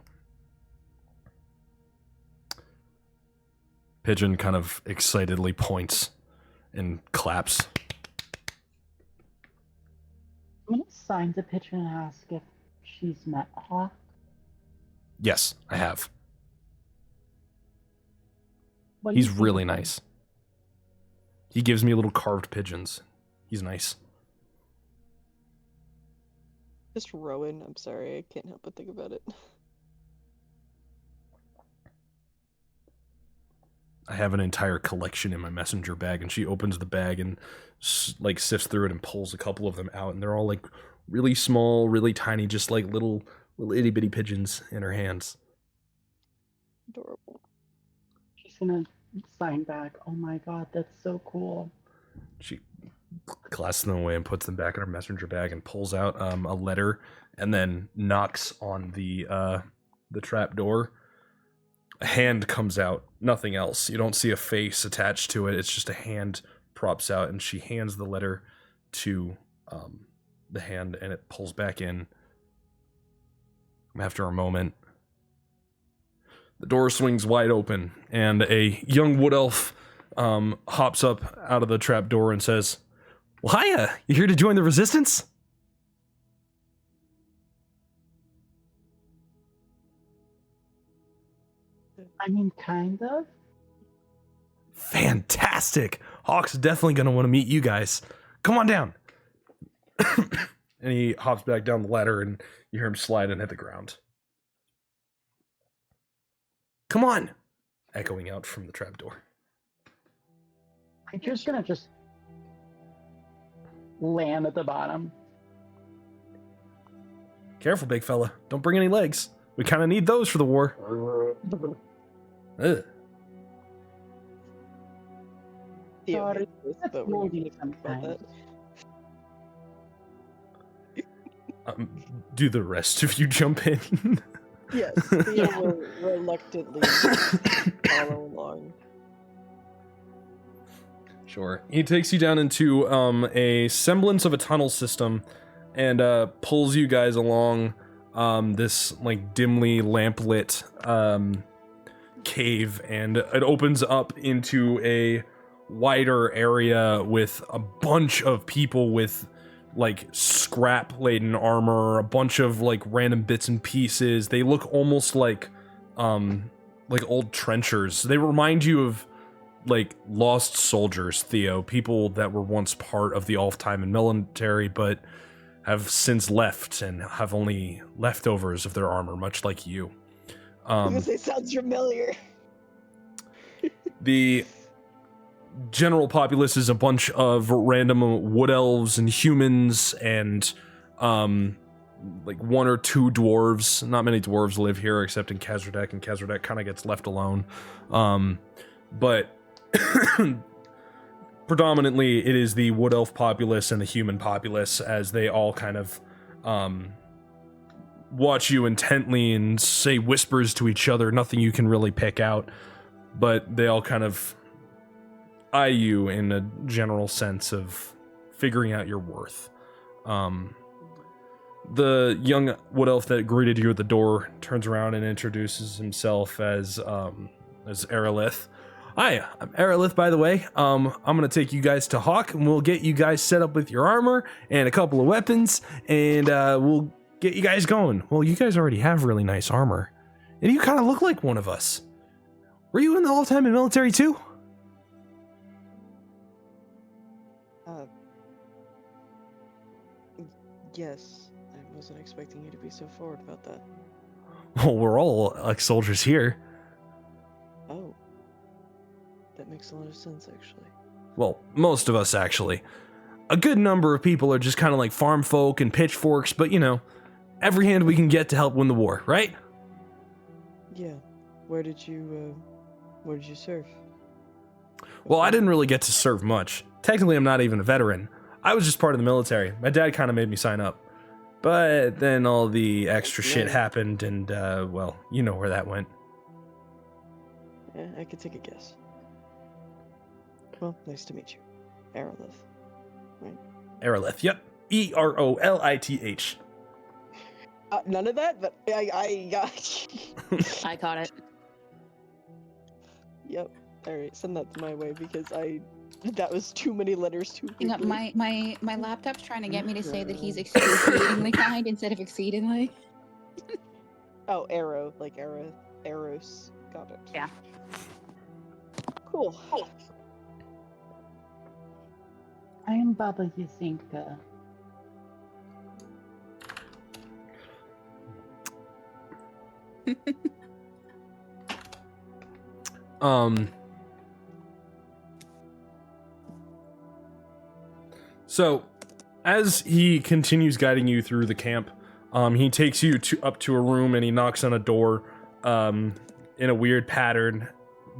Pigeon kind of excitedly points and claps. I'm gonna sign to Pigeon and ask if she's met Hawk. Yes, I have. What do you He's think really of him? nice. He gives me little carved pigeons. He's nice. Just Rowan. I'm sorry, I can't help but think about it. I have an entire collection in my messenger bag, and she opens the bag and like sifts through it and pulls a couple of them out, and they're all like really small, really tiny, just like little itty bitty pigeons in her hands. Adorable. She's gonna sign back. Oh my god, that's so cool. She clasps them away and puts them back in her messenger bag and pulls out a letter, and then knocks on the trap door. A hand comes out, nothing else. You don't see a face attached to it. It's just a hand props out, and she hands the letter to the hand, and it pulls back in. After a moment, the door swings wide open, and a young wood elf hops up out of the trap door and says, "Well, hiya! You here to join the resistance?" I mean, kind of. Fantastic! Hawk's definitely going to want to meet you guys. Come on down. And he hops back down the ladder, and you hear him slide and hit the ground. Come on! Echoing out from the trapdoor. I'm just gonna land at the bottom. Careful, big fella. Don't bring any legs. We kind of need those for the war. Ugh. Yeah, Sorry, this, that's but we're moody gonna talk about sometimes. Do the rest of you jump in? that. Yes, Theo Yeah. will reluctantly follow along. Sure. He takes you down into a semblance of a tunnel system and pulls you guys along this like dimly lamplit cave, and it opens up into a wider area with a bunch of people with like scrap laden armor, a bunch of like random bits and pieces. They look almost like old trenchers. They remind you of like lost soldiers, Theo, people that were once part of the Alftheim and military but have since left and have only leftovers of their armor, much like you. It sounds familiar. The general populace is a bunch of random wood elves and humans and like one or two dwarves. Not many dwarves live here except in Khazradek, and Khazradek kind of gets left alone. But predominantly it is the wood elf populace and the human populace, as they all kind of watch you intently and say whispers to each other, nothing you can really pick out, but they all kind of eye you in a general sense of figuring out your worth. The young wood elf that greeted you at the door turns around and introduces himself as Aerolith. Hi, I'm Aerolith, by the way. I'm gonna take you guys to Hawk, and we'll get you guys set up with your armor and a couple of weapons, and we'll get you guys going. Well, you guys already have really nice armor, and you kind of look like one of us. Were you in the Alftheim and military too? Yes. I wasn't expecting you to be so forward about that. Well, we're all like soldiers here. Oh. That makes a lot of sense, actually. Well, most of us, actually. A good number of people are just kind of like farm folk and pitchforks, but you know, every hand we can get to help win the war, right? Yeah. Where did you serve? Well, I didn't really get to serve much. Technically, I'm not even a veteran. I was just part of the military. My dad kind of made me sign up. But then all the extra shit happened, and, well, you know where that went. Yeah, I could take a guess. Well, nice to meet you. Aerolith, right? Aerolith, yep. Erolith. None of that, but I got I caught it. Yep. Alright, send that my way because that was too many letters too quickly. Hang on, my laptop's trying to get me to say that he's excruciatingly kind instead of exceedingly. Oh, arrow, like arrows. Got it. Yeah. Cool. I am Baba Yazinka. So, as he continues guiding you through the camp, he takes you up to a room and he knocks on a door in a weird pattern.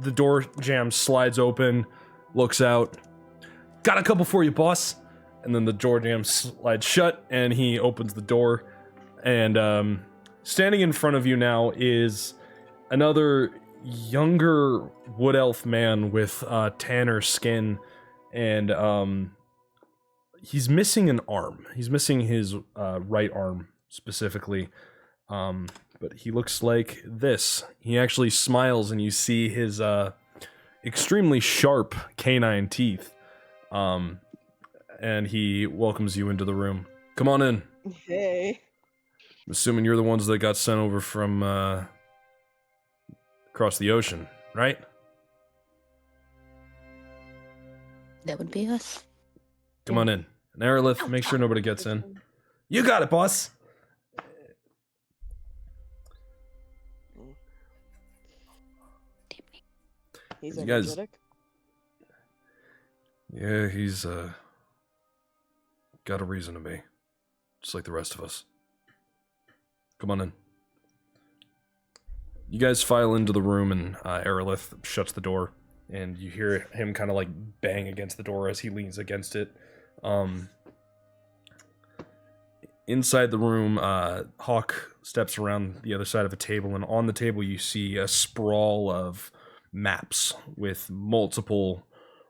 The door jam slides open, looks out. Got a couple for you, boss. And then the door jam slides shut and he opens the door. And standing in front of you now is another younger wood elf man with tanner skin, and he's missing an arm. He's missing his right arm specifically, but he looks like this. He actually smiles and you see his extremely sharp canine teeth, and he welcomes you into the room. Come on in. Hey. I'm assuming you're the ones that got sent over from across the ocean, right? That would be us. Come on in. And Aerolith, make sure nobody gets in. You got it, boss. He's You guys- energetic. Yeah, he's got a reason to be. Just like the rest of us. Come on in. You guys file into the room and Aerolith shuts the door, and you hear him kind of like bang against the door as he leans against it. Inside the room, Hawk steps around the other side of a table, and on the table you see a sprawl of maps with multiple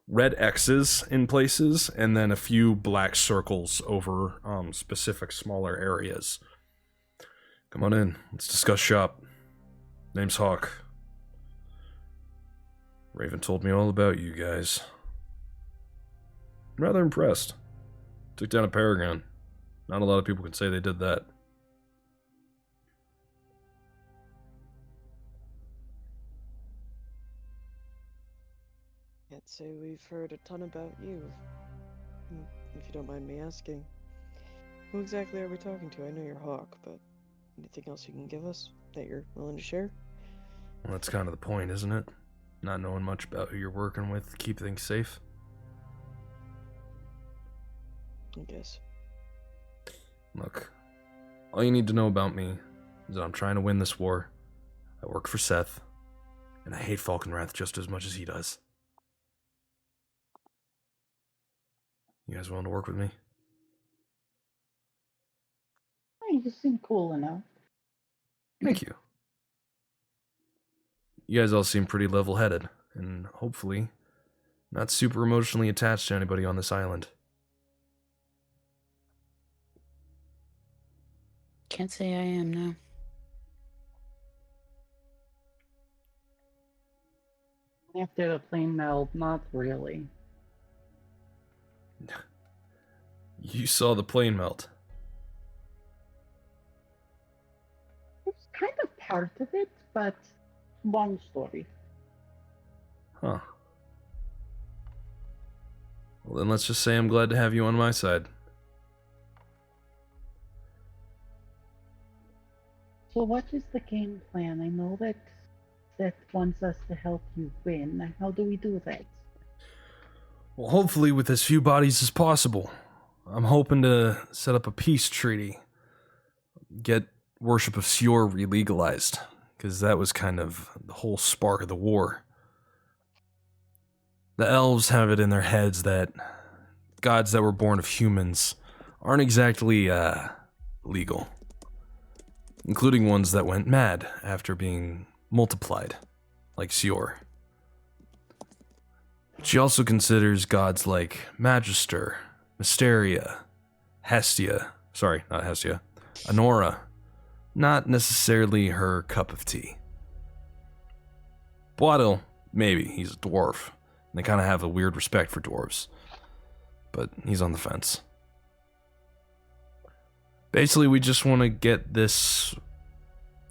red X's in places, and then a few black circles over specific smaller areas. Come on in. Let's discuss shop. Name's Hawk. Raven told me all about you guys. I'm rather impressed. Took down a Paragon. Not a lot of people can say they did that. Can't say we've heard a ton about you, if you don't mind me asking. Who exactly are we talking to? I know you're Hawk, but anything else you can give us that you're willing to share? Well, that's kind of the point, isn't it? Not knowing much about who you're working with to keep things safe. I guess. Look, all you need to know about me is that I'm trying to win this war. I work for Seth, and I hate Falconwrath just as much as he does. You guys willing to work with me? Hey, you seem cool enough. Thank you. You guys all seem pretty level-headed, and hopefully not super emotionally attached to anybody on this island. Can't say I am now. After the plane meld, not really. You saw the plane melt. It's kind of part of it, but long story. Huh. Well, then let's just say I'm glad to have you on my side. So what is the game plan? I know that Seth wants us to help you win. How do we do that? Well, hopefully with as few bodies as possible. I'm hoping to set up a peace treaty. Get worship of Sior re-legalized, because that was kind of the whole spark of the war. The elves have it in their heads that gods that were born of humans aren't exactly, legal. Including ones that went mad after being multiplied, like Sior. She also considers gods like Magister, Mysteria, Hestia, Honora, not necessarily her cup of tea. Boadil, maybe, he's a dwarf. They kind of have a weird respect for dwarves, but he's on the fence. Basically, we just want to get this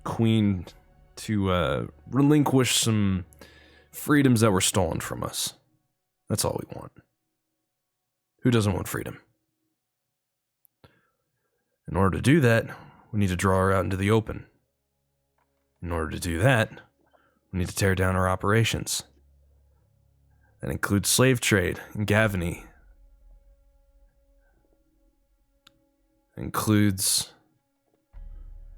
queen to relinquish some freedoms that were stolen from us. That's all we want. Who doesn't want freedom? In order to do that, we need to draw her out into the open. In order to do that, we need to tear down our operations. That includes slave trade in Gavany. It includes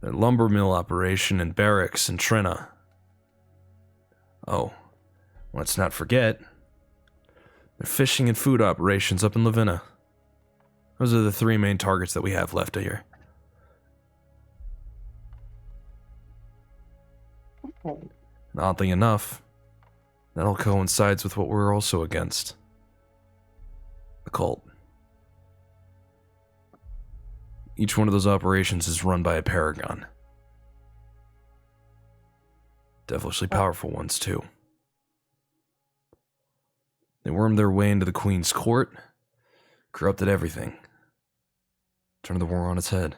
the lumber mill operation in Barracks and Trina. Oh, let's not forget the fishing and food operations up in Lavinna. Those are the three main targets that we have left here. Okay. And oddly enough, that all coincides with what we're also against. The cult. Each one of those operations is run by a paragon. Devilishly powerful ones, too. They wormed their way into the Queen's court, corrupted everything, turned the war on its head.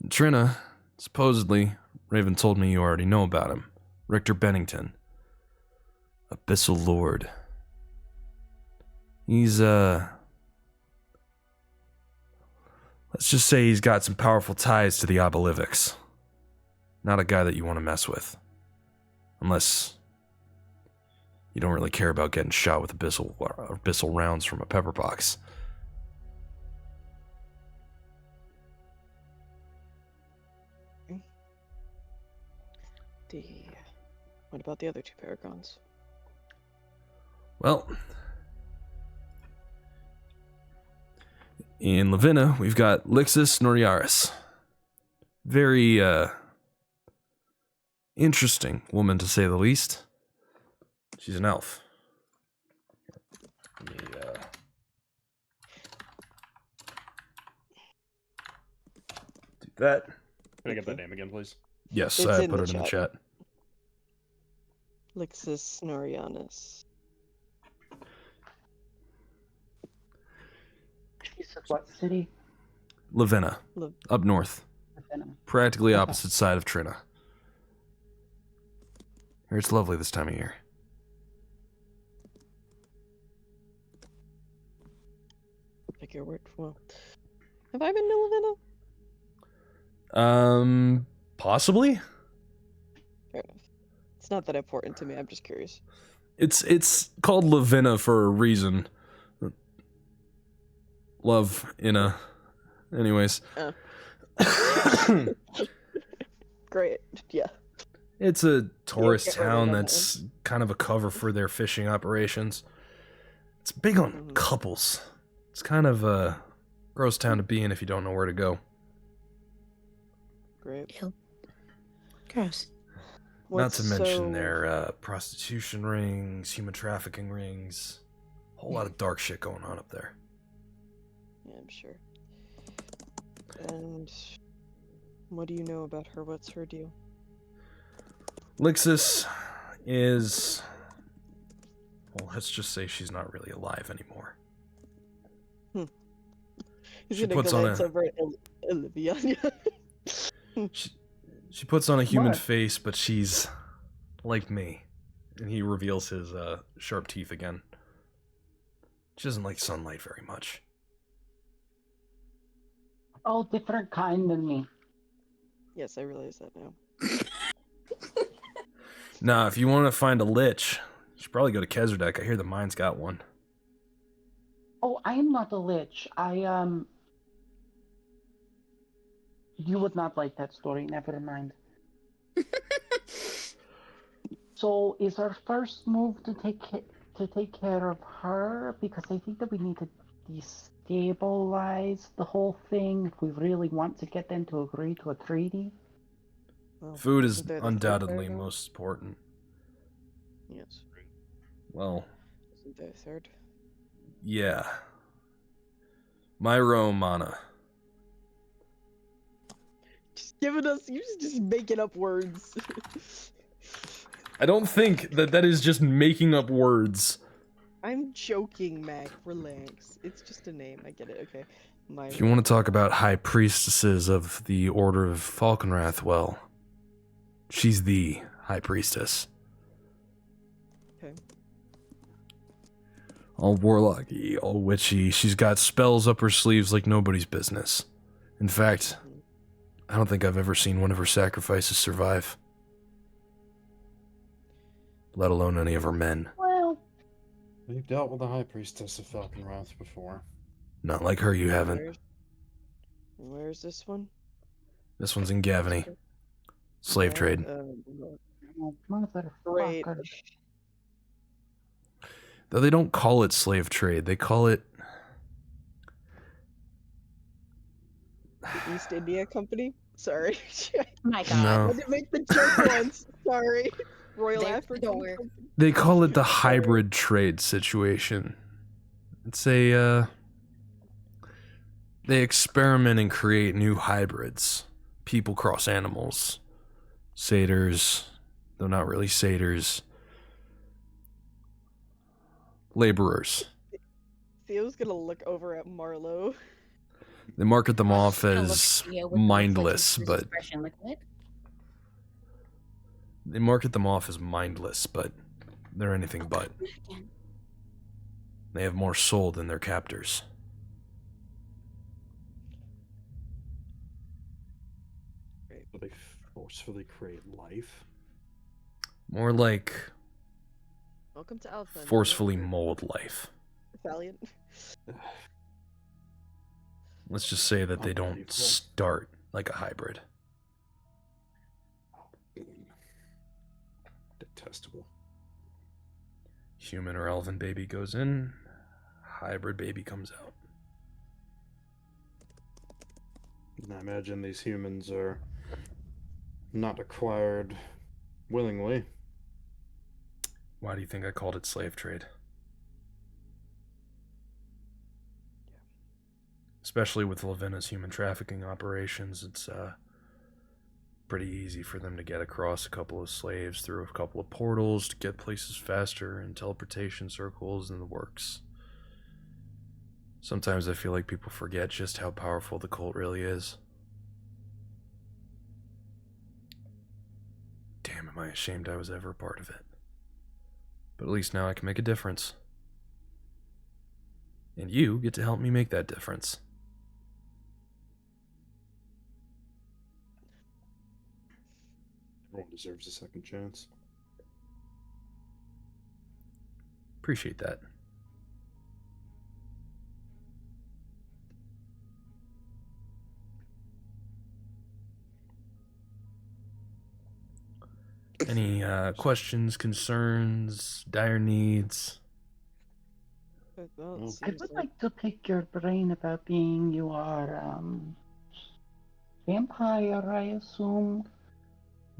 In Trina, supposedly, Raven told me you already know about him. Richter Bennington. Abyssal Lord. He's, let's just say he's got some powerful ties to the Obolivics. Not a guy that you want to mess with. Unless you don't really care about getting shot with abyssal rounds from a pepper box. What about the other two paragons? Well, in Lavinna, we've got Lixus Noriaris. Very, interesting woman, to say the least. She's an elf. Let me, That. Can I get that Okay. name again, please? Yes, It's I in put the it in the chat. chat. Lixus Norianus. She said what city? Lavenna, Liv- up north, Ravenna. practically Okay. opposite side of Trina. Here, it's lovely this time of year. Figure word. Well, have I been to Possibly. Fair enough. It's not that important to me. I'm just curious. It's called Lavenna for a reason. Love in a. Anyways. Great. Yeah. It's a tourist can't relate town on that that's kind of a cover for their fishing operations. It's big on Mhm. couples. It's kind of a gross town to be in if you don't know where to go. Great. Ew. Gross. Not to mention so- their prostitution rings, human trafficking rings. A whole lot of dark shit going on up there. Yeah, I'm sure. And what do you know about her? What's her deal? Lixus is... Well, let's just say she's not really alive anymore. He's She gonna puts on glance a- over at Olivia. She puts on a human What? face, but she's like me. And he reveals his sharp teeth again. She doesn't like sunlight very much. Oh, different kind than me. Yes, I realize that now. Nah, if you want to find a lich, you should probably go to Kezardek. I hear the mine's got one. Oh, I am not a lich. You would not like that story. Never mind. So, is our first move to take care of her? Because I think that we need to destabilize the whole thing if we really want to get them to agree to a treaty. Well, Food is isn't there the food undoubtedly there, though? most important. Yes. Well, Isn't there a third? yeah. Myro Mana. Just giving us. You're just making up words. I don't think that is just making up words. I'm joking, Mac. Relax. It's just a name. I get it. Okay. If you want to talk about high priestesses of the Order of Falconwrath, well, she's the high priestess. Okay. All warlocky, all witchy. She's got spells up her sleeves like nobody's business. In fact, I don't think I've ever seen one of her sacrifices survive. Let alone any of her men. Well, We've dealt with the High Priestess of Falconwrath before. Not like her, you haven't. Where's this one? This one's in Gavany. Slave trade. Great. motherfucker. Though they don't call it slave trade, they call it... The East India Company? Sorry. My God. No. I didn't make the joke once. Sorry. Royal There- African don't worry. Company. They call it the hybrid trade situation. It's a, they experiment and create new hybrids. People cross animals. Satyrs, though not really satyrs. Laborers. Theo's gonna look over at Marlowe. They market them off I'll look as at Theo with the mindless, inflection, but expression like, what? they market them off as mindless, but they're anything but. Again. They have more soul than their captors. Do they forcefully create life? More like Welcome to Alftheim. forcefully mold life. Valiant. Let's just say that they don't Unbelievable. start like a hybrid. Detestable. Human or elven baby goes in, hybrid baby comes out. And I imagine these humans are not acquired willingly. Why do you think I called it slave trade? Especially with Lavena's human trafficking operations, it's pretty easy for them to get across a couple of slaves through a couple of portals to get places faster, and teleportation circles and the works. Sometimes I feel like people forget just how powerful the cult really is. Damn, am I ashamed I was ever a part of it. But at least now I can make a difference. And you get to help me make that difference. Everyone deserves a second chance. Appreciate that. Any questions, concerns, dire needs? Well, it I I seems would like like to pick your brain about being you are vampire, I assume.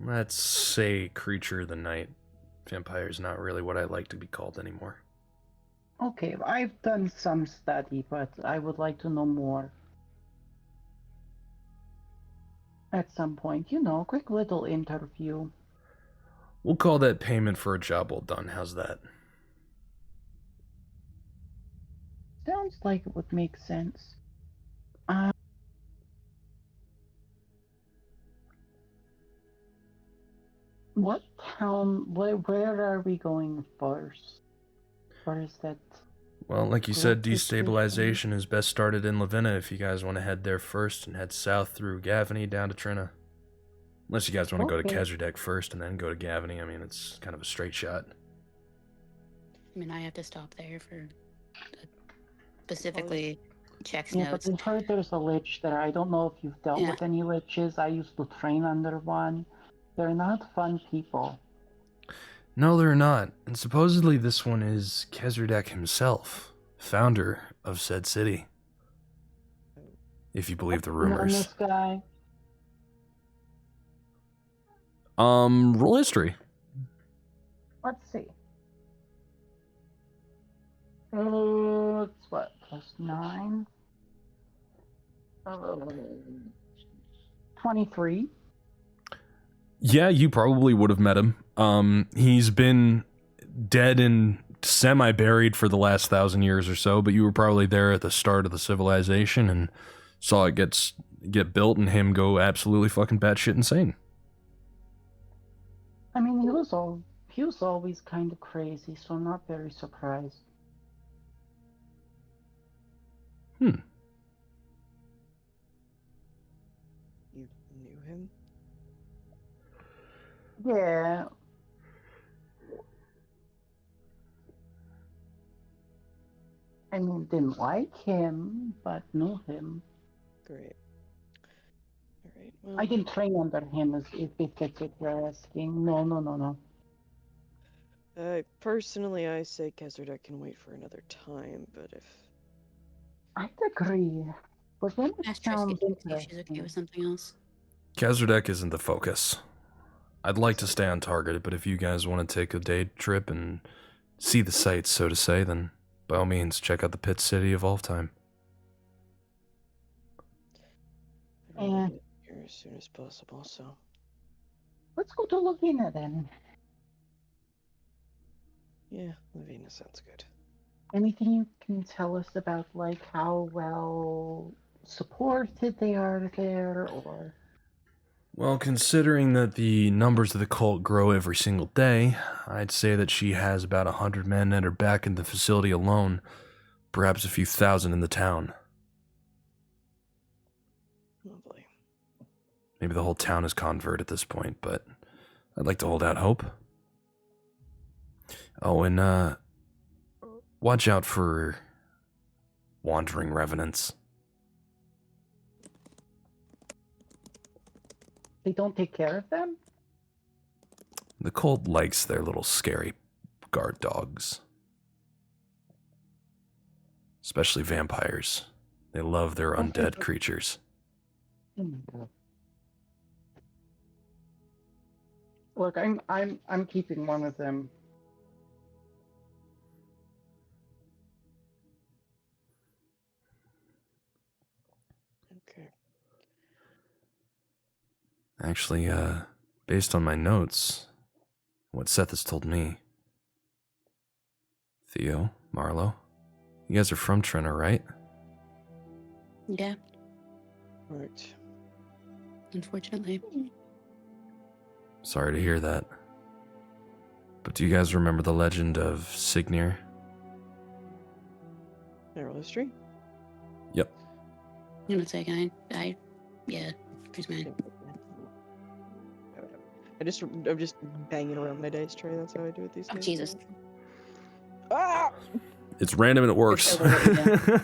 Let's say creature of the night. Vampire's not really what I like to be called anymore. Okay, I've done some study, but I would like to know more. At some point, quick little interview. We'll call that payment for a job well done. How's that? Sounds like it would make sense. What town, where are we going first? Or is that... Well, like you said, Growth station? destabilization is best started in Lavina if you guys want to head there first and head south through Gavany down to Trina. Unless you guys want to go to Okay. Kezardek first and then go to Gavany. I mean, it's kind of a straight shot. I mean, I have to stop there for specifically checks Yeah, notes. but I heard there's a lich there. I don't know if you've dealt Yeah. with any liches. I used to train under one. They're not fun people. No, they're not. And supposedly this one is Kezardek himself, founder of said city. If you believe the You know rumors. this guy? Roll history. Let's see. It's what, +9? 23. Yeah, you probably would have met him. He's been dead and semi-buried for the last 1,000 years or so, but you were probably there at the start of the civilization and saw it get built and him go absolutely fucking batshit insane. I mean, he was always kind of crazy, so I'm not very surprised. you knew him. Yeah. I mean, didn't like him, but knew him. Great. All right. Well, I didn't train under him, if that's what you're asking. No. personally, I say Kezardek can wait for another time, but if I'd agree. But then it Ask sounds Trisket see if she's okay interesting. with something else. Kezardek isn't the focus. I'd like to stay on target, but if you guys want to take a day trip and see the sights, so to say, then by all means, check out the pit city of Alftheim. I really Eh. get here as soon as possible, so Let's go to Lavina then. yeah, Lavina sounds good. Anything you can tell us about, like, how well supported they are there, or... Well, considering that the numbers of the cult grow every single day, I'd say that she has about 100 men at her back in the facility alone, perhaps a few thousand in the town. Lovely. Maybe the whole town is convert at this point, but I'd like to hold out hope. Oh, and watch out for wandering revenants. They don't take care of them? The cult likes their little scary guard dogs. Especially vampires. They love their undead creatures. Oh my god. Look, I'm keeping one of them. Actually, based on my notes, what Seth has told me, Theo, Marlo, you guys are from Trina, right? Yeah, Right. unfortunately. Sorry to hear that. But do you guys remember the legend of Signir? Narrow history. Yep. Give me a second. Yeah, here's mine. I'm just banging around my dice tray. That's how I do it these Oh, days. Jesus. Ah! It's random and it works. It's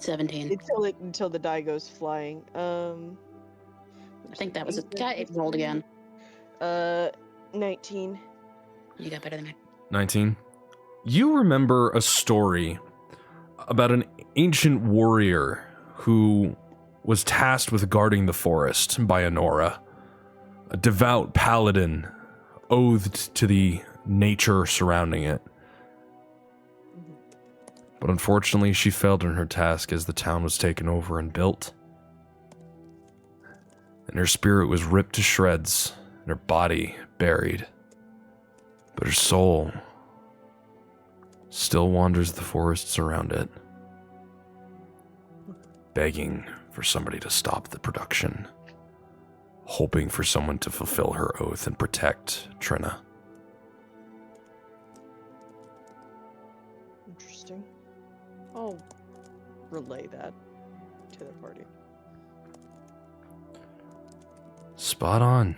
17. Until the die goes flying. I think that was a... It rolled again. 19. You got better than me. 19. You remember a story about an ancient warrior who was tasked with guarding the forest by Honora, a devout paladin oathed to the nature surrounding it. But unfortunately, she failed in her task as the town was taken over and built. And her spirit was ripped to shreds, and her body buried. But her soul still wanders the forests around it, begging for somebody to stop the production, hoping for someone to fulfill her oath and protect Trina. Interesting. I'll relay that to the party. Spot on.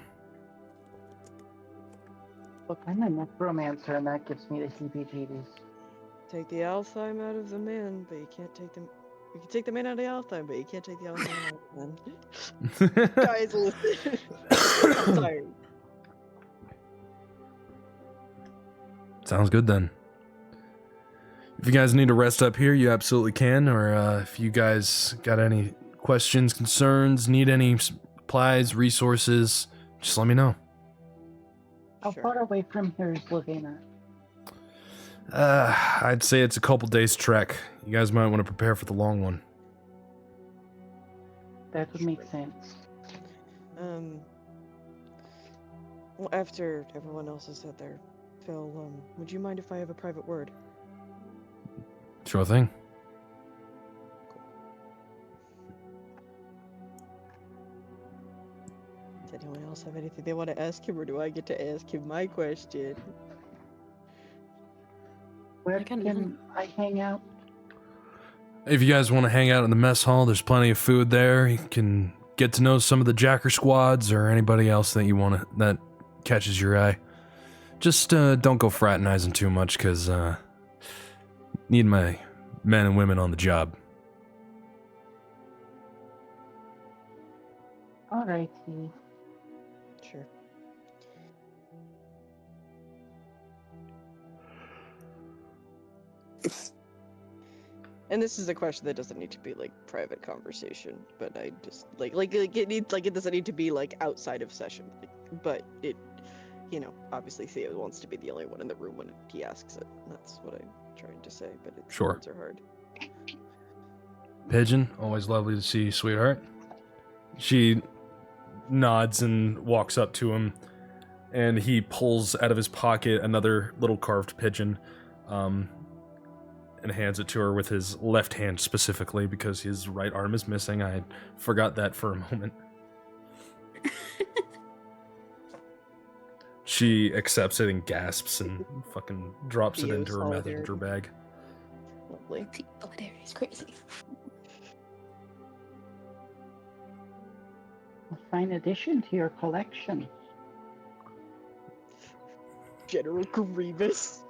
Look, I'm a necromancer, and that gives me the heebie-jeebies. Take the Alftheim out of the man, but you can't take them. You can take the man out of the Alftheim, but you can't take the Alftheim out of the man. Guys, listen. I'm tired. Sounds good then. If you guys need to rest up here, you absolutely can, or if you guys got any questions, concerns, need any supplies, resources, just let me know. How far away from here is Lavina? I'd say it's a couple days trek. You guys might want to prepare for the long one. That would make sense. Well, after everyone else has said their fill, would you mind if I have a private word? Sure thing. Does anyone else have anything they want to ask him, or do I get to ask him my question? Where can I hang out? If you guys want to hang out in the mess hall, there's plenty of food there. You can get to know some of the Jacker squads or anybody else that you want to, that catches your eye. Just don't go fraternizing too much, because need my men and women on the job. Alrighty. Sure. And this is a question that doesn't need to be like private conversation, but I just like it needs it doesn't need to be like outside of session, but it, obviously Theo wants to be the only one in the room when he asks it. That's what I'm trying to say, but it's Sure. Words are hard. Pigeon, always lovely to see you, sweetheart. She nods and walks up to him, and he pulls out of his pocket another little carved pigeon, and hands it to her with his left hand specifically, because his right arm is missing. I forgot that for a moment. She accepts it and gasps and fucking drops it Theo into her solidarity. messenger bag. Lovely. Solidarity is crazy. A fine addition to your collection. General Grievous.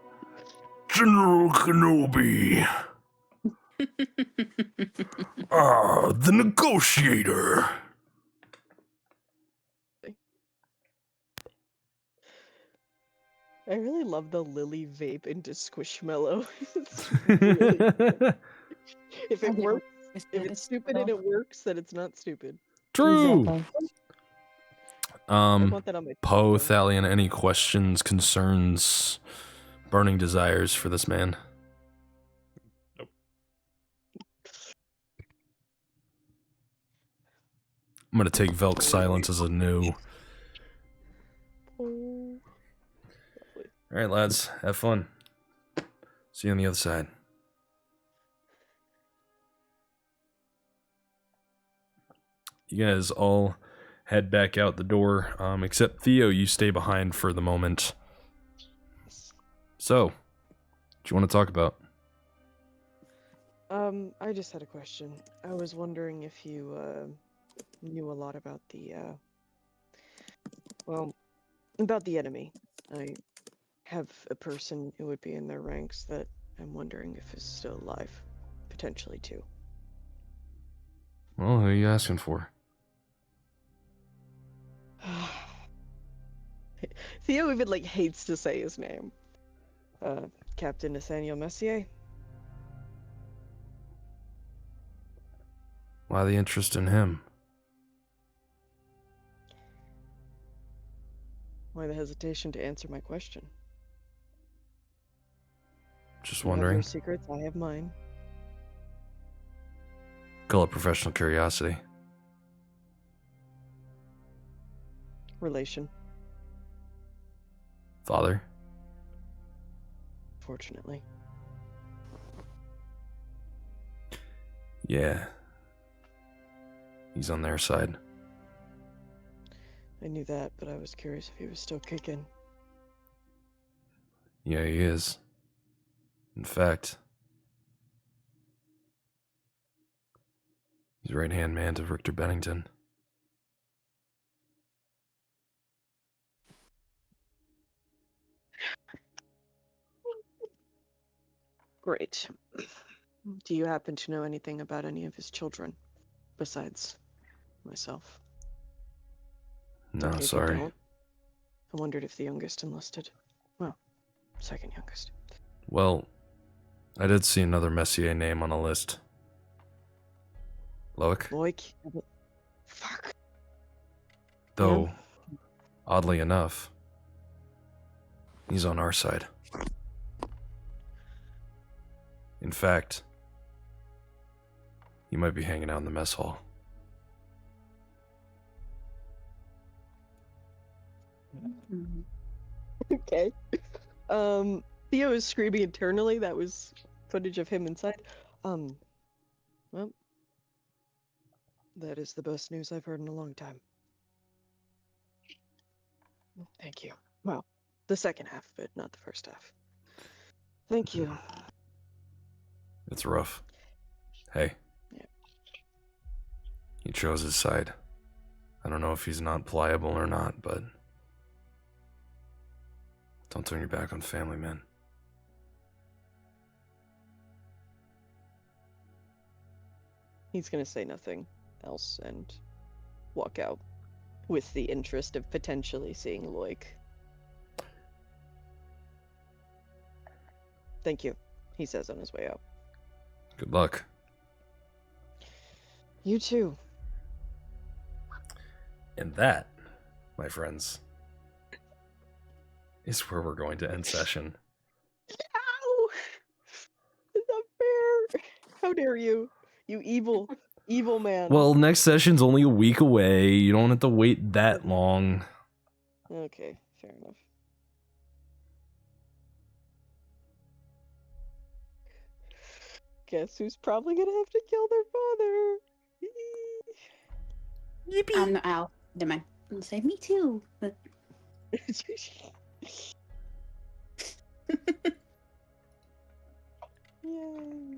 General Kenobi. The negotiator. I really love the Lily vape into Squishmallow. It's really good. If it works, if it's stupid and it works, then it's not stupid. True. Exactly. I want that on my Poe, tombstone. Thalion, any questions, concerns, burning desires for this man? I'm gonna take Velk's silence as a no. Oh, lovely. Alright, lads. Have fun. See you on the other side. You guys all head back out the door, except Theo, you stay behind for the moment. So, what do you want to talk about? I just had a question. I was wondering if you knew a lot about the about the enemy. I have a person who would be in their ranks that I'm wondering if is still alive, potentially too. Well, who are you asking for? Theo even like hates to say his name. Captain Nathaniel Messier. Why the interest in him? Why the hesitation to answer my question? Just You have wondering. your secrets, I have mine. Call it professional curiosity. Relation, Father? fortunately. Yeah. He's on their side. I knew that, but I was curious if he was still kicking. Yeah, he is. In fact, he's right-hand man to Richter Bennington. Great. Do you happen to know anything about any of his children, besides myself? No, Okay, if you sorry. don't. I wondered if the youngest enlisted. Well, second youngest. Well, I did see another Messier name on a list. Loic? Loic? Fuck. Though, Yeah. oddly enough, he's on our side. In fact, he might be hanging out in the mess hall. Okay. Theo is screaming internally. That was footage of him inside. Well, that is the best news I've heard in a long time. Thank you. Well, the second half, but not the first half. Thank you. It's rough. Hey. Yeah. He chose his side. I don't know if he's not pliable or not, but don't turn your back on family, man. He's gonna say nothing else and walk out with the interest of potentially seeing Loic. Thank you, he says on his way out. Good luck. You too. And that, my friends, is where we're going to end session. Ow! Is that fair? How dare you? You evil, evil man. Well, next session's only a week away. You don't have to wait that long. Okay, fair enough. Guess who's probably gonna have to kill their father? I'm the owl. Never mind. I'm say me too. But Yay.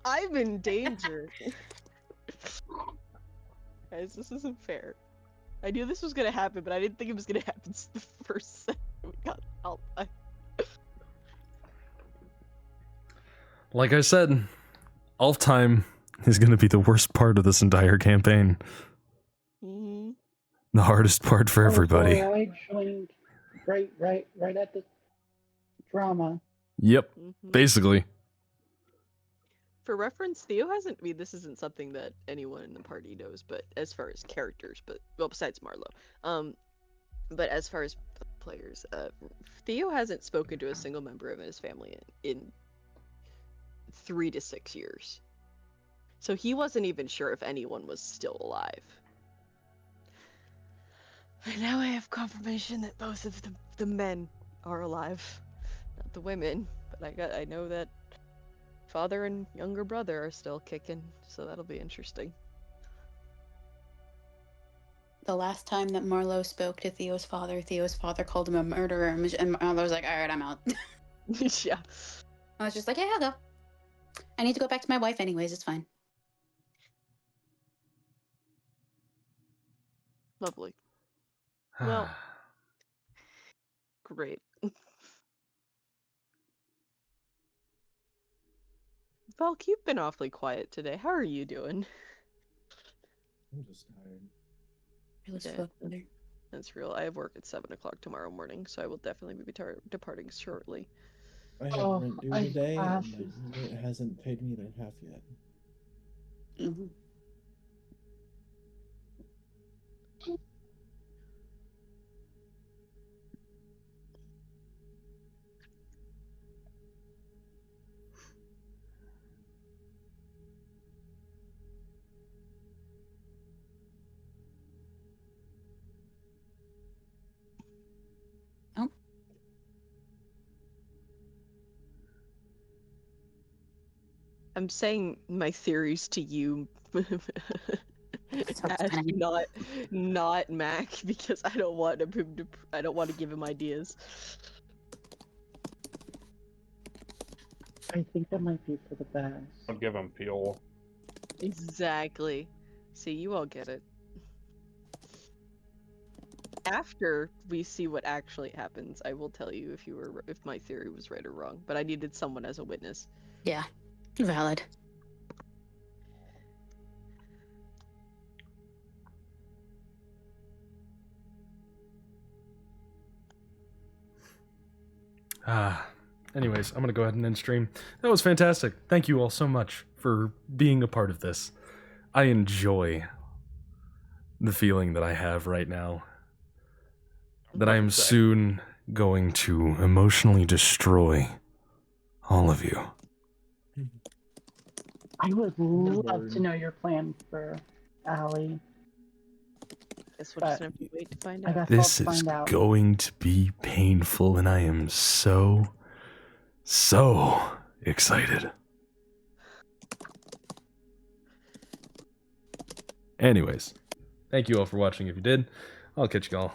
I'm in danger. Guys, this isn't fair. I knew this was gonna happen, but I didn't think it was gonna happen the first second we got Alftheim. Like I said, Alftheim is going to be the worst part of this entire campaign. Mm-hmm. The hardest part for everybody. Oh, I joined right at the drama. Yep, Mm-hmm. basically. For reference, Theo hasn't. I mean, this isn't something that anyone in the party knows, but as far as characters, but well, besides Marlowe, but as far as players. Theo hasn't spoken to a single member of his family in 3 to 6 years. So he wasn't even sure if anyone was still alive. And now I have confirmation that both of the men are alive. Not the women, but I know that father and younger brother are still kicking, so that'll be interesting. The last time that Marlo spoke to Theo's father called him a murderer, and Marlo was like, all right, I'm out. Yeah. I was just like, yeah, I'll go. I need to go back to my wife anyways, it's fine. Lovely. Well, great. Valk, you've been awfully quiet today. How are you doing? I'm just tired. Yeah. That's real. I have work at 7 o'clock tomorrow morning, so I will definitely be departing shortly. I have Oh, rent due I today, and have my to- roommate hasn't paid me their half yet. Mm-hmm. Oh. I'm saying my theories to you Sounds as fine. not Mac, because I don't want to give him ideas. I think that might be for the best. Don't give him fuel. Exactly. See, you all get it. After we see what actually happens, I will tell you if my theory was right or wrong. But I needed someone as a witness. Yeah, valid. Anyways, I'm going to go ahead and end stream. That was fantastic. Thank you all so much for being a part of this. I enjoy the feeling that I have right now. That I am soon going to emotionally destroy all of you. I would love word. to know your plan for Allie. Guess we'll just have to wait to find I out. guess This I'll is find out. going to be painful, and I am so excited. Anyways, thank you all for watching if you did. I'll catch you all